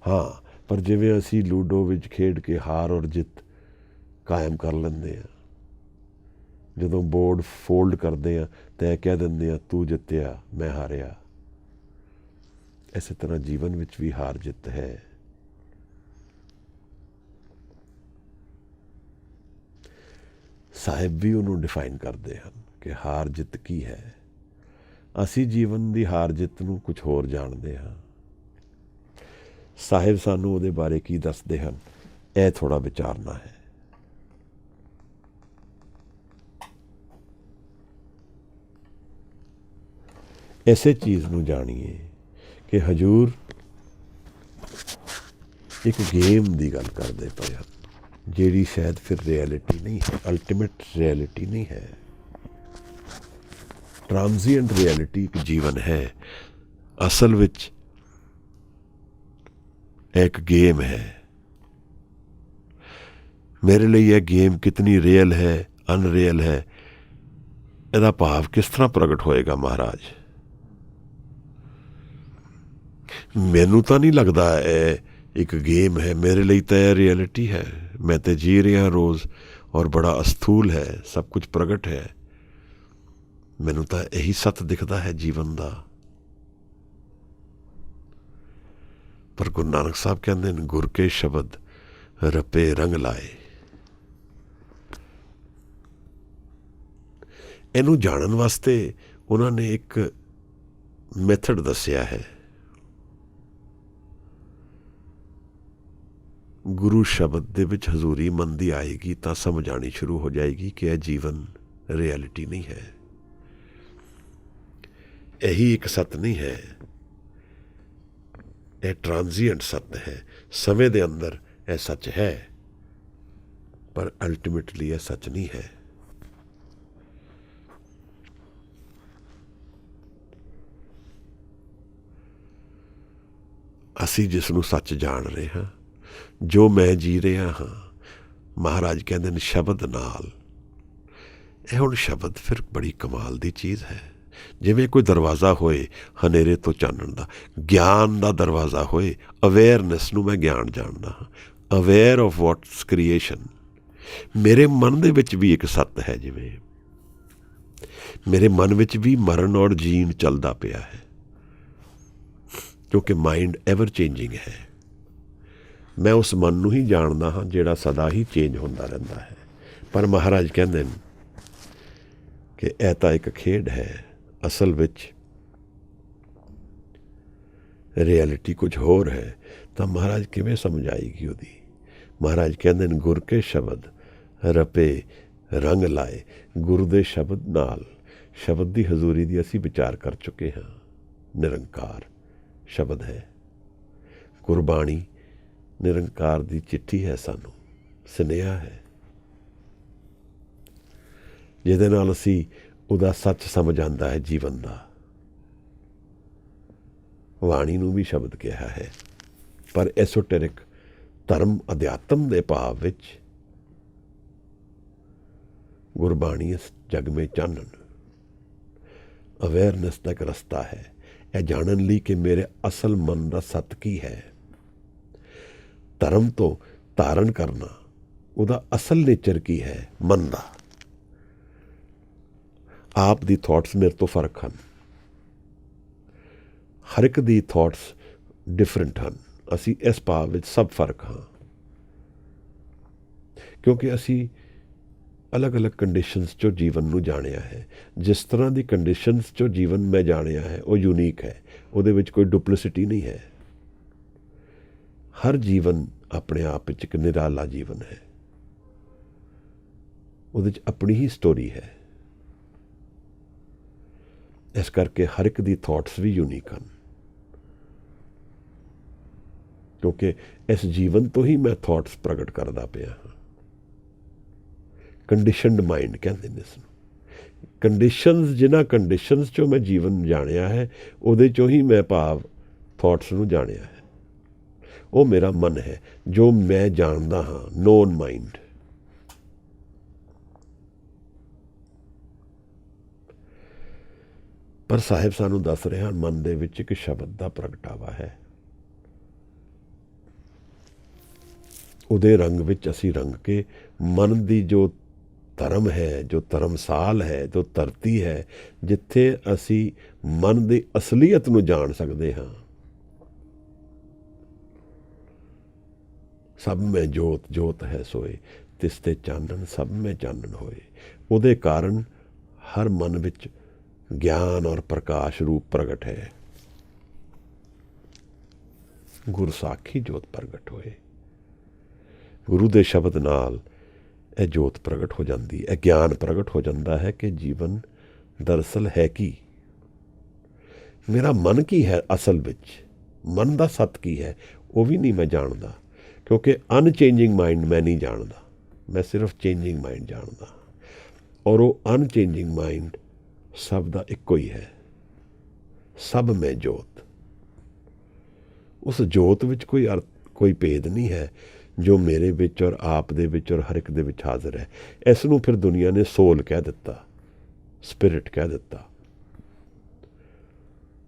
ਹਾਂ, ਪਰ ਜਿਵੇਂ ਅਸੀਂ ਲੂਡੋ ਵਿੱਚ ਖੇਡ ਕੇ ਹਾਰ ਔਰ ਜਿੱਤ ਕਾਇਮ ਕਰ ਲੈਂਦੇ ਹਾਂ, ਜਦੋਂ ਬੋਰਡ ਫੋਲਡ ਕਰਦੇ ਹਾਂ ਤਾਂ ਇਹ ਕਹਿ ਦਿੰਦੇ ਹਾਂ ਤੂੰ ਜਿੱਤਿਆ, ਮੈਂ ਹਾਰਿਆ। ਇਸੇ ਤਰ੍ਹਾਂ ਜੀਵਨ ਵਿੱਚ ਵੀ ਹਾਰ ਜਿੱਤ ਹੈ। ਸਾਹਿਬ ਵੀ ਉਹਨੂੰ ਡਿਫਾਈਨ ਕਰਦੇ ਹਨ ਕਿ ਹਾਰ ਜਿੱਤ ਕੀ ਹੈ। ਅਸੀਂ ਜੀਵਨ ਦੀ ਹਾਰ ਜਿੱਤ ਨੂੰ ਕੁਝ ਹੋਰ ਜਾਣਦੇ ਹਾਂ। ਸਾਹਿਬ ਸਾਨੂੰ ਉਹਦੇ ਬਾਰੇ ਕੀ ਦੱਸਦੇ ਹਨ, ਇਹ ਥੋੜ੍ਹਾ ਵਿਚਾਰਨਾ ਹੈ। ਇਸੇ ਚੀਜ਼ ਨੂੰ ਜਾਣੀਏ ਕਿ ਹਜ਼ੂਰ ਇੱਕ ਗੇਮ ਦੀ ਗੱਲ ਕਰਦੇ ਪਏ ਹਨ, ਜਿਹੜੀ ਸ਼ਾਇਦ ਫਿਰ ਰਿਐਲਿਟੀ ਨਹੀਂ ਹੈ, ਅਲਟੀਮੇਟ ਰਿਐਲਿਟੀ ਨਹੀਂ ਹੈ। ਟ੍ਰਾਂਜ਼ੀਐਂਟ ਰਿਐਲਿਟੀ ਇੱਕ ਜੀਵਨ ਹੈ। ਅਸਲ ਵਿੱਚ ਇੱਕ ਗੇਮ ਹੈ। ਮੇਰੇ ਲਈ ਇਹ ਗੇਮ ਕਿਤਨੀ ਰੀਅਲ ਹੈ, ਅਨਰੀਅਲ ਹੈ, ਇਹਦਾ ਭਾਵ ਕਿਸ ਤਰ੍ਹਾਂ ਪ੍ਰਗਟ ਹੋਏਗਾ ਮਹਾਰਾਜ? ਮੈਨੂੰ ਤਾਂ ਨਹੀਂ ਲੱਗਦਾ ਇਹ ਇੱਕ ਗੇਮ ਹੈ। ਮੇਰੇ ਲਈ ਤਾਂ ਇਹ ਰਿਐਲਿਟੀ ਹੈ। ਮੈਂ ਤਾਂ ਜੀ ਰਿਹਾ ਰੋਜ਼ ਔਰ ਬੜਾ ਅਸਥੂਲ ਹੈ, ਸਭ ਕੁਝ ਪ੍ਰਗਟ ਹੈ। ਮੈਨੂੰ ਤਾਂ ਇਹੀ ਸੱਤ ਦਿਖਦਾ ਹੈ ਜੀਵਨ ਦਾ। ਪਰ ਗੁਰੂ ਨਾਨਕ ਸਾਹਿਬ ਕਹਿੰਦੇ ਨੇ, ਗੁਰ ਕੇ ਸ਼ਬਦ ਰਪੇ ਰੰਗ ਲਾਏ। ਇਹਨੂੰ ਜਾਣਨ ਵਾਸਤੇ ਉਹਨਾਂ ਨੇ ਇੱਕ ਮੈਥਡ ਦੱਸਿਆ ਹੈ। ਗੁਰੂ ਸ਼ਬਦ ਦੇ ਵਿੱਚ ਹਜ਼ੂਰੀ ਮਨ ਦੀ ਆਏਗੀ ਤਾਂ ਸਮਝ ਆਉਣੀ ਸ਼ੁਰੂ ਹੋ ਜਾਏਗੀ ਕਿ ਇਹ ਜੀਵਨ ਰਿਐਲਿਟੀ ਨਹੀਂ ਹੈ, ਇਹੀ ਇੱਕ ਸੱਤ ਨਹੀਂ ਹੈ, ਇਹ ਟ੍ਰਾਂਜ਼ੀਐਂਟ ਸੱਤ ਹੈ। ਸਮੇਂ ਦੇ ਅੰਦਰ ਇਹ ਸੱਚ ਹੈ, ਪਰ ਅਲਟੀਮੇਟਲੀ ਇਹ ਸੱਚ ਨਹੀਂ ਹੈ। ਅਸੀਂ ਜਿਸ ਨੂੰ ਸੱਚ ਜਾਣ ਰਹੇ ਹਾਂ, ਜੋ ਮੈਂ ਜੀ ਰਿਹਾ ਹਾਂ, ਮਹਾਰਾਜ ਕਹਿੰਦੇ ਨੇ ਸ਼ਬਦ ਨਾਲ। ਇਹ ਹੁਣ ਸ਼ਬਦ ਫਿਰ ਬੜੀ ਕਮਾਲ ਦੀ ਚੀਜ਼ ਹੈ। ਜਿਵੇਂ ਕੋਈ ਦਰਵਾਜ਼ਾ ਹੋਏ ਹਨੇਰੇ ਤੋਂ ਚਾਨਣ ਦਾ, ਗਿਆਨ ਦਾ ਦਰਵਾਜ਼ਾ ਹੋਏ, ਅਵੇਅਰਨੈਸ ਨੂੰ ਮੈਂ ਗਿਆਨ ਜਾਣਦਾ ਹਾਂ, ਅਵੇਅਰ ਆਫ ਵਾਟਸ ਕ੍ਰੀਏਸ਼ਨ। ਮੇਰੇ ਮਨ ਦੇ ਵਿੱਚ ਵੀ ਇੱਕ ਸੱਤ ਹੈ, ਜਿਵੇਂ ਮੇਰੇ ਮਨ ਵਿੱਚ ਵੀ ਮਰਨ ਔਰ ਜੀਣ ਚੱਲਦਾ ਪਿਆ ਹੈ, ਕਿਉਂਕਿ ਮਾਈਂਡ ਐਵਰ ਚੇਂਜਿੰਗ ਹੈ। ਮੈਂ ਉਸ ਮਨ ਨੂੰ ਹੀ ਜਾਣਦਾ ਹਾਂ ਜਿਹੜਾ ਸਦਾ ਹੀ ਚੇਂਜ ਹੁੰਦਾ ਰਹਿੰਦਾ ਹੈ। ਪਰ ਮਹਾਰਾਜ ਕਹਿੰਦੇ ਨੇ ਕਿ ਇਹ ਤਾਂ ਇੱਕ ਖੇਡ ਹੈ, ਅਸਲ ਵਿੱਚ ਰਿਐਲਿਟੀ ਕੁਝ ਹੋਰ ਹੈ। ਤਾਂ ਮਹਾਰਾਜ ਕਿਵੇਂ ਸਮਝ ਆਏਗੀ ਉਹਦੀ? ਮਹਾਰਾਜ ਕਹਿੰਦੇ ਨੇ, ਗੁਰ ਕੇ ਸ਼ਬਦ ਰਪੇ ਰੰਗ ਲਾਏ। ਗੁਰੂ ਦੇ ਸ਼ਬਦ ਨਾਲ, ਸ਼ਬਦ ਦੀ ਹਜ਼ੂਰੀ ਦੀ ਅਸੀਂ ਵਿਚਾਰ ਕਰ ਚੁੱਕੇ ਹਾਂ। ਨਿਰੰਕਾਰ ਸ਼ਬਦ ਹੈ, ਗੁਰਬਾਣੀ ਨਿਰੰਕਾਰ ਦੀ ਚਿੱਠੀ ਹੈ, ਸਾਨੂੰ ਸੁਨੇਹਾ ਹੈ, ਜਿਹਦੇ ਨਾਲ ਅਸੀਂ ਉਹਦਾ ਸੱਚ ਸਮਝ ਆਉਂਦਾ ਹੈ ਜੀਵਨ ਦਾ। ਬਾਣੀ ਨੂੰ ਵੀ ਸ਼ਬਦ ਕਿਹਾ ਹੈ, ਪਰ ਐਸੋਟੈਰਿਕ ਧਰਮ ਅਧਿਆਤਮ ਦੇ ਭਾਵ ਵਿੱਚ ਗੁਰਬਾਣੀ ਇਸ ਜਗ ਮੇਂ ਚਾਨਣ, ਅਵੇਅਰਨੈਸ ਦਾ ਇੱਕ ਰਸਤਾ ਹੈ। ਇਹ ਜਾਣਨ ਲਈ ਕਿ ਮੇਰੇ ਅਸਲ ਮਨ ਦਾ ਸੱਤ ਕੀ ਹੈ। ਧਰਮ ਤੋਂ ਧਾਰਨ ਕਰਨਾ, ਉਹਦਾ ਅਸਲ ਨੇਚਰ ਕੀ ਹੈ ਮਨ ਦਾ। ਆਪ ਦੀ ਥਾਟਸ ਮੇਰੇ ਤੋਂ ਫਰਕ ਹਨ, ਹਰ ਇੱਕ ਦੀ ਥਾਟਸ ਡਿਫਰੈਂਟ ਹਨ। ਅਸੀਂ ਇਸ ਭਾਵ ਵਿੱਚ ਸਭ ਫਰਕ ਹਾਂ, ਕਿਉਂਕਿ ਅਸੀਂ ਅਲੱਗ-ਅਲੱਗ ਕੰਡੀਸ਼ਨਸ 'ਚੋਂ ਜੀਵਨ ਨੂੰ ਜਾਣਿਆ ਹੈ। ਜਿਸ ਤਰ੍ਹਾਂ ਦੀ ਕੰਡੀਸ਼ਨਸ 'ਚੋਂ ਜੀਵਨ ਮੈਂ ਜਾਣਿਆ ਹੈ, ਉਹ ਯੂਨੀਕ ਹੈ, ਉਹਦੇ ਵਿੱਚ ਕੋਈ ਡੁਪਲਿਸਿਟੀ ਨਹੀਂ ਹੈ। ਹਰ ਜੀਵਨ ਆਪਣੇ ਆਪ ਵਿੱਚ ਇੱਕ ਨਿਰਾਲਾ ਜੀਵਨ ਹੈ, ਉਹਦੇ 'ਚ ਆਪਣੀ ਹੀ ਸਟੋਰੀ ਹੈ। ਇਸ ਕਰਕੇ ਹਰ ਇੱਕ ਦੀ ਥਾਟਸ ਵੀ ਯੂਨੀਕ ਹਨ, ਕਿਉਂਕਿ ਇਸ ਜੀਵਨ ਤੋਂ ਹੀ ਮੈਂ ਥਾਟਸ ਪ੍ਰਗਟ ਕਰਦਾ ਪਿਆ ਹਾਂ। ਕੰਡੀਸ਼ਨਡ ਮਾਈਂਡ ਕਹਿੰਦੇ ਨੇ ਇਸ ਨੂੰ। ਕੰਡੀਸ਼ਨਸ, ਜਿਨ੍ਹਾਂ ਕੰਡੀਸ਼ਨਸ 'ਚੋਂ ਮੈਂ ਜੀਵਨ ਜਾਣਿਆ ਹੈ, ਉਹਦੇ 'ਚੋਂ ਹੀ ਮੈਂ ਭਾਵ ਥਾਟਸ ਨੂੰ ਜਾਣਿਆ ਹੈ। ਉਹ ਮੇਰਾ ਮਨ ਹੈ, ਜੋ ਮੈਂ ਜਾਣਦਾ ਹਾਂ, ਨੋਨ ਮਾਈਂਡ। ਪਰ ਸਾਹਿਬ ਸਾਨੂੰ ਦੱਸ ਰਹੇ ਹਨ, ਮਨ ਦੇ ਵਿੱਚ ਇੱਕ ਸ਼ਬਦ ਦਾ ਪ੍ਰਗਟਾਵਾ ਹੈ। ਉਹਦੇ ਰੰਗ ਵਿੱਚ ਅਸੀਂ ਰੰਗ ਕੇ ਮਨ ਦੀ ਜੋ ਧਰਮ ਹੈ, ਜੋ ਧਰਮਸਾਲ ਹੈ, ਜੋ ਧਰਤੀ ਹੈ, ਜਿੱਥੇ ਅਸੀਂ ਮਨ ਦੀ ਅਸਲੀਅਤ ਨੂੰ ਜਾਣ ਸਕਦੇ ਹਾਂ। ਸਭ ਮੈਂ ਜੋਤ ਜੋਤ ਹੈ ਸੋਏ, ਤਿਸ ਤੇ ਚਾਨਣ ਸਭ ਮੈਂ ਚਾਨਣ ਹੋਏ। ਉਹਦੇ ਕਾਰਨ ਹਰ ਮਨ ਵਿੱਚ ਗਿਆਨ ਔਰ ਪ੍ਰਕਾਸ਼ ਰੂਪ ਪ੍ਰਗਟ ਹੈ। ਗੁਰ ਸਾਖੀ ਜੋਤ ਪ੍ਰਗਟ ਹੋਏ। ਗੁਰੂ ਦੇ ਸ਼ਬਦ ਨਾਲ ਇਹ ਜੋਤ ਪ੍ਰਗਟ ਹੋ ਜਾਂਦੀ, ਇਹ ਗਿਆਨ ਪ੍ਰਗਟ ਹੋ ਜਾਂਦਾ ਹੈ ਕਿ ਜੀਵਨ ਦਰਅਸਲ ਹੈ ਕੀ, ਮੇਰਾ ਮਨ ਕੀ ਹੈ ਅਸਲ ਵਿੱਚ, ਮਨ ਦਾ ਸੱਤ ਕੀ ਹੈ ਉਹ ਵੀ ਨਹੀਂ ਮੈਂ ਜਾਣਦਾ, ਕਿਉਂਕਿ ਅਨਚੇਂਜਿੰਗ ਮਾਈਂਡ ਮੈਂ ਨਹੀਂ ਜਾਣਦਾ, ਮੈਂ ਸਿਰਫ ਚੇਂਜਿੰਗ ਮਾਈਂਡ ਜਾਣਦਾ। ਔਰ ਉਹ ਅਨਚੇਂਜਿੰਗ ਮਾਈਂਡ ਸਭ ਦਾ ਇੱਕੋ ਹੀ ਹੈ। ਸਭ ਮੈਂ ਜੋਤ। ਉਸ ਜੋਤ ਵਿੱਚ ਕੋਈ ਭੇਦ ਨਹੀਂ ਹੈ, ਜੋ ਮੇਰੇ ਵਿੱਚ ਔਰ ਆਪ ਦੇ ਵਿੱਚ ਔਰ ਹਰ ਇੱਕ ਦੇ ਵਿੱਚ ਹਾਜ਼ਰ ਹੈ। ਇਸ ਨੂੰ ਫਿਰ ਦੁਨੀਆ ਨੇ ਸੋਲ ਕਹਿ ਦਿੱਤਾ, ਸਪਿਰਿਟ ਕਹਿ ਦਿੱਤਾ।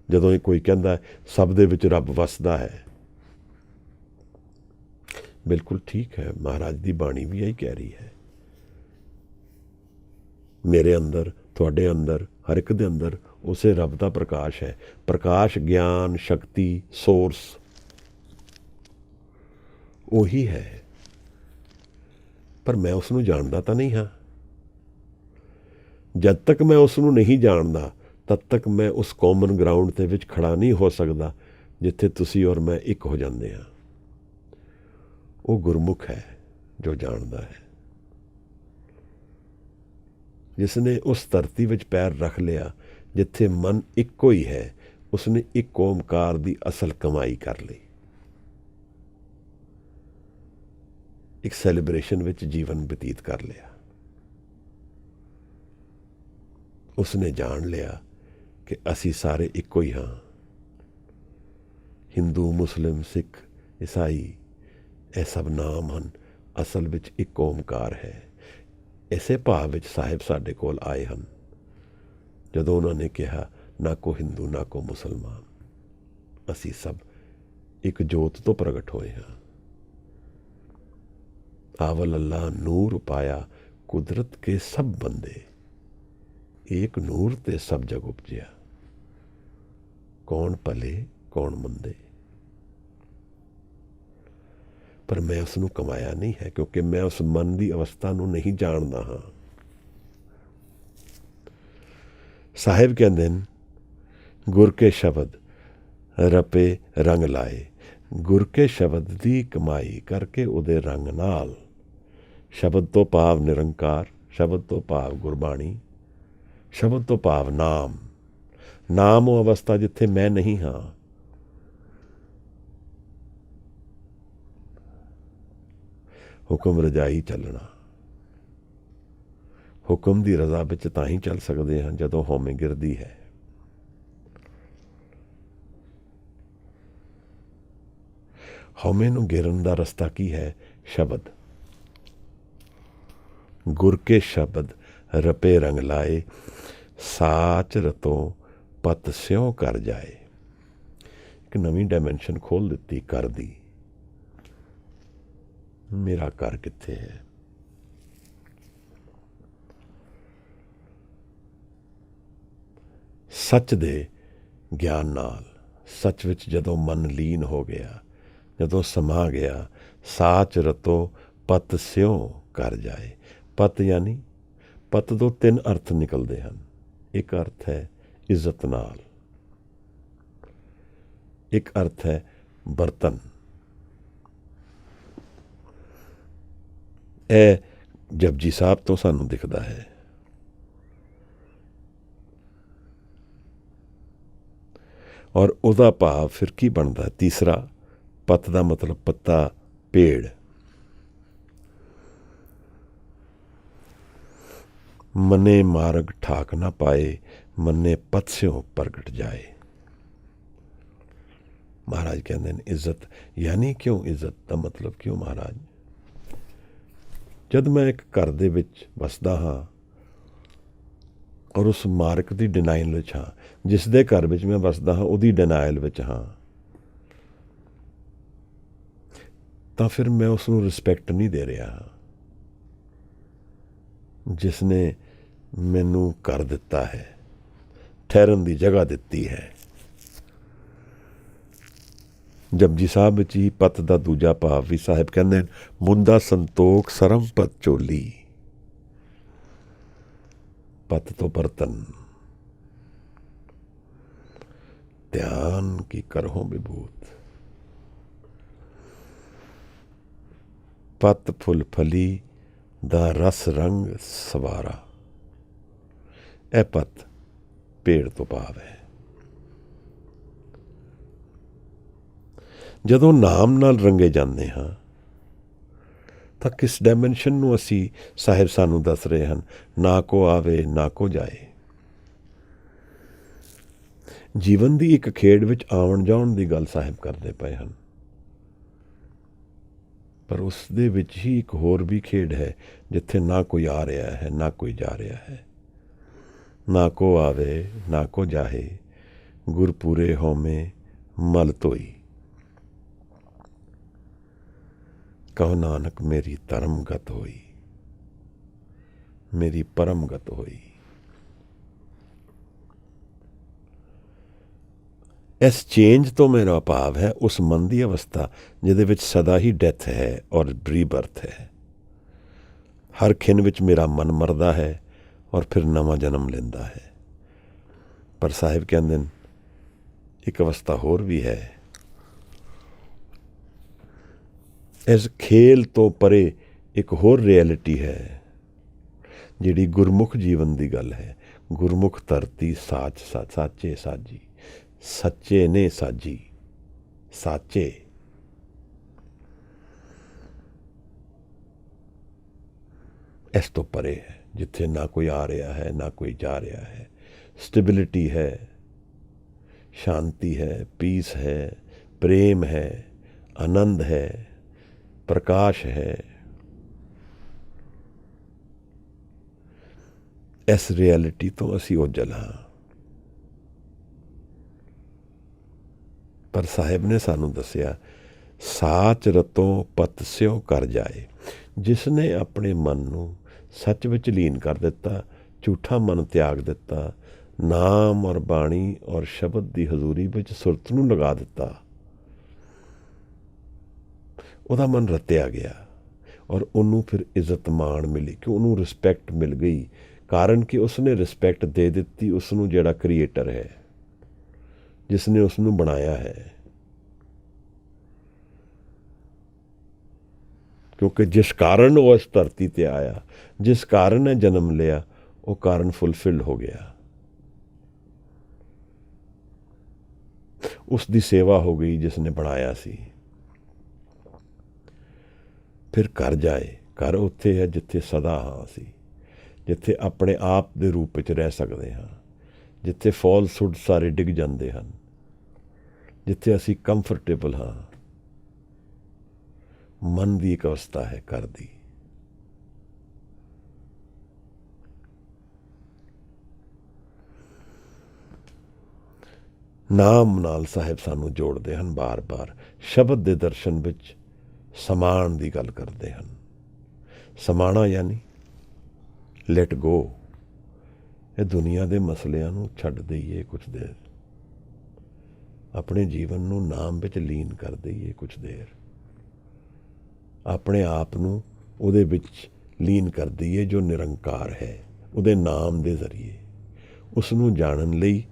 ਜਦੋਂ ਇਹ ਕੋਈ ਕਹਿੰਦਾ ਸਭ ਦੇ ਵਿੱਚ ਰੱਬ ਵਸਦਾ ਹੈ, ਬਿਲਕੁਲ ਠੀਕ ਹੈ, ਮਹਾਰਾਜ ਦੀ ਬਾਣੀ ਵੀ ਇਹੀ ਕਹਿ ਰਹੀ ਹੈ। ਮੇਰੇ ਅੰਦਰ, ਤੁਹਾਡੇ ਅੰਦਰ, ਹਰ ਇੱਕ ਦੇ ਅੰਦਰ ਉਸੇ ਰੱਬ ਦਾ ਪ੍ਰਕਾਸ਼ ਹੈ। ਪ੍ਰਕਾਸ਼, ਗਿਆਨ, ਸ਼ਕਤੀ, ਸੋਰਸ ਉਹੀ ਹੈ, ਪਰ ਮੈਂ ਉਸ ਨੂੰ ਜਾਣਦਾ ਤਾਂ ਨਹੀਂ ਹਾਂ। ਜਦ ਤੱਕ ਮੈਂ ਉਸ ਨੂੰ ਨਹੀਂ ਜਾਣਦਾ ਤਦ ਤੱਕ ਮੈਂ ਉਸ ਕਾਮਨ ਗਰਾਊਂਡ ਦੇ ਵਿੱਚ ਖੜਾ ਨਹੀਂ ਹੋ ਸਕਦਾ ਜਿੱਥੇ ਤੁਸੀਂ ਔਰ ਮੈਂ ਇੱਕ ਹੋ ਜਾਂਦੇ ਹਾਂ। ਉਹ ਗੁਰਮੁਖ ਹੈ ਜੋ ਜਾਣਦਾ ਹੈ, ਜਿਸ ਨੇ ਉਸ ਧਰਤੀ ਵਿੱਚ ਪੈਰ ਰੱਖ ਲਿਆ ਜਿੱਥੇ ਮਨ ਇੱਕੋ ਹੀ ਹੈ। ਉਸਨੇ ਇੱਕ ਓਮਕਾਰ ਦੀ ਅਸਲ ਕਮਾਈ ਕਰ ਲਈ। ਇੱਕ ਸੈਲੀਬ੍ਰੇਸ਼ਨ ਵਿੱਚ ਜੀਵਨ ਬਤੀਤ ਕਰ ਲਿਆ। ਉਸਨੇ ਜਾਣ ਲਿਆ ਕਿ ਅਸੀਂ ਸਾਰੇ ਇੱਕੋ ਹੀ ਹਾਂ। ਹਿੰਦੂ, ਮੁਸਲਿਮ, ਸਿੱਖ, ਈਸਾਈ, ਇਹ ਸਭ ਨਾਮ ਹਨ, ਅਸਲ ਵਿੱਚ ਇੱਕ ਓਮਕਾਰ ਹੈ। ਇਸੇ ਭਾਵ ਵਿੱਚ ਸਾਹਿਬ ਸਾਡੇ ਕੋਲ ਆਏ ਹਨ ਜਦੋਂ ਉਹਨਾਂ ਨੇ ਕਿਹਾ, ਨਾ ਕੋ ਹਿੰਦੂ ਨਾ ਕੋ ਮੁਸਲਮਾਨ, ਅਸੀਂ ਸਭ ਇੱਕ ਜੋਤ ਤੋਂ ਪ੍ਰਗਟ ਹੋਏ ਹਾਂ। ਆਵਲ ਅੱਲਾ ਨੂਰ ਪਾਇਆ, ਕੁਦਰਤ ਕੇ ਸਭ ਬੰਦੇ, ਏਕ ਨੂਰ ਤੇ ਸਭ ਜਗ ਉਪਜਿਆ, ਕੌਣ ਭਲੇ ਕੌਣ ਮੰਦੇ। ਪਰ ਮੈਂ ਉਸ ਨੂੰ ਕਮਾਇਆ ਨਹੀਂ ਹੈ, ਕਿਉਂਕਿ ਮੈਂ ਉਸ ਮਨ ਦੀ ਅਵਸਥਾ ਨੂੰ ਨਹੀਂ ਜਾਣਦਾ ਹਾਂ। ਸਾਹਿਬ ਕਹਿੰਦੇ ਨੇ, ਗੁਰ ਕੇ ਸ਼ਬਦ ਰਪੇ ਰੰਗ ਲਾਏ। ਗੁਰ ਕੇ ਸ਼ਬਦ ਦੀ ਕਮਾਈ ਕਰਕੇ ਉਹਦੇ ਰੰਗ ਨਾਲ, ਸ਼ਬਦ ਤੋਂ ਭਾਵ ਨਿਰੰਕਾਰ, ਸ਼ਬਦ ਤੋਂ ਭਾਵ ਗੁਰਬਾਣੀ, ਸ਼ਬਦ ਤੋਂ ਭਾਵ ਨਾਮ। ਨਾਮ ਉਹ ਅਵਸਥਾ ਜਿੱਥੇ ਮੈਂ ਨਹੀਂ ਹਾਂ। ਹੁਕਮ ਰਜਾਈ ਚੱਲਣਾ। ਹੁਕਮ ਦੀ ਰਜ਼ਾ ਵਿੱਚ ਤਾਂ ਹੀ ਚੱਲ ਸਕਦੇ ਹਾਂ ਜਦੋਂ ਹਉਮੈ ਗਿਰਦੀ ਹੈ। ਹਉਮੈ ਨੂੰ ਗਿਰਨ ਦਾ ਰਸਤਾ ਕੀ ਹੈ? ਸ਼ਬਦ। ਗੁਰ ਕੇ ਸ਼ਬਦ ਰਪੇ ਰੰਗ ਲਾਏ, ਸਾਚ ਰਤੋਂ ਪਤ ਸਿਉ ਕਰ ਜਾਏ। ਇੱਕ ਨਵੀਂ ਡਾਇਮੈਂਸ਼ਨ ਖੋਲ ਦਿੱਤੀ ਕਰ ਦੀ। ਮੇਰਾ ਘਰ ਕਿੱਥੇ ਹੈ? ਸੱਚ ਦੇ ਗਿਆਨ ਨਾਲ, ਸੱਚ ਵਿੱਚ ਜਦੋਂ ਮਨ ਲੀਨ ਹੋ ਗਿਆ, ਜਦੋਂ ਸਮਾ ਗਿਆ, ਸਾਚ ਰਤੋ ਪਤ ਸਿਉ ਕਰ ਜਾਏ। ਪਤ ਯਾਨੀ, ਪਤ ਤੋਂ ਤਿੰਨ ਅਰਥ ਨਿਕਲਦੇ ਹਨ। ਇੱਕ ਅਰਥ ਹੈ ਇੱਜ਼ਤ ਨਾਲ, ਇੱਕ ਅਰਥ ਹੈ ਬਰਤਨ। ਇਹ ਜਪਜੀ ਸਾਹਿਬ ਤੋਂ ਸਾਨੂੰ ਦਿਖਦਾ ਹੈ। ਔਰ ਉਹਦਾ ਭਾਵ ਫਿਰ ਕੀ ਬਣਦਾ? ਤੀਸਰਾ, ਪਤ ਦਾ ਮਤਲਬ ਪੱਤਾ, ਪੇੜ। ਮਨੇ ਮਾਰਗ ਠਾਕ ਨਾ ਪਾਏ, ਮਨੇ ਪਤ ਸਿਉ ਪ੍ਰਗਟ ਜਾਏ। ਮਹਾਰਾਜ ਕਹਿੰਦੇ ਨੇ ਇੱਜ਼ਤ ਯਾਨੀ ਕਿਉਂ? ਇੱਜ਼ਤ ਦਾ ਮਤਲਬ ਕਿਉਂ ਮਹਾਰਾਜ? ਜਦ ਮੈਂ ਇੱਕ ਘਰ ਦੇ ਵਿੱਚ ਵਸਦਾ ਹਾਂ ਔਰ ਉਸ ਮਾਰਕ ਦੀ ਡਿਨਾਈਲ ਵਿੱਚ ਹਾਂ, ਜਿਸ ਦੇ ਘਰ ਵਿੱਚ ਮੈਂ ਵਸਦਾ ਹਾਂ ਉਹਦੀ ਡਿਨਾਈਲ ਵਿੱਚ ਹਾਂ, ਤਾਂ ਫਿਰ ਮੈਂ ਉਸ ਨੂੰ ਰਿਸਪੈਕਟ ਨਹੀਂ ਦੇ ਰਿਹਾ ਜਿਸ ਨੇ ਮੈਨੂੰ ਕਰ ਦਿੱਤਾ ਹੈ, ਠਹਿਰਨ ਦੀ ਜਗ੍ਹਾ ਦਿੱਤੀ ਹੈ। ਜਪਜੀ ਸਾਹਿਬ ਵਿੱਚ ਹੀ ਪਤ ਦਾ ਦੂਜਾ ਭਾਵ ਵੀ ਸਾਹਿਬ ਕਹਿੰਦੇ, ਮੁੰਦਾ ਸੰਤੋਖ ਸਰਮ ਪਤ ਝੋਲੀ। ਪਤ ਤੋਂ ਬਰਤਨ, ਧਿਆਨ ਕੀ ਕਰਹੁ ਵਿਭੂਤ। ਪਤ ਫੁੱਲ ਫਲੀ ਦਾ ਰਸ ਰੰਗ ਸਵਾਰਾ। ਇਹ ਪਤ ਪੇੜ ਤੋਂ ਭਾਵ ਹੈ। ਜਦੋਂ ਨਾਮ ਨਾਲ ਰੰਗੇ ਜਾਂਦੇ ਹਾਂ ਤਾਂ ਕਿਸ ਡਾਇਮੈਂਸ਼ਨ ਨੂੰ ਅਸੀਂ, ਸਾਹਿਬ ਸਾਨੂੰ ਦੱਸ ਰਹੇ ਹਨ, ਨਾ ਕੋ ਆਵੇ ਨਾ ਕੋ ਜਾਏ। ਜੀਵਨ ਦੀ ਇੱਕ ਖੇਡ ਵਿੱਚ ਆਉਣ ਜਾਣ ਦੀ ਗੱਲ ਸਾਹਿਬ ਕਰਦੇ ਪਏ ਹਨ, ਪਰ ਉਸ ਦੇ ਵਿੱਚ ਹੀ ਇੱਕ ਹੋਰ ਵੀ ਖੇਡ ਹੈ ਜਿੱਥੇ ਨਾ ਕੋਈ ਆ ਰਿਹਾ ਹੈ ਨਾ ਕੋਈ ਜਾ ਰਿਹਾ ਹੈ। ਨਾ ਕੋ ਆਵੇ ਨਾ ਕੋ ਜਾਹੇ, ਗੁਰ ਪੂਰੇ ਹਉਮੈ ਮਲ ਧੋਈ। ਕਹੋ ਨਾਨਕ ਮੇਰੀ ਧਰਮ ਗਤ ਹੋਈ। ਮੇਰੀ ਪਰਮਗਤ ਹੋਈ। ਇਸ ਚੇਂਜ ਤੋਂ ਮੇਰਾ ਭਾਵ ਹੈ ਉਸ ਮਨ ਦੀ ਅਵਸਥਾ ਜਿਹਦੇ ਵਿੱਚ ਸਦਾ ਹੀ ਡੈਥ ਹੈ ਔਰ ਰੀਬਰਥ ਹੈ। ਹਰ ਖਿਣ ਵਿੱਚ ਮੇਰਾ ਮਨ ਮਰਦਾ ਹੈ ਔਰ ਫਿਰ ਨਵਾਂ ਜਨਮ ਲੈਂਦਾ ਹੈ। ਪਰ ਸਾਹਿਬ ਕਹਿੰਦੇ ਨੇ ਇੱਕ ਅਵਸਥਾ ਹੋਰ ਵੀ ਹੈ। ਇਸ ਖੇਲ ਤੋਂ ਪਰੇ ਇੱਕ ਹੋਰ ਰਿਐਲਿਟੀ ਹੈ ਜਿਹੜੀ ਗੁਰਮੁਖ ਜੀਵਨ ਦੀ ਗੱਲ ਹੈ। ਗੁਰਮੁਖ ਧਰਤੀ ਸਾਚੇ ਸਾਜੀ, ਸੱਚੇ ਨੇ ਸਾਜੀ, ਸਾਚੇ। ਇਸ ਤੋਂ ਪਰੇ ਹੈ ਜਿੱਥੇ ਨਾ ਕੋਈ ਆ ਰਿਹਾ ਹੈ ਨਾ ਕੋਈ ਜਾ ਰਿਹਾ ਹੈ। ਸਟੇਬਿਲਿਟੀ ਹੈ, ਸ਼ਾਂਤੀ ਹੈ, ਪੀਸ ਹੈ, ਪ੍ਰੇਮ ਹੈ, ਆਨੰਦ ਹੈ, ਪ੍ਰਕਾਸ਼ ਹੈ। ਇਸ ਰਿਐਲਿਟੀ ਤੋਂ ਅਸੀਂ ਓਝਲ ਹਾਂ। ਪਰ ਸਾਹਿਬ ਨੇ ਸਾਨੂੰ ਦੱਸਿਆ, ਸਾਚ ਰਤੋਂ ਪਤ ਸਿਉ ਕਰ ਜਾਏ। ਜਿਸ ਨੇ ਆਪਣੇ ਮਨ ਨੂੰ ਸੱਚ ਵਿੱਚ ਲੀਨ ਕਰ ਦਿੱਤਾ, ਝੂਠਾ ਮਨ ਤਿਆਗ ਦਿੱਤਾ, ਨਾਮ ਔਰ ਬਾਣੀ ਔਰ ਸ਼ਬਦ ਦੀ ਹਜ਼ੂਰੀ ਵਿੱਚ ਸੁਰਤ ਨੂੰ ਲਗਾ ਦਿੱਤਾ, ਉਹਦਾ ਮਨ ਰਤਿਆ ਗਿਆ ਔਰ ਉਹਨੂੰ ਫਿਰ ਇੱਜ਼ਤ ਮਾਣ ਮਿਲੀ ਕਿ ਉਹਨੂੰ ਰਿਸਪੈਕਟ ਮਿਲ ਗਈ। ਕਾਰਨ ਕਿ ਉਸਨੇ ਰਿਸਪੈਕਟ ਦੇ ਦਿੱਤੀ ਉਸ ਨੂੰ ਜਿਹੜਾ ਕ੍ਰੀਏਟਰ ਹੈ, ਜਿਸ ਨੇ ਉਸ ਨੂੰ ਬਣਾਇਆ ਹੈ। ਕਿਉਂਕਿ ਜਿਸ ਕਾਰਨ ਉਹ ਇਸ ਧਰਤੀ ਤੇ ਆਇਆ, ਜਿਸ ਕਾਰਨ ਨੇ ਜਨਮ ਲਿਆ, ਉਹ ਕਾਰਨ ਫੁੱਲਫਿਲ ਹੋ ਗਿਆ। ਉਸ ਦੀ ਸੇਵਾ ਹੋ ਗਈ ਜਿਸ ਨੇ ਬਣਾਇਆ ਸੀ। ਫਿਰ ਘਰ ਜਾਏ। ਘਰ ਉੱਥੇ ਹੈ ਜਿੱਥੇ ਸਦਾ ਹਾਂ ਅਸੀਂ, ਜਿੱਥੇ ਆਪਣੇ ਆਪ ਦੇ ਰੂਪ ਵਿੱਚ ਰਹਿ ਸਕਦੇ ਹਾਂ, ਜਿੱਥੇ ਫਾਲਸਹੁੱਡ ਸਾਰੇ ਡਿੱਗ ਜਾਂਦੇ ਹਨ, ਜਿੱਥੇ ਅਸੀਂ ਕੰਫਰਟੇਬਲ ਹਾਂ। ਮਨ ਦੀ ਇੱਕ ਅਵਸਥਾ ਹੈ ਘਰ ਦੀ। ਨਾਮ ਨਾਲ ਸਾਹਿਬ ਸਾਨੂੰ ਜੋੜਦੇ ਹਨ ਬਾਰ-ਬਾਰ। ਸ਼ਬਦ ਦੇ ਦਰਸ਼ਨ ਵਿੱਚ ਸਮਾਣ ਦੀ ਗੱਲ ਕਰਦੇ ਹਨ। ਸਮਾਣਾ ਯਾਨੀ ਲੈਟ ਗੋ। ਇਹ ਦੁਨੀਆ ਦੇ ਮਸਲਿਆਂ ਨੂੰ ਛੱਡ ਦਈਏ ਕੁਛ ਦੇਰ, ਆਪਣੇ ਜੀਵਨ ਨੂੰ ਨਾਮ ਵਿੱਚ ਲੀਨ ਕਰ ਦਈਏ ਕੁਛ ਦੇਰ, ਆਪਣੇ ਆਪ ਨੂੰ ਉਹਦੇ ਵਿੱਚ ਲੀਨ ਕਰ ਦਈਏ ਜੋ ਨਿਰੰਕਾਰ ਹੈ। ਉਹਦੇ ਨਾਮ ਦੇ ਜ਼ਰੀਏ ਉਸ ਨੂੰ ਜਾਣਨ ਲਈ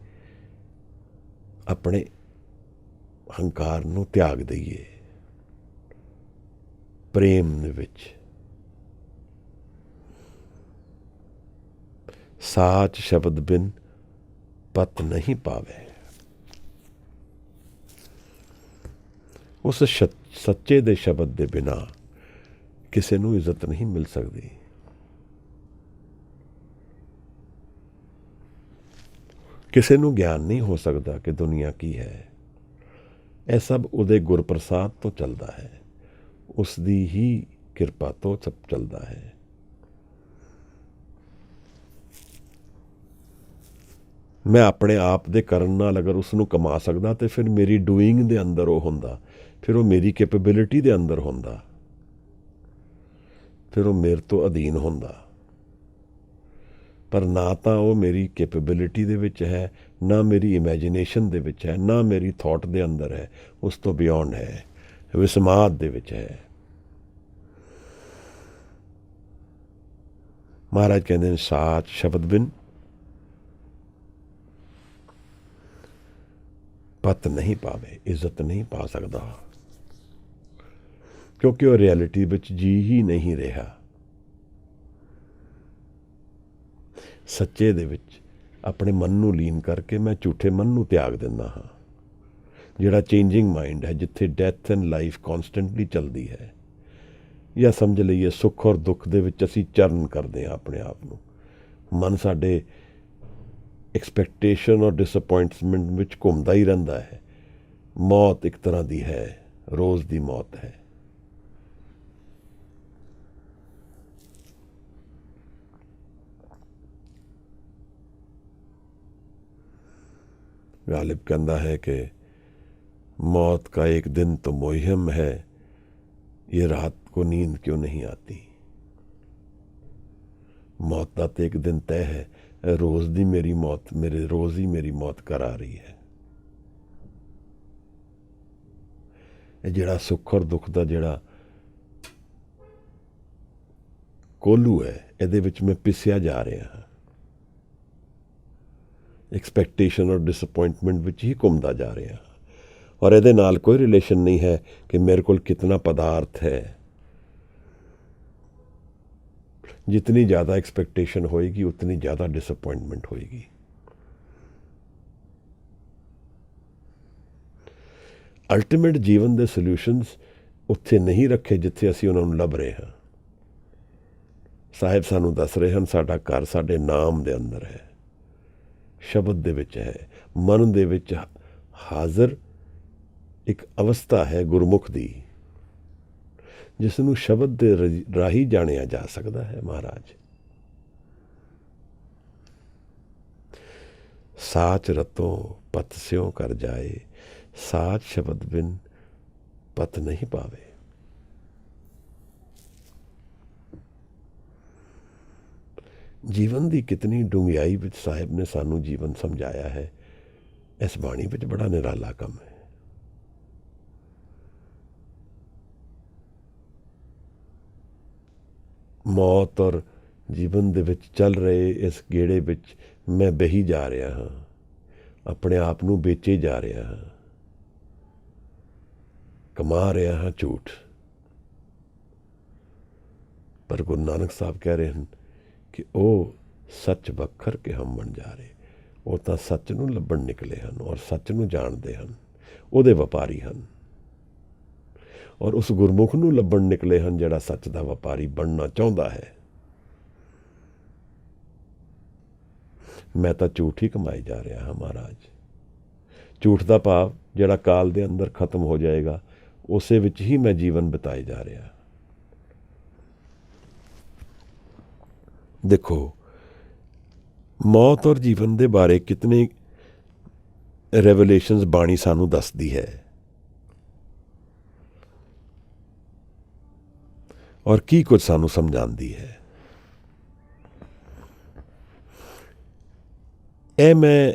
ਆਪਣੇ ਹੰਕਾਰ ਨੂੰ ਤਿਆਗ ਦਈਏ। ਪ੍ਰੇਮ ਦੇ ਵਿੱਚ ਸਾਚ ਸ਼ਬਦ ਬਿਨ ਪਤ ਨਹੀਂ ਪਾਵੇ। ਉਸ ਸੱਚੇ ਦੇ ਸ਼ਬਦ ਦੇ ਬਿਨਾਂ ਕਿਸੇ ਨੂੰ ਇੱਜ਼ਤ ਨਹੀਂ ਮਿਲ ਸਕਦੀ। ਕਿਸੇ ਨੂੰ ਗਿਆਨ ਨਹੀਂ ਹੋ ਸਕਦਾ ਕਿ ਦੁਨੀਆ ਕੀ ਹੈ। ਇਹ ਸਭ ਉਹਦੇ ਗੁਰਪ੍ਰਸਾਦ ਤੋਂ ਚੱਲਦਾ ਹੈ, ਉਸ ਦੀ ਹੀ ਕਿਰਪਾ ਤੋਂ ਸਭ ਚੱਲਦਾ ਹੈ। ਮੈਂ ਆਪਣੇ ਆਪ ਦੇ ਕਰਨ ਨਾਲ ਅਗਰ ਉਸ ਨੂੰ ਕਮਾ ਸਕਦਾ ਤੇ ਫਿਰ ਮੇਰੀ ਡੂਇੰਗ ਦੇ ਅੰਦਰ ਉਹ ਹੁੰਦਾ, ਫਿਰ ਉਹ ਮੇਰੀ ਕੈਪੇਬਿਲਿਟੀ ਦੇ ਅੰਦਰ ਹੁੰਦਾ, ਫਿਰ ਉਹ ਮੇਰੇ ਤੋਂ ਅਧੀਨ ਹੁੰਦਾ। ਪਰ ਨਾ ਤਾਂ ਉਹ ਮੇਰੀ ਕੈਪੇਬਿਲਿਟੀ ਦੇ ਵਿੱਚ ਹੈ, ਨਾ ਮੇਰੀ ਇਮੈਜੀਨੇਸ਼ਨ ਦੇ ਵਿੱਚ ਹੈ, ਨਾ ਮੇਰੀ ਥਾਟ ਦੇ ਅੰਦਰ ਹੈ। ਉਸ ਤੋਂ ਬਿਯੋਂਡ ਹੈ, ਵਿਸਮਾਦ ਦੇ ਵਿੱਚ ਹੈ। ਮਹਾਰਾਜ ਕਹਿੰਦੇ ਨੇ ਸਾਚ ਸ਼ਬਦ ਬਿਨ ਪਤ ਨਹੀਂ ਪਾਵੇ, ਇੱਜ਼ਤ ਨਹੀਂ ਪਾ ਸਕਦਾ, ਕਿਉਂਕਿ ਉਹ ਰਿਐਲਿਟੀ ਵਿੱਚ ਜੀ ਹੀ ਨਹੀਂ ਰਿਹਾ। ਸੱਚੇ ਦੇ ਵਿੱਚ ਆਪਣੇ ਮਨ ਨੂੰ ਲੀਨ ਕਰਕੇ ਮੈਂ ਝੂਠੇ ਮਨ ਨੂੰ ਤਿਆਗ ਦਿੰਦਾ ਹਾਂ, ਜਿਹੜਾ ਚੇਂਜਿੰਗ ਮਾਈਂਡ ਹੈ, ਜਿੱਥੇ ਡੈਥ ਐਂਡ ਲਾਈਫ ਕੌਨਸਟੈਂਟਲੀ ਚੱਲਦੀ ਹੈ। ਜਾਂ ਸਮਝ ਲਈਏ ਸੁੱਖ ਔਰ ਦੁੱਖ ਦੇ ਵਿੱਚ ਅਸੀਂ ਚਰਨ ਕਰਦੇ ਹਾਂ ਆਪਣੇ ਆਪ ਨੂੰ। ਮਨ ਸਾਡੇ ਐਕਸਪੈਕਟੇਸ਼ਨ ਔਰ ਡਿਸਅਪੁਆਇੰਟਮੈਂਟ ਵਿੱਚ ਘੁੰਮਦਾ ਹੀ ਰਹਿੰਦਾ ਹੈ। ਮੌਤ ਇੱਕ ਤਰ੍ਹਾਂ ਦੀ ਹੈ, ਰੋਜ਼ ਦੀ ਮੌਤ ਹੈ। गालिब कहता है कि मौत का एक दिन तो मुहिम है, ये रात को नींद क्यों नहीं आती। ਮੌਤ ਦਾ ਤੇ ਇੱਕ ਦਿਨ ਤੈਅ ਹੈ। ਰੋਜ਼ ਦੀ ਮੇਰੀ ਮੌਤ, ਰੋਜ਼ ਹੀ ਮੇਰੀ ਮੌਤ ਕਰ ਆ ਰਹੀ ਹੈ। ਇਹ ਜਿਹੜਾ ਸੁੱਖ ਔਰ ਦੁੱਖ ਦਾ ਜਿਹੜਾ ਕੋਲੂ ਹੈ, ਇਹਦੇ ਵਿੱਚ ਮੈਂ ਪਿਸਿਆ ਜਾ ਰਿਹਾ ਹਾਂ। ਐਕਸਪੈਕਟੇਸ਼ਨ ਔਰ ਡਿਸਅਪੁਆਇੰਟਮੈਂਟ ਵਿੱਚ ਹੀ ਘੁੰਮਦਾ ਜਾ ਰਿਹਾ ਹਾਂ। ਔਰ ਇਹਦੇ ਨਾਲ ਕੋਈ ਰਿਲੇਸ਼ਨ ਨਹੀਂ ਹੈ ਕਿ ਮੇਰੇ ਕੋਲ ਕਿਤਨਾ ਪਦਾਰਥ ਹੈ। ਜਿਤਨੀ ਜ਼ਿਆਦਾ ਐਕਸਪੈਕਟੇਸ਼ਨ ਹੋਏਗੀ ਉਤਨੀ ਜ਼ਿਆਦਾ ਡਿਸਅਪੁਆਇੰਟਮੈਂਟ ਹੋਏਗੀ। ਅਲਟੀਮੇਟ ਜੀਵਨ ਦੇ ਸੋਲਿਊਸ਼ਨਸ ਉੱਥੇ ਨਹੀਂ ਰੱਖੇ ਜਿੱਥੇ ਅਸੀਂ ਉਹਨਾਂ ਨੂੰ ਲੱਭ ਰਹੇ ਹਾਂ। ਸਾਹਿਬ ਸਾਨੂੰ ਦੱਸ ਰਹੇ ਹਨ, ਸਾਡਾ ਘਰ ਸਾਡੇ ਨਾਮ ਦੇ ਅੰਦਰ ਹੈ, ਸ਼ਬਦ ਦੇ ਵਿੱਚ ਹੈ, ਮਨ ਦੇ ਵਿੱਚ ਹਾਜ਼ਰ ਇੱਕ ਅਵਸਥਾ ਹੈ ਗੁਰਮੁਖ ਦੀ, ਜਿਸ ਨੂੰ ਸ਼ਬਦ ਦੇ ਰਾਹੀਂ ਜਾਣਿਆ ਜਾ ਸਕਦਾ ਹੈ। ਮਹਾਰਾਜ ਸਾਚ ਰਤੋਂ ਪਤ ਸਿਉ ਕਰ ਜਾਏ, ਸਾਚ ਸ਼ਬਦ ਬਿਨ ਪਤ ਨਹੀਂ ਪਾਵੇ। ਜੀਵਨ ਦੀ ਕਿਤਨੀ ਡੂੰਘਾਈ ਵਿੱਚ ਸਾਹਿਬ ਨੇ ਸਾਨੂੰ ਜੀਵਨ ਸਮਝਾਇਆ ਹੈ। ਇਸ ਬਾਣੀ ਵਿੱਚ ਬੜਾ ਨਿਰਾਲਾ ਕੰਮ ਹੈ। ਮੌਤ ਔਰ ਜੀਵਨ ਦੇ ਵਿੱਚ ਚੱਲ ਰਹੇ ਇਸ ਗੇੜੇ ਵਿੱਚ ਮੈਂ ਬਹੀ ਜਾ ਰਿਹਾ ਹਾਂ, ਆਪਣੇ ਆਪ ਨੂੰ ਵੇਚੇ ਜਾ ਰਿਹਾ ਹਾਂ, ਕਮਾ ਰਿਹਾ ਹਾਂ ਝੂਠ। ਪਰ ਗੁਰੂ ਨਾਨਕ ਸਾਹਿਬ ਕਹਿ ਰਹੇ ਹਨ ਕਿ ਉਹ ਸੱਚ ਵੱਖਰ ਕੇ ਹਮ ਬਣ ਜਾ ਰਹੇ। ਉਹ ਤਾਂ ਸੱਚ ਨੂੰ ਲੱਭਣ ਨਿਕਲੇ ਹਨ ਔਰ ਸੱਚ ਨੂੰ ਜਾਣਦੇ ਹਨ, ਉਹਦੇ ਵਪਾਰੀ ਹਨ। ਔਰ ਉਸ ਗੁਰਮੁਖ ਨੂੰ ਲੱਭਣ ਨਿਕਲੇ ਹਨ ਜਿਹੜਾ ਸੱਚ ਦਾ ਵਪਾਰੀ ਬਣਨਾ ਚਾਹੁੰਦਾ ਹੈ। ਮੈਂ ਤਾਂ ਝੂਠ ਹੀ ਕਮਾਈ ਜਾ ਰਿਹਾ ਹਾਂ ਮਹਾਰਾਜ। ਝੂਠ ਦਾ ਭਾਵ ਜਿਹੜਾ ਕਾਲ ਦੇ ਅੰਦਰ ਖਤਮ ਹੋ ਜਾਏਗਾ, ਉਸੇ ਵਿੱਚ ਹੀ ਮੈਂ ਜੀਵਨ ਬਿਤਾਈ ਜਾ ਰਿਹਾ। ਦੇਖੋ, ਮੌਤ ਔਰ ਜੀਵਨ ਦੇ ਬਾਰੇ ਕਿਤਨੇ ਰੈਵਲੇਸ਼ਨਸ ਬਾਣੀ ਸਾਨੂੰ ਦੱਸਦੀ ਹੈ ਔਰ ਕੀ ਕੁਝ ਸਾਨੂੰ ਸਮਝਾਉਂਦੀ ਹੈ। ਇਹ ਮੈਂ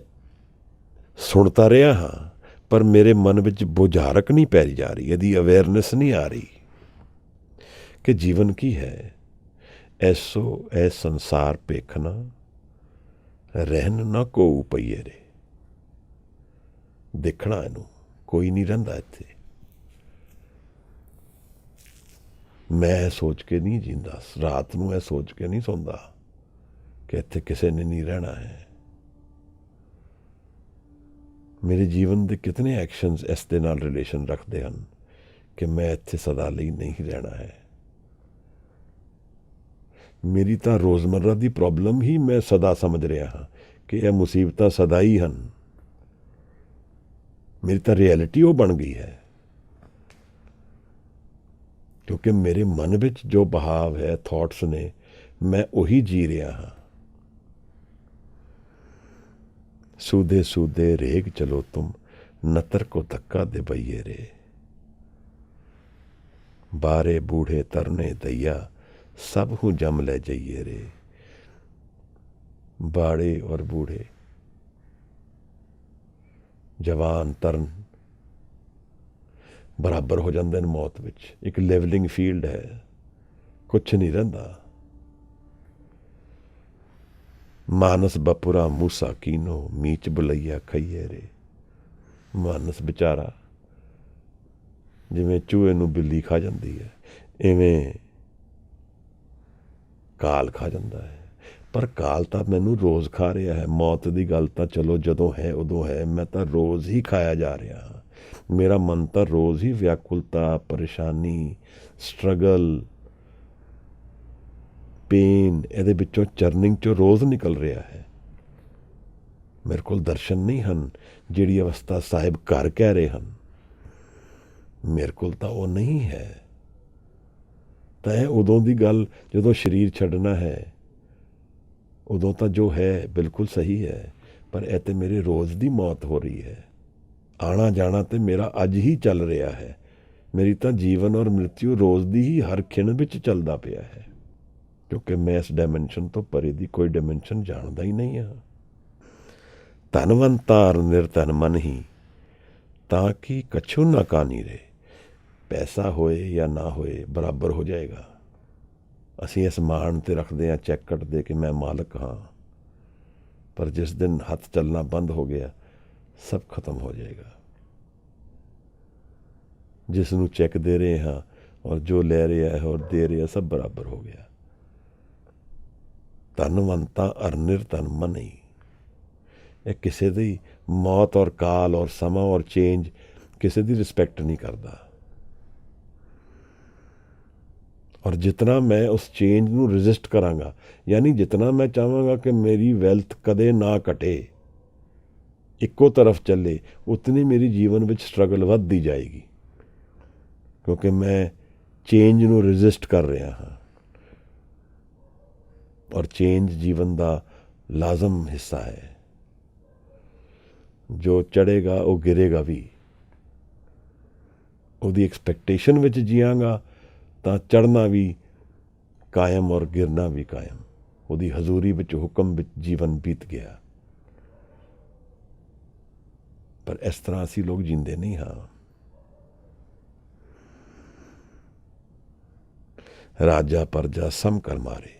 ਸੁਣਤਾ ਰਿਹਾ ਹਾਂ, ਪਰ ਮੇਰੇ ਮਨ ਵਿੱਚ ਬੁਝਾਰਕ ਨਹੀਂ ਪੈ ਜਾ ਰਹੀ, ਇਹਦੀ ਅਵੇਅਰਨੈਸ ਨਹੀਂ ਆ ਰਹੀ ਕਿ ਜੀਵਨ ਕੀ ਹੈ। ਐਸੋ ਐ ਸੰਸਾਰ ਪੇਖਣਾ, ਰਹਿਣ ਨਾ ਕੋ ਪਈਏ ਰੇ। ਦੇਖਣਾ ਇਹਨੂੰ, ਕੋਈ ਨਹੀਂ ਰਹਿੰਦਾ ਇੱਥੇ। ਮੈਂ ਸੋਚ ਕੇ ਨਹੀਂ ਜੀਂਦਾ, ਰਾਤ ਨੂੰ ਇਹ ਸੋਚ ਕੇ ਨਹੀਂ ਸੌਂਦਾ ਕਿ ਇੱਥੇ ਕਿਸੇ ਨੇ ਨਹੀਂ ਰਹਿਣਾ ਹੈ। ਮੇਰੇ ਜੀਵਨ ਦੇ ਕਿਤਨੇ ਐਕਸ਼ਨਸ ਇਸ ਦੇ ਨਾਲ ਰਿਲੇਸ਼ਨ ਰੱਖਦੇ ਹਨ ਕਿ ਮੈਂ ਇੱਥੇ ਸਦਾ ਲਈ ਨਹੀਂ ਰਹਿਣਾ ਹੈ। ਮੇਰੀ ਤਾਂ ਰੋਜ਼ਮर्रा ਦੀ ਪ੍ਰੋਬਲਮ ਹੀ ਮੈਂ ਸਦਾ ਸਮਝ ਰਿਹਾ ਹਾਂ ਕਿ ਇਹ ਮੁਸੀਬਤਾਂ ਸਦਾ ਹੀ ਹਨ। ਮੇਰੀ ਤਾਂ ਰਿਐਲਿਟੀ ਉਹ ਬਣ ਗਈ ਹੈ, ਕਿਉਂਕਿ ਮੇਰੇ ਮਨ ਵਿੱਚ ਜੋ ਬਹਾਵ ਹੈ, ਥਾਟਸ ਨੇ, ਮੈਂ ਉਹੀ ਜੀ ਰਿਹਾ ਹਾਂ। सूदे सूदे रेग चलो तुम, नतर को धक्का दे बइये रे। बारे बूढ़े तरने दैया, सब हूँ जम ले जाइए रे। बाड़े और बूढ़े, जवान तरन बराबर हो जाते हैं मौत विच। एक लेवलिंग फील्ड है, कुछ नहीं रहिंदा। मानस बपुरा मूसा कीनो, मीच बुलैया खाइए रे। मानस बेचारा जिवें चूहे नूं बिल्ली खा जाती है, इवें काल खा जाता है। पर काल तां मैनूं रोज़ खा रहा है। मौत की गल तां चलो जदों है उदों है, मैं तां रोज़ ही खाया जा रहा हाँ। मेरा मन तां रोज़ ही व्याकुलता, परेशानी, स्ट्रगल, पेन ਇਹਦੇ ਵਿੱਚੋਂ ਚਰਨਿੰਗ ਚੋਂ ਰੋਜ਼ ਨਿਕਲ ਰਿਹਾ ਹੈ। ਮੇਰੇ ਕੋਲ ਦਰਸ਼ਨ ਨਹੀਂ ਹਨ ਜਿਹੜੀ ਅਵਸਥਾ ਸਾਹਿਬ ਘਰ ਕਹਿ ਰਹੇ ਹਨ, ਮੇਰੇ ਕੋਲ ਤਾਂ ਉਹ ਨਹੀਂ ਹੈ। ਤਾਂ ਇਹ ਉਦੋਂ ਦੀ ਗੱਲ ਜਦੋਂ ਸਰੀਰ ਛੱਡਣਾ ਹੈ, ਉਦੋਂ ਤਾਂ ਜੋ ਹੈ ਬਿਲਕੁਲ ਸਹੀ ਹੈ। ਪਰ ਇਹ ਤਾਂ ਮੇਰੇ ਰੋਜ਼ ਦੀ ਮੌਤ ਹੋ ਰਹੀ ਹੈ। ਆਣਾ ਜਾਣਾ ਤਾਂ ਮੇਰਾ ਅੱਜ ਹੀ ਚੱਲ ਰਿਹਾ ਹੈ। ਮੇਰੀ ਤਾਂ ਜੀਵਨ ਔਰ ਮ੍ਰਿਤਿੂ ਰੋਜ਼ ਦੀ ਹੀ ਹਰ ਖਿਣ ਵਿੱਚ ਚੱਲਦਾ ਪਿਆ ਹੈ। ਕਿਉਂਕਿ ਮੈਂ ਇਸ ਡਾਇਮੈਂਸ਼ਨ ਤੋਂ ਪਰੇ ਦੀ ਕੋਈ ਡਾਇਮੈਂਸ਼ਨ ਜਾਣਦਾ ਹੀ ਨਹੀਂ ਹਾਂ। ਧਨਵੰਤਾਰ ਨਿਰਧਨ ਮਨ ਹੀ, ਤਾਂ ਕਿ ਕਛੂ ਨਾ ਕਾਨੀ ਰੇ। ਪੈਸਾ ਹੋਏ ਜਾਂ ਨਾ ਹੋਏ ਬਰਾਬਰ ਹੋ ਜਾਏਗਾ। ਅਸੀਂ ਇਸ ਮਾਣ 'ਤੇ ਰੱਖਦੇ ਹਾਂ ਚੈੱਕ ਕੱਟਦੇ ਕਿ ਮੈਂ ਮਾਲਕ ਹਾਂ, ਪਰ ਜਿਸ ਦਿਨ ਹੱਥ ਚੱਲਣਾ ਬੰਦ ਹੋ ਗਿਆ ਸਭ ਖਤਮ ਹੋ ਜਾਏਗਾ। ਜਿਸ ਨੂੰ ਚੈੱਕ ਦੇ ਰਹੇ ਹਾਂ ਔਰ ਜੋ ਲੈ ਰਿਹਾ ਹੈ ਔਰ ਦੇ ਰਿਹਾ, ਸਭ ਬਰਾਬਰ ਹੋ ਗਿਆ। ਧਨਵੰਤਾ ਅਰ ਨਿਰਧਨ ਮਨ ਹੀ। ਇਹ ਕਿਸੇ ਦੀ ਮੌਤ ਔਰ ਕਾਲ ਔਰ ਸਮਾਂ ਔਰ ਚੇਂਜ ਕਿਸੇ ਦੀ ਰਿਸਪੈਕਟ ਨਹੀਂ ਕਰਦਾ। ਔਰ ਜਿਤਨਾ ਮੈਂ ਉਸ ਚੇਂਜ ਨੂੰ ਰਜਿਸਟ ਕਰਾਂਗਾ, ਯਾਨੀ ਜਿਤਨਾ ਮੈਂ ਚਾਹਾਂਗਾ ਕਿ ਮੇਰੀ ਵੈਲਥ ਕਦੇ ਨਾ ਘਟੇ, ਇੱਕੋ ਤਰਫ ਚੱਲੇ, ਉਤਨੀ ਮੇਰੀ ਜੀਵਨ ਵਿੱਚ ਸਟਰਗਲ ਵੱਧਦੀ ਜਾਏਗੀ, ਕਿਉਂਕਿ ਮੈਂ ਚੇਂਜ ਨੂੰ ਰਜਿਸਟ ਕਰ ਰਿਹਾ ਹਾਂ। ਔਰ ਚੇਂਜ ਜੀਵਨ ਦਾ ਲਾਜ਼ਮ ਹਿੱਸਾ ਹੈ। ਜੋ ਚੜ੍ਹੇਗਾ ਉਹ ਗਿਰੇਗਾ ਵੀ। ਉਹਦੀ ਐਕਸਪੈਕਟੇਸ਼ਨ ਵਿੱਚ ਜੀਆਂਗਾ ਤਾਂ ਚੜ੍ਹਨਾ ਵੀ ਕਾਇਮ ਔਰ ਗਿਰਨਾ ਵੀ ਕਾਇਮ। ਉਹਦੀ ਹਜ਼ੂਰੀ ਵਿੱਚ, ਹੁਕਮ ਵਿੱਚ ਜੀਵਨ ਬੀਤ ਗਿਆ। ਪਰ ਇਸ ਤਰ੍ਹਾਂ ਅਸੀਂ ਲੋਕ ਜੀਂਦੇ ਨਹੀਂ ਹਾਂ। ਰਾਜਾ ਪਰਜਾ ਸਮ ਕਰ ਮਾਰੇ।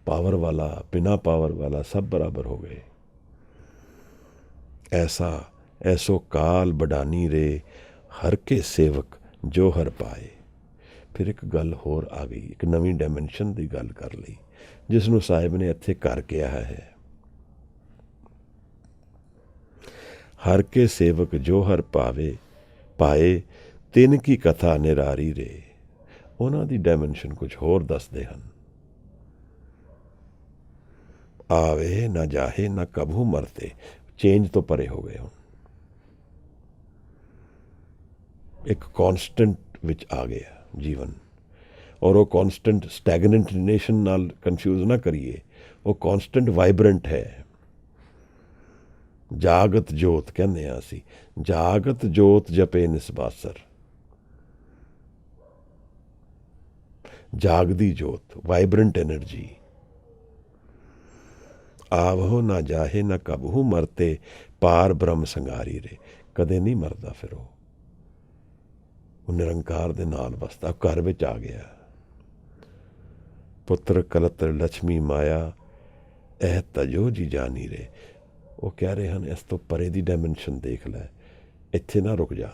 ਪਾਵਰ ਵਾਲਾ बिना पावर वाला सब बराबर हो गए। ऐसा ऐसो काल बढ़ानी रे, हर के सेवक जो हर पाए। ਫਿਰ ਇੱਕ ਗੱਲ ਹੋਰ ਆ ਗਈ, ਇੱਕ ਨਵੀਂ ਡਾਇਮੈਂਸ਼ਨ ਦੀ ਗੱਲ ਕਰ ਲਈ, ਜਿਸ ਨੂੰ ਸਾਹਿਬ ਨੇ ਇੱਥੇ ਘਰ ਕਿਹਾ ਹੈ। ਹਰ ਕੇ ਸੇਵਕ ਜੋ ਹਰ ਪਾਏ, ਤਿੰਨ ਕੀ ਕਥਾ ਨਿਰਾਰੀ ਰੇ। ਉਹਨਾਂ ਦੀ ਡਾਇਮੈਂਸ਼ਨ ਕੁਝ ਹੋਰ ਦੱਸਦੇ ਹਨ। ਆਵੇ ਨਾ ਜਾਹੇ ਨਾ ਕਭੂ ਮਰਤੇ। ਚੇਂਜ ਤੋਂ ਪਰੇ ਹੋ ਗਏ ਹੁਣ, ਇੱਕ ਕੌਨਸਟੈਂਟ ਵਿੱਚ ਆ ਗਿਆ ਜੀਵਨ। ਔਰ ਉਹ ਕੌਨਸਟੈਂਟ ਸਟੈਗਨੈਂਟ ਨੇਸ਼ਨ ਨਾਲ ਕਨਫਿਊਜ਼ ਨਾ ਕਰੀਏ, ਉਹ ਕੌਨਸਟੈਂਟ ਵਾਈਬਰੈਂਟ ਹੈ। ਜਾਗਤ ਜੋਤ ਕਹਿੰਦੇ ਹਾਂ ਅਸੀਂ, ਜਾਗਤ ਜੋਤ ਜਪੇ ਨਿਸਬਾਸਰ। ਜਾਗਦੀ ਜੋਤ, ਵਾਈਬਰੈਂਟ ਐਨਰਜੀ। ਆਵੋ ਨਾ ਜਾਹੇ ਨਾ ਕਬਹੂ ਮਰਤੇ, ਪਾਰ ਬ੍ਰਹਮ ਸੰਗਾਰੀ ਰੇ। ਕਦੇ ਨਹੀਂ ਮਰਦਾ। ਫਿਰ ਉਹ ਨਿਰੰਕਾਰ ਦੇ ਨਾਲ ਵਸਦਾ, ਘਰ ਵਿੱਚ ਆ ਗਿਆ। ਪੁੱਤਰ ਕਲਤਰ ਲక్ష్ਮੀ ਮਾਇਆ, ਇਹ ਤਜੋ ਜੀ ਜਾਨੀ ਰੇ। ਉਹ ਕਹਿ ਰਹੇ ਹਨ, ਇਸ ਤੋਂ ਪਰੇ ਦੀ ਡਾਇਮੈਂਸ਼ਨ ਦੇਖ ਲੈ, ਇੱਥੇ ਨਾ ਰੁਕ ਜਾ।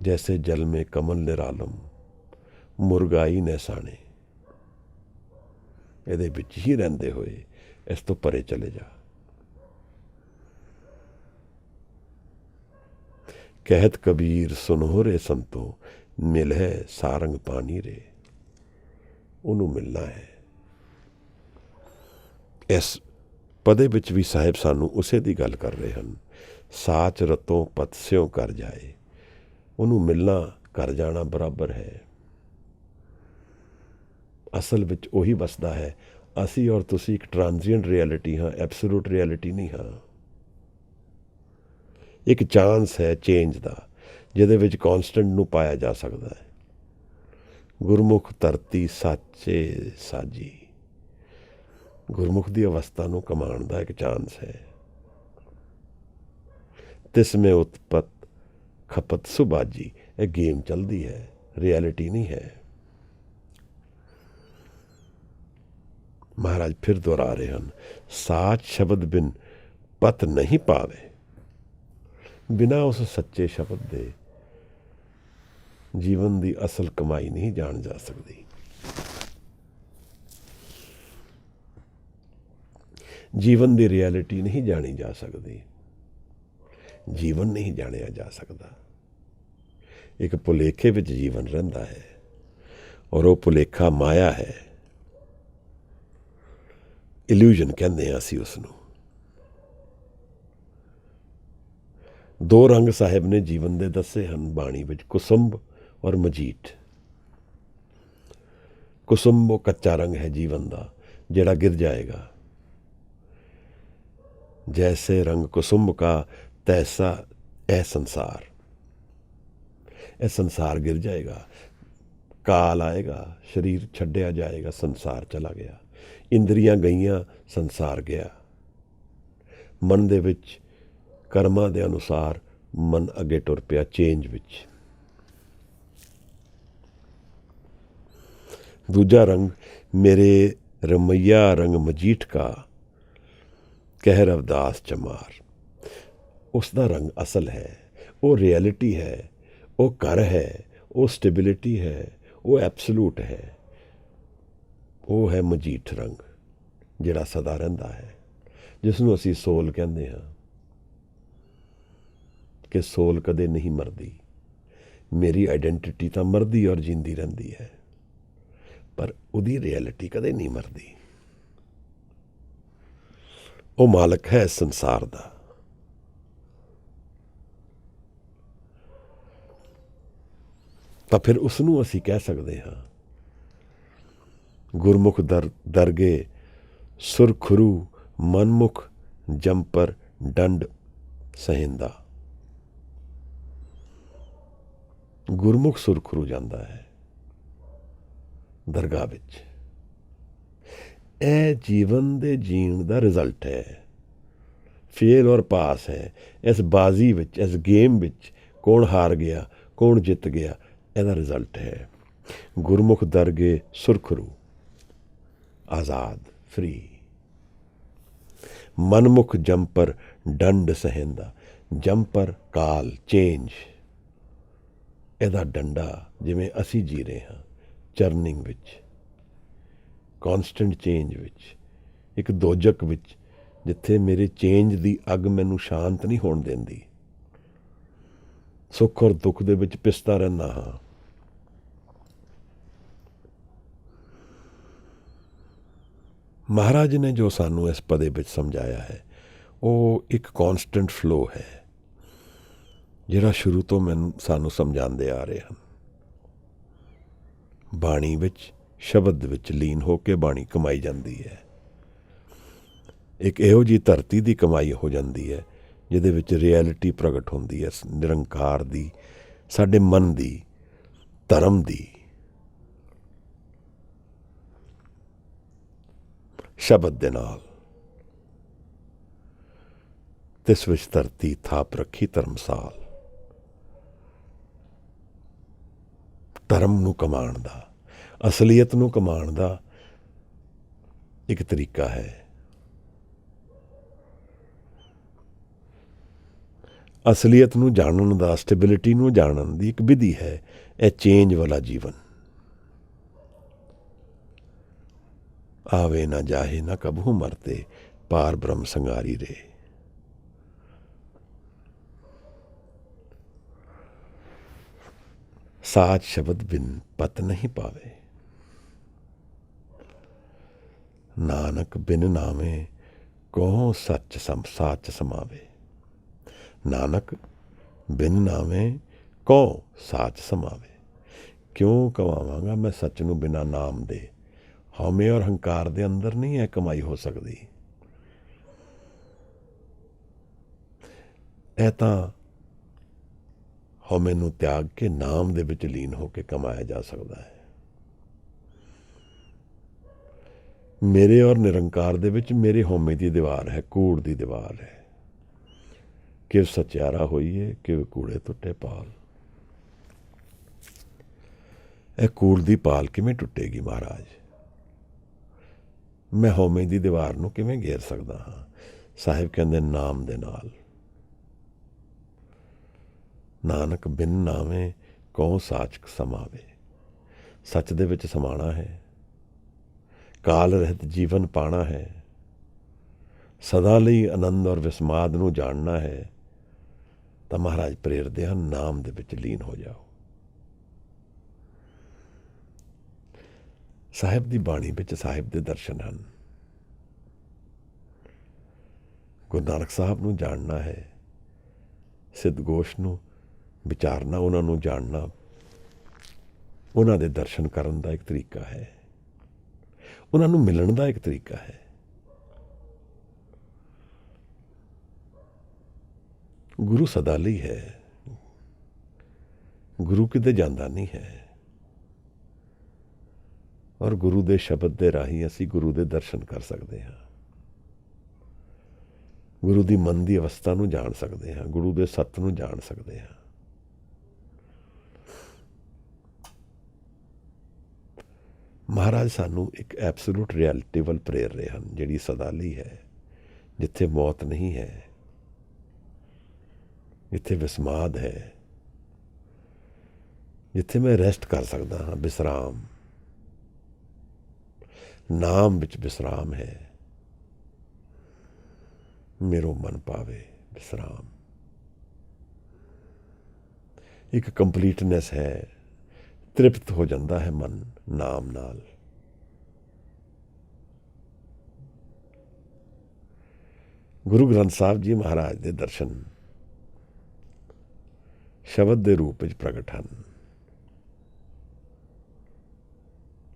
ਜੈਸੇ ਜਲ ਮੇ ਕਮਲ ਨਿਰਾਲਮ, ਮੁਰਗਾਈ ਨੈਸਾਣੇ। ਇਹਦੇ ਵਿੱਚ ਹੀ ਰਹਿੰਦੇ ਹੋਏ ਇਸ ਤੋਂ ਪਰੇ ਚਲੇ ਜਾ। ਕਹਿਤ ਕਬੀਰ ਸੁਨੋ ਰੇ ਸੰਤੋ, ਮਿਲ ਹੈ ਸਾਰੰਗ ਪਾਣੀ ਰੇ। ਉਹਨੂੰ ਮਿਲਣਾ ਹੈ। ਇਸ ਪਦੇ ਵਿੱਚ ਵੀ ਸਾਹਿਬ ਸਾਨੂੰ ਉਸੇ ਦੀ ਗੱਲ ਕਰ ਰਹੇ ਹਨ। ਸਾਚ ਰਤੋਂ ਪਤ ਸਿਉ ਕਰ ਜਾਏ। ਉਹਨੂੰ ਮਿਲਣਾ, ਕਰ ਜਾਣਾ ਬਰਾਬਰ ਹੈ। ਅਸਲ ਵਿੱਚ ਉਹੀ ਵਸਦਾ ਹੈ। ਅਸੀਂ ਔਰ ਤੁਸੀਂ ਇੱਕ ਟ੍ਰਾਂਜ਼ੀਐਂਟ ਰਿਐਲਿਟੀ ਹਾਂ, ਐਬਸੋਲੂਟ ਰਿਐਲਿਟੀ ਨਹੀਂ ਹਾਂ। ਇੱਕ ਚਾਂਸ ਹੈ ਚੇਂਜ ਦਾ, ਜਿਹਦੇ ਵਿੱਚ ਕੌਨਸਟੈਂਟ ਨੂੰ ਪਾਇਆ ਜਾ ਸਕਦਾ ਹੈ। ਗੁਰਮੁਖ ਧਰਤੀ ਸਾਚੇ ਸਾਜੀ। ਗੁਰਮੁਖ ਦੀ ਅਵਸਥਾ ਨੂੰ ਕਮਾਉਣ ਦਾ ਇੱਕ ਚਾਂਸ ਹੈ। ਤਿਸਮੇ ਉਤਪਤ ਖਪਤ ਸੁਬਾਜੀ। ਇਹ ਗੇਮ ਚੱਲਦੀ ਹੈ, ਰਿਐਲਿਟੀ ਨਹੀਂ ਹੈ। ਮਹਾਰਾਜ ਫਿਰ ਦੁਹਰਾ ਰਹੇ ਹਨ, ਸਾਚ ਸ਼ਬਦ ਬਿਨ ਪਤ ਨਹੀਂ ਪਾਵੇ। ਬਿਨਾਂ ਉਸ ਸੱਚੇ ਸ਼ਬਦ ਦੇ ਜੀਵਨ ਦੀ ਅਸਲ ਕਮਾਈ ਨਹੀਂ ਜਾਣ ਜਾ ਸਕਦੀ। ਜੀਵਨ ਦੀ ਰਿਐਲਿਟੀ ਨਹੀਂ ਜਾਣੀ ਜਾ ਸਕਦੀ। ਜੀਵਨ ਨਹੀਂ ਜਾਣਿਆ ਜਾ ਸਕਦਾ। ਇੱਕ ਭੁਲੇਖੇ ਵਿੱਚ ਜੀਵਨ ਰਹਿੰਦਾ ਹੈ, ਔਰ ਉਹ ਭੁਲੇਖਾ ਮਾਇਆ ਹੈ। ਇਲੂਜ਼ਨ ਕਹਿੰਦੇ ਹਾਂ ਅਸੀਂ ਉਸ ਨੂੰ। ਦੋ ਰੰਗ ਸਾਹਿਬ ਨੇ ਜੀਵਨ ਦੇ ਦੱਸੇ ਹਨ ਬਾਣੀ ਵਿੱਚ, ਕੁਸੁੰਭ ਔਰ ਮਜੀਠ। ਕੁਸੁੰਭ ਉਹ ਕੱਚਾ ਰੰਗ ਹੈ ਜੀਵਨ ਦਾ, ਜਿਹੜਾ ਗਿਰ ਜਾਏਗਾ। ਜੈਸੇ ਰੰਗ ਕੁਸੁੰਭ ਕਾ ਤੈਸਾ ਇਹ ਸੰਸਾਰ। ਇਹ ਸੰਸਾਰ ਗਿਰ ਜਾਏਗਾ। ਕਾਲ ਆਏਗਾ, ਸਰੀਰ ਛੱਡਿਆ ਜਾਏਗਾ, ਸੰਸਾਰ ਚਲਾ ਗਿਆ, ਇੰਦਰੀਆਂ ਗਈਆਂ, ਸੰਸਾਰ ਗਿਆ। ਮਨ ਦੇ ਵਿੱਚ ਕਰਮਾਂ ਦੇ ਅਨੁਸਾਰ ਮਨ ਅੱਗੇ ਟੁਰ ਪਿਆ ਚੇਂਜ ਵਿੱਚ। ਦੂਜਾ ਰੰਗ ਮੇਰੇ ਰਮਈਆ ਰੰਗ ਮਜੀਠ ਕਾ, ਕਹਿ ਰਵਦਾਸ ਚਮਾਰ। ਉਸ ਦਾ ਰੰਗ ਅਸਲ ਹੈ, ਉਹ ਰਿਐਲਿਟੀ ਹੈ, ਉਹ ਘਰ ਹੈ, ਉਹ ਸਟੇਬਿਲਿਟੀ ਹੈ, ਉਹ ਐਬਸਲੂਟ ਹੈ। ਉਹ ਹੈ ਮਜੀਠ ਰੰਗ, ਜਿਹੜਾ ਸਦਾ ਰਹਿੰਦਾ ਹੈ, ਜਿਸ ਨੂੰ ਅਸੀਂ ਸੋਲ ਕਹਿੰਦੇ ਹਾਂ ਕਿ ਸੋਲ ਕਦੇ ਨਹੀਂ ਮਰਦੀ। ਮੇਰੀ ਆਈਡੈਂਟਿਟੀ ਤਾਂ ਮਰਦੀ ਔਰ ਜਿੰਦੀ ਰਹਿੰਦੀ ਹੈ, ਪਰ ਉਹਦੀ ਰਿਐਲਿਟੀ ਕਦੇ ਨਹੀਂ ਮਰਦੀ। ਉਹ ਮਾਲਕ ਹੈ ਇਸ ਸੰਸਾਰ ਦਾ। ਤਾਂ ਫਿਰ ਉਸ ਨੂੰ ਅਸੀਂ ਕਹਿ ਸਕਦੇ ਹਾਂ ਗੁਰਮੁਖ ਦਰਗੇ ਸੁਰਖਰੂ ਮਨਮੁਖ ਜੰਪਰ ਡੰਡ ਸਹਿੰਦਾ। ਗੁਰਮੁਖ ਸੁਰਖਰੂ ਜਾਂਦਾ ਹੈ ਦਰਗਾਹ ਵਿੱਚ। ਇਹ ਜੀਵਨ ਦੇ ਜੀਣ ਦਾ ਰਿਜ਼ਲਟ ਹੈ, ਫੇਲ ਔਰ ਪਾਸ ਹੈ। ਇਸ ਬਾਜ਼ੀ ਵਿੱਚ, ਇਸ ਗੇਮ ਵਿੱਚ ਕੌਣ ਹਾਰ ਗਿਆ, ਕੌਣ ਜਿੱਤ ਗਿਆ, ਇਹਦਾ ਰਿਜ਼ਲਟ ਹੈ। ਗੁਰਮੁਖ ਦਰਗੇ ਸੁਰਖਰੂ, ਆਜ਼ਾਦ, ਫਰੀ। ਮਨਮੁਖ ਜੰਪਰ ਡੰਡ ਸਹਿੰਦਾ। ਜੰਪਰ ਕਾਲ, ਚੇਂਜ। ਇਹਦਾ ਡੰਡਾ ਜਿਵੇਂ ਅਸੀਂ ਜੀ ਰਹੇ ਹਾਂ ਚਰਨਿੰਗ ਵਿੱਚ, ਕੌਨਸਟੈਂਟ ਚੇਂਜ ਵਿੱਚ, ਇੱਕ ਦੋਜਕ ਵਿੱਚ, ਜਿੱਥੇ ਮੇਰੇ ਚੇਂਜ ਦੀ ਅੱਗ ਮੈਨੂੰ ਸ਼ਾਂਤ ਨਹੀਂ ਹੋਣ ਦਿੰਦੀ। ਸੁੱਖ ਔਰ ਦੁੱਖ ਦੇ ਵਿੱਚ ਪਿਸਦਾ ਰਹਿੰਦਾ ਹਾਂ। ਮਹਾਰਾਜ ਨੇ ਜੋ ਸਾਨੂੰ ਇਸ ਪਦੇ ਵਿੱਚ ਸਮਝਾਇਆ ਹੈ, ਉਹ ਇੱਕ ਕੌਨਸਟੈਂਟ ਫਲੋ ਹੈ, ਜਿਹੜਾ ਸ਼ੁਰੂ ਤੋਂ ਸਾਨੂੰ ਸਮਝਾਉਂਦੇ ਆ ਰਹੇ ਹਨ। ਬਾਣੀ ਵਿੱਚ, ਸ਼ਬਦ ਵਿੱਚ ਲੀਨ ਹੋ ਕੇ ਬਾਣੀ ਕਮਾਈ ਜਾਂਦੀ ਹੈ। ਇੱਕ ਇਹੋ ਜਿਹੀ ਧਰਤੀ ਦੀ ਕਮਾਈ ਹੋ ਜਾਂਦੀ ਹੈ ਜਿਹਦੇ ਵਿੱਚ ਰਿਐਲਿਟੀ ਪ੍ਰਗਟ ਹੁੰਦੀ ਹੈ, ਨਿਰੰਕਾਰ ਦੀ, ਸਾਡੇ ਮਨ ਦੀ, ਧਰਮ ਦੀ। ਸ਼ਬਦ ਦੇ ਨਾਲ ਤਿਸ ਵਿੱਚ ਧਰਤੀ ਥਾਪ ਰੱਖੀ ਧਰਮਸਾਲ। ਧਰਮ ਨੂੰ ਕਮਾਉਣ ਦਾ, ਅਸਲੀਅਤ ਨੂੰ ਕਮਾਉਣ ਦਾ ਇੱਕ ਤਰੀਕਾ ਹੈ। ਅਸਲੀਅਤ ਨੂੰ ਜਾਣਨ ਦਾ, ਸਟੇਬਿਲਿਟੀ ਨੂੰ ਜਾਣਨ ਦੀ ਇੱਕ ਵਿਧੀ ਹੈ, ਇਹ ਚੇਂਜ ਵਾਲਾ ਜੀਵਨ। ਆਵੇ ਨਾ ਜਾਹੇ ਨਾ ਕਬਹੂ ਮਰਤੇ, ਪਾਰ ਬ੍ਰਹਮ ਸੰਗਾਰੀ ਰੇ। ਸਾਚ ਸ਼ਬਦ ਬਿਨ ਪਤ ਨਹੀਂ ਪਾਵੇ, ਨਾਨਕ ਬਿਨ ਨਾਵੇਂ ਕੋ ਸੱਚ ਸਾਚ ਸਮਾਵੇ। ਨਾਨਕ ਬਿਨ ਨਾਵੇਂ ਕੋ ਸਾਚ ਸਮਾਵੇ। ਕਿਉਂ ਕਵਾਵਾਂਗਾ ਮੈਂ ਸੱਚ ਨੂੰ ਬਿਨਾਂ ਨਾਮ ਦੇ? ਹਉਮੈ ਔਰ ਹੰਕਾਰ ਦੇ ਅੰਦਰ ਨਹੀਂ ਇਹ ਕਮਾਈ ਹੋ ਸਕਦੀ। ਇਹ ਤਾਂ ਹਉਮੈ ਨੂੰ ਤਿਆਗ ਕੇ ਨਾਮ ਦੇ ਵਿੱਚ ਲੀਨ ਹੋ ਕੇ ਕਮਾਇਆ ਜਾ ਸਕਦਾ ਹੈ। ਮੇਰੇ ਔਰ ਨਿਰੰਕਾਰ ਦੇ ਵਿੱਚ ਮੇਰੇ ਹਉਮੈ ਦੀ ਦੀਵਾਰ ਹੈ, ਕੂੜ ਦੀ ਦੀਵਾਰ ਹੈ। ਕਿਵ ਸਚਿਆਰਾ ਹੋਈਏ, ਕਿਵ ਕੂੜੇ ਟੁੱਟੇ ਪਾਲ। ਇਹ ਕੂੜ ਦੀ ਪਾਲ ਕਿਵੇਂ ਟੁੱਟੇਗੀ ਮਹਾਰਾਜ? ਮੈਂ ਹਉਮੈ ਦੀ ਦੀਵਾਰ ਨੂੰ ਕਿਵੇਂ ਘੇਰ ਸਕਦਾ ਹਾਂ? ਸਾਹਿਬ ਕਹਿੰਦੇ ਨਾਮ ਦੇ ਨਾਲ। ਨਾਨਕ ਬਿਨ ਨਾਵੇਂ ਕਉ ਸਾਚ ਸਮਾਵੇ। ਸੱਚ ਦੇ ਵਿੱਚ ਸਮਾਣਾ ਹੈ, ਕਾਲ ਰਹਿਤ ਜੀਵਨ ਪਾਣਾ ਹੈ, ਸਦਾ ਲਈ ਆਨੰਦ ਔਰ ਵਿਸਮਾਦ ਨੂੰ ਜਾਣਨਾ ਹੈ। ਤਾਂ ਮਹਾਰਾਜ ਪ੍ਰੇਰਦੇ ਹਨ, ਨਾਮ ਦੇ ਵਿੱਚ ਲੀਨ ਹੋ ਜਾਓ। ਸਾਹਿਬ ਦੀ ਬਾਣੀ ਵਿੱਚ ਸਾਹਿਬ ਦੇ ਦਰਸ਼ਨ ਹਨ। ਗੁਰੂ ਨਾਨਕ ਸਾਹਿਬ ਨੂੰ ਜਾਣਨਾ ਹੈ, ਸਿੱਧਗੋਸ਼ ਨੂੰ ਵਿਚਾਰਨਾ, ਉਹਨਾਂ ਨੂੰ ਜਾਣਨਾ, ਉਹਨਾਂ ਦੇ ਦਰਸ਼ਨ ਕਰਨ ਦਾ ਇੱਕ ਤਰੀਕਾ ਹੈ, ਉਹਨਾਂ ਨੂੰ ਮਿਲਣ ਦਾ ਇੱਕ ਤਰੀਕਾ ਹੈ। ਗੁਰੂ ਸਦਾ ਲਈ ਹੈ, ਗੁਰੂ ਕਿਤੇ ਜਾਂਦਾ ਨਹੀਂ ਹੈ। ਔਰ ਗੁਰੂ ਦੇ ਸ਼ਬਦ ਦੇ ਰਾਹੀਂ ਅਸੀਂ ਗੁਰੂ ਦੇ ਦਰਸ਼ਨ ਕਰ ਸਕਦੇ ਹਾਂ, ਗੁਰੂ ਦੀ ਮਨ ਦੀ ਅਵਸਥਾ ਨੂੰ ਜਾਣ ਸਕਦੇ ਹਾਂ, ਗੁਰੂ ਦੇ ਸੱਤ ਨੂੰ ਜਾਣ ਸਕਦੇ ਹਾਂ। ਮਹਾਰਾਜ ਸਾਨੂੰ ਇੱਕ ਐਬਸੋਲੂਟ ਰਿਐਲਿਟੀ ਵੱਲ ਪ੍ਰੇਰ ਰਹੇ ਹਨ, ਜਿਹੜੀ ਸਦਾ ਲਈ ਹੈ, ਜਿੱਥੇ ਮੌਤ ਨਹੀਂ ਹੈ, ਜਿੱਥੇ ਵਿਸਮਾਦ ਹੈ, ਜਿੱਥੇ ਮੈਂ ਰੈਸਟ ਕਰ ਸਕਦਾ ਹਾਂ, ਵਿਸਰਾਮ, ਨਾਮ ਵਿੱਚ ਵਿਸਰਾਮ ਹੈ। ਮੇਰੋ ਮਨ ਪਾਵੇ ਵਿਸਰਾਮ, ਇੱਕ ਕੰਪਲੀਟਨੈਸ ਹੈ, ਤ੍ਰਿਪਤ ਹੋ ਜਾਂਦਾ ਹੈ ਮਨ ਨਾਮ ਨਾਲ। ਗੁਰੂ ਗ੍ਰੰਥ ਸਾਹਿਬ ਜੀ ਮਹਾਰਾਜ ਦੇ ਦਰਸ਼ਨ ਸ਼ਬਦ ਦੇ ਰੂਪ ਵਿੱਚ ਪ੍ਰਗਟ ਹਨ,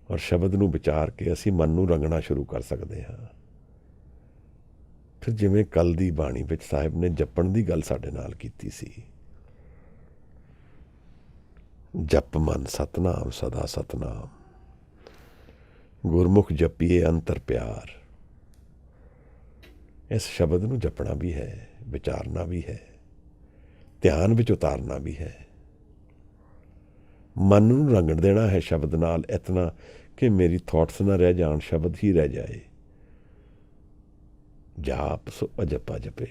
ਔਰ ਸ਼ਬਦ ਨੂੰ ਵਿਚਾਰ ਕੇ ਅਸੀਂ ਮਨ ਨੂੰ ਰੰਗਣਾ ਸ਼ੁਰੂ ਕਰ ਸਕਦੇ ਹਾਂ। ਫਿਰ ਜਿਵੇਂ ਕੱਲ ਦੀ ਬਾਣੀ ਵਿੱਚ ਸਾਹਿਬ ਨੇ ਜਪਣ ਦੀ ਗੱਲ ਸਾਡੇ ਨਾਲ ਕੀਤੀ ਸੀ, ਜਪ ਮਨ ਸਤਨਾਮ ਸਦਾ ਸਤਨਾਮ, ਗੁਰਮੁਖ ਜਪੀਏ ਅੰਤਰ ਪਿਆਰ। ਇਸ ਸ਼ਬਦ ਨੂੰ ਜਪਣਾ ਵੀ ਹੈ, ਵਿਚਾਰਨਾ ਵੀ ਹੈ, ਧਿਆਨ ਵਿੱਚ ਉਤਾਰਨਾ ਵੀ ਹੈ, ਮਨ ਨੂੰ ਰੰਗਣ ਦੇਣਾ ਹੈ ਸ਼ਬਦ ਨਾਲ, ਇਤਨਾ ਕਿ ਮੇਰੀ ਥਾਟਸ ਨਾ ਰਹਿ ਜਾਣ, ਸ਼ਬਦ ਹੀ ਰਹਿ ਜਾਏ। ਜਾਪ ਸੋ ਅਜਪਾ ਜਪੇ।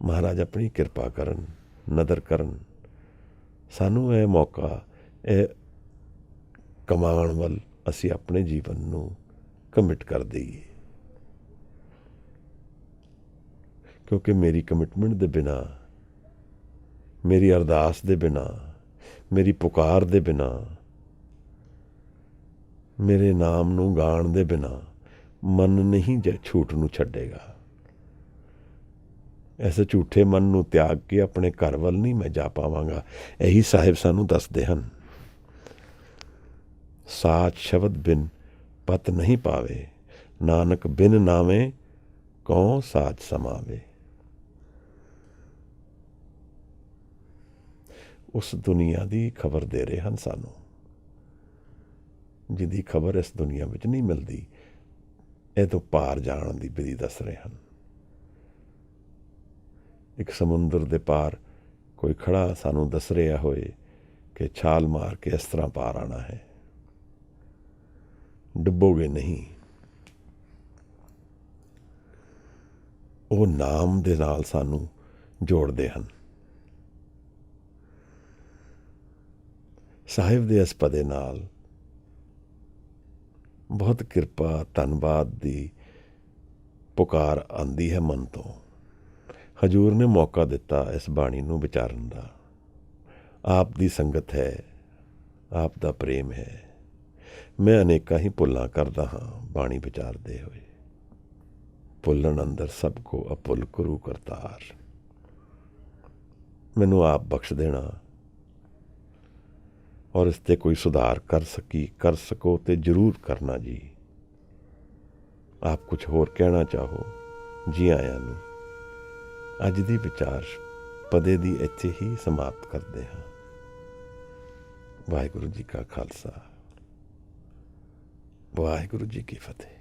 ਮਹਾਰਾਜ ਆਪਣੀ ਕਿਰਪਾ ਕਰਨ, ਨਦਰ ਕਰਨ, ਸਾਨੂੰ ਇਹ ਮੌਕਾ, ਇਹ ਕਮਾਉਣ ਵੱਲ ਅਸੀਂ ਆਪਣੇ ਜੀਵਨ ਨੂੰ ਕਮਿਟ ਕਰ ਦਈਏ, ਕਿਉਂਕਿ ਮੇਰੀ ਕਮਿਟਮੈਂਟ ਦੇ ਬਿਨਾਂ, ਮੇਰੀ ਅਰਦਾਸ ਦੇ ਬਿਨਾਂ, ਮੇਰੀ ਪੁਕਾਰ ਦੇ ਬਿਨਾਂ, ਮੇਰੇ ਨਾਮ ਨੂੰ ਗਾਣ ਦੇ ਬਿਨਾਂ ਮਨ ਨਹੀਂ ਝੂਠ ਨੂੰ ਛੱਡੇਗਾ। ਐਸੇ ਝੂਠੇ ਮਨ ਨੂੰ ਤਿਆਗ ਕੇ ਆਪਣੇ ਘਰ ਵੱਲ ਨਹੀਂ ਮੈਂ ਜਾ ਪਾਵਾਂਗਾ। ਇਹੀ ਸਾਹਿਬ ਸਾਨੂੰ ਦੱਸਦੇ ਹਨ, ਸਾਚ ਸ਼ਬਦ ਬਿਨ ਪਤ ਨਹੀਂ ਪਾਵੇ, ਨਾਨਕ ਬਿਨ ਨਾਵੇਂ ਕਉ ਸਾਚ ਸਮਾਵੇ। ਉਸ ਦੁਨੀਆ ਦੀ ਖਬਰ ਦੇ ਰਹੇ ਹਨ ਸਾਨੂੰ, ਜਿਹਦੀ ਖਬਰ ਇਸ ਦੁਨੀਆ ਵਿੱਚ ਨਹੀਂ ਮਿਲਦੀ। ਇਹ ਤੋਂ ਪਾਰ ਜਾਣ ਦੀ ਵਿਧੀ ਦੱਸ ਰਹੇ ਹਨ। ਇੱਕ ਸਮੁੰਦਰ ਦੇ ਪਾਰ ਕੋਈ ਖੜਾ ਸਾਨੂੰ ਦੱਸ ਰਿਹਾ ਹੋਏ ਕਿ ਛਾਲ ਮਾਰ ਕੇ ਇਸ ਤਰ੍ਹਾਂ ਪਾਰ ਆਣਾ ਹੈ, ਡੁੱਬੋਗੇ ਨਹੀਂ। ਉਹ ਨਾਮ ਦੇ ਨਾਲ ਸਾਨੂੰ ਜੋੜਦੇ ਹਨ। ਸਾਹਿਬ ਦੇ ਇਸ ਪਦੇ ਨਾਲ ਬਹੁਤ ਕਿਰਪਾ, ਧੰਨਵਾਦ ਦੀ ਪੁਕਾਰ ਆਉਂਦੀ ਹੈ ਮਨ ਤੋਂ। ਹਜ਼ੂਰ ਨੇ ਮੌਕਾ ਦਿੱਤਾ ਇਸ ਬਾਣੀ ਨੂੰ ਵਿਚਾਰਨ ਦਾ। ਆਪ ਦੀ ਸੰਗਤ ਹੈ, ਆਪ ਦਾ ਪ੍ਰੇਮ ਹੈ। ਮੈਂ ਅਨੇਕਾਂ ਹੀ ਭੁੱਲਾਂ ਕਰਦਾ ਹਾਂ ਬਾਣੀ ਵਿਚਾਰਦੇ ਹੋਏ। ਭੁੱਲਣ ਅੰਦਰ ਸਭ ਕੋ ਅਭੁੱਲ ਗੁਰੂ ਕਰਤਾਰ। ਮੈਨੂੰ ਆਪ ਬਖਸ਼ ਦੇਣਾ, ਔਰ ਇਸ 'ਤੇ ਕੋਈ ਸੁਧਾਰ ਕਰ ਸਕੋ ਤੇ ਜ਼ਰੂਰ ਕਰਨਾ ਜੀ। ਆਪ ਕੁਝ ਹੋਰ ਕਹਿਣਾ ਚਾਹੋ, ਜੀ ਆਇਆਂ ਨੂੰ। ਅੱਜ ਦੀ ਵਿਚਾਰ ਪਦੇ ਦੀ ਇੱਥੇ ਹੀ ਸਮਾਪਤ ਕਰਦੇ ਹਾਂ। ਵਾਹਿਗੁਰੂ ਜੀ ਕਾ ਖਾਲਸਾ, ਵਾਹਿਗੁਰੂ ਜੀ ਕੀ ਫਤਿਹ।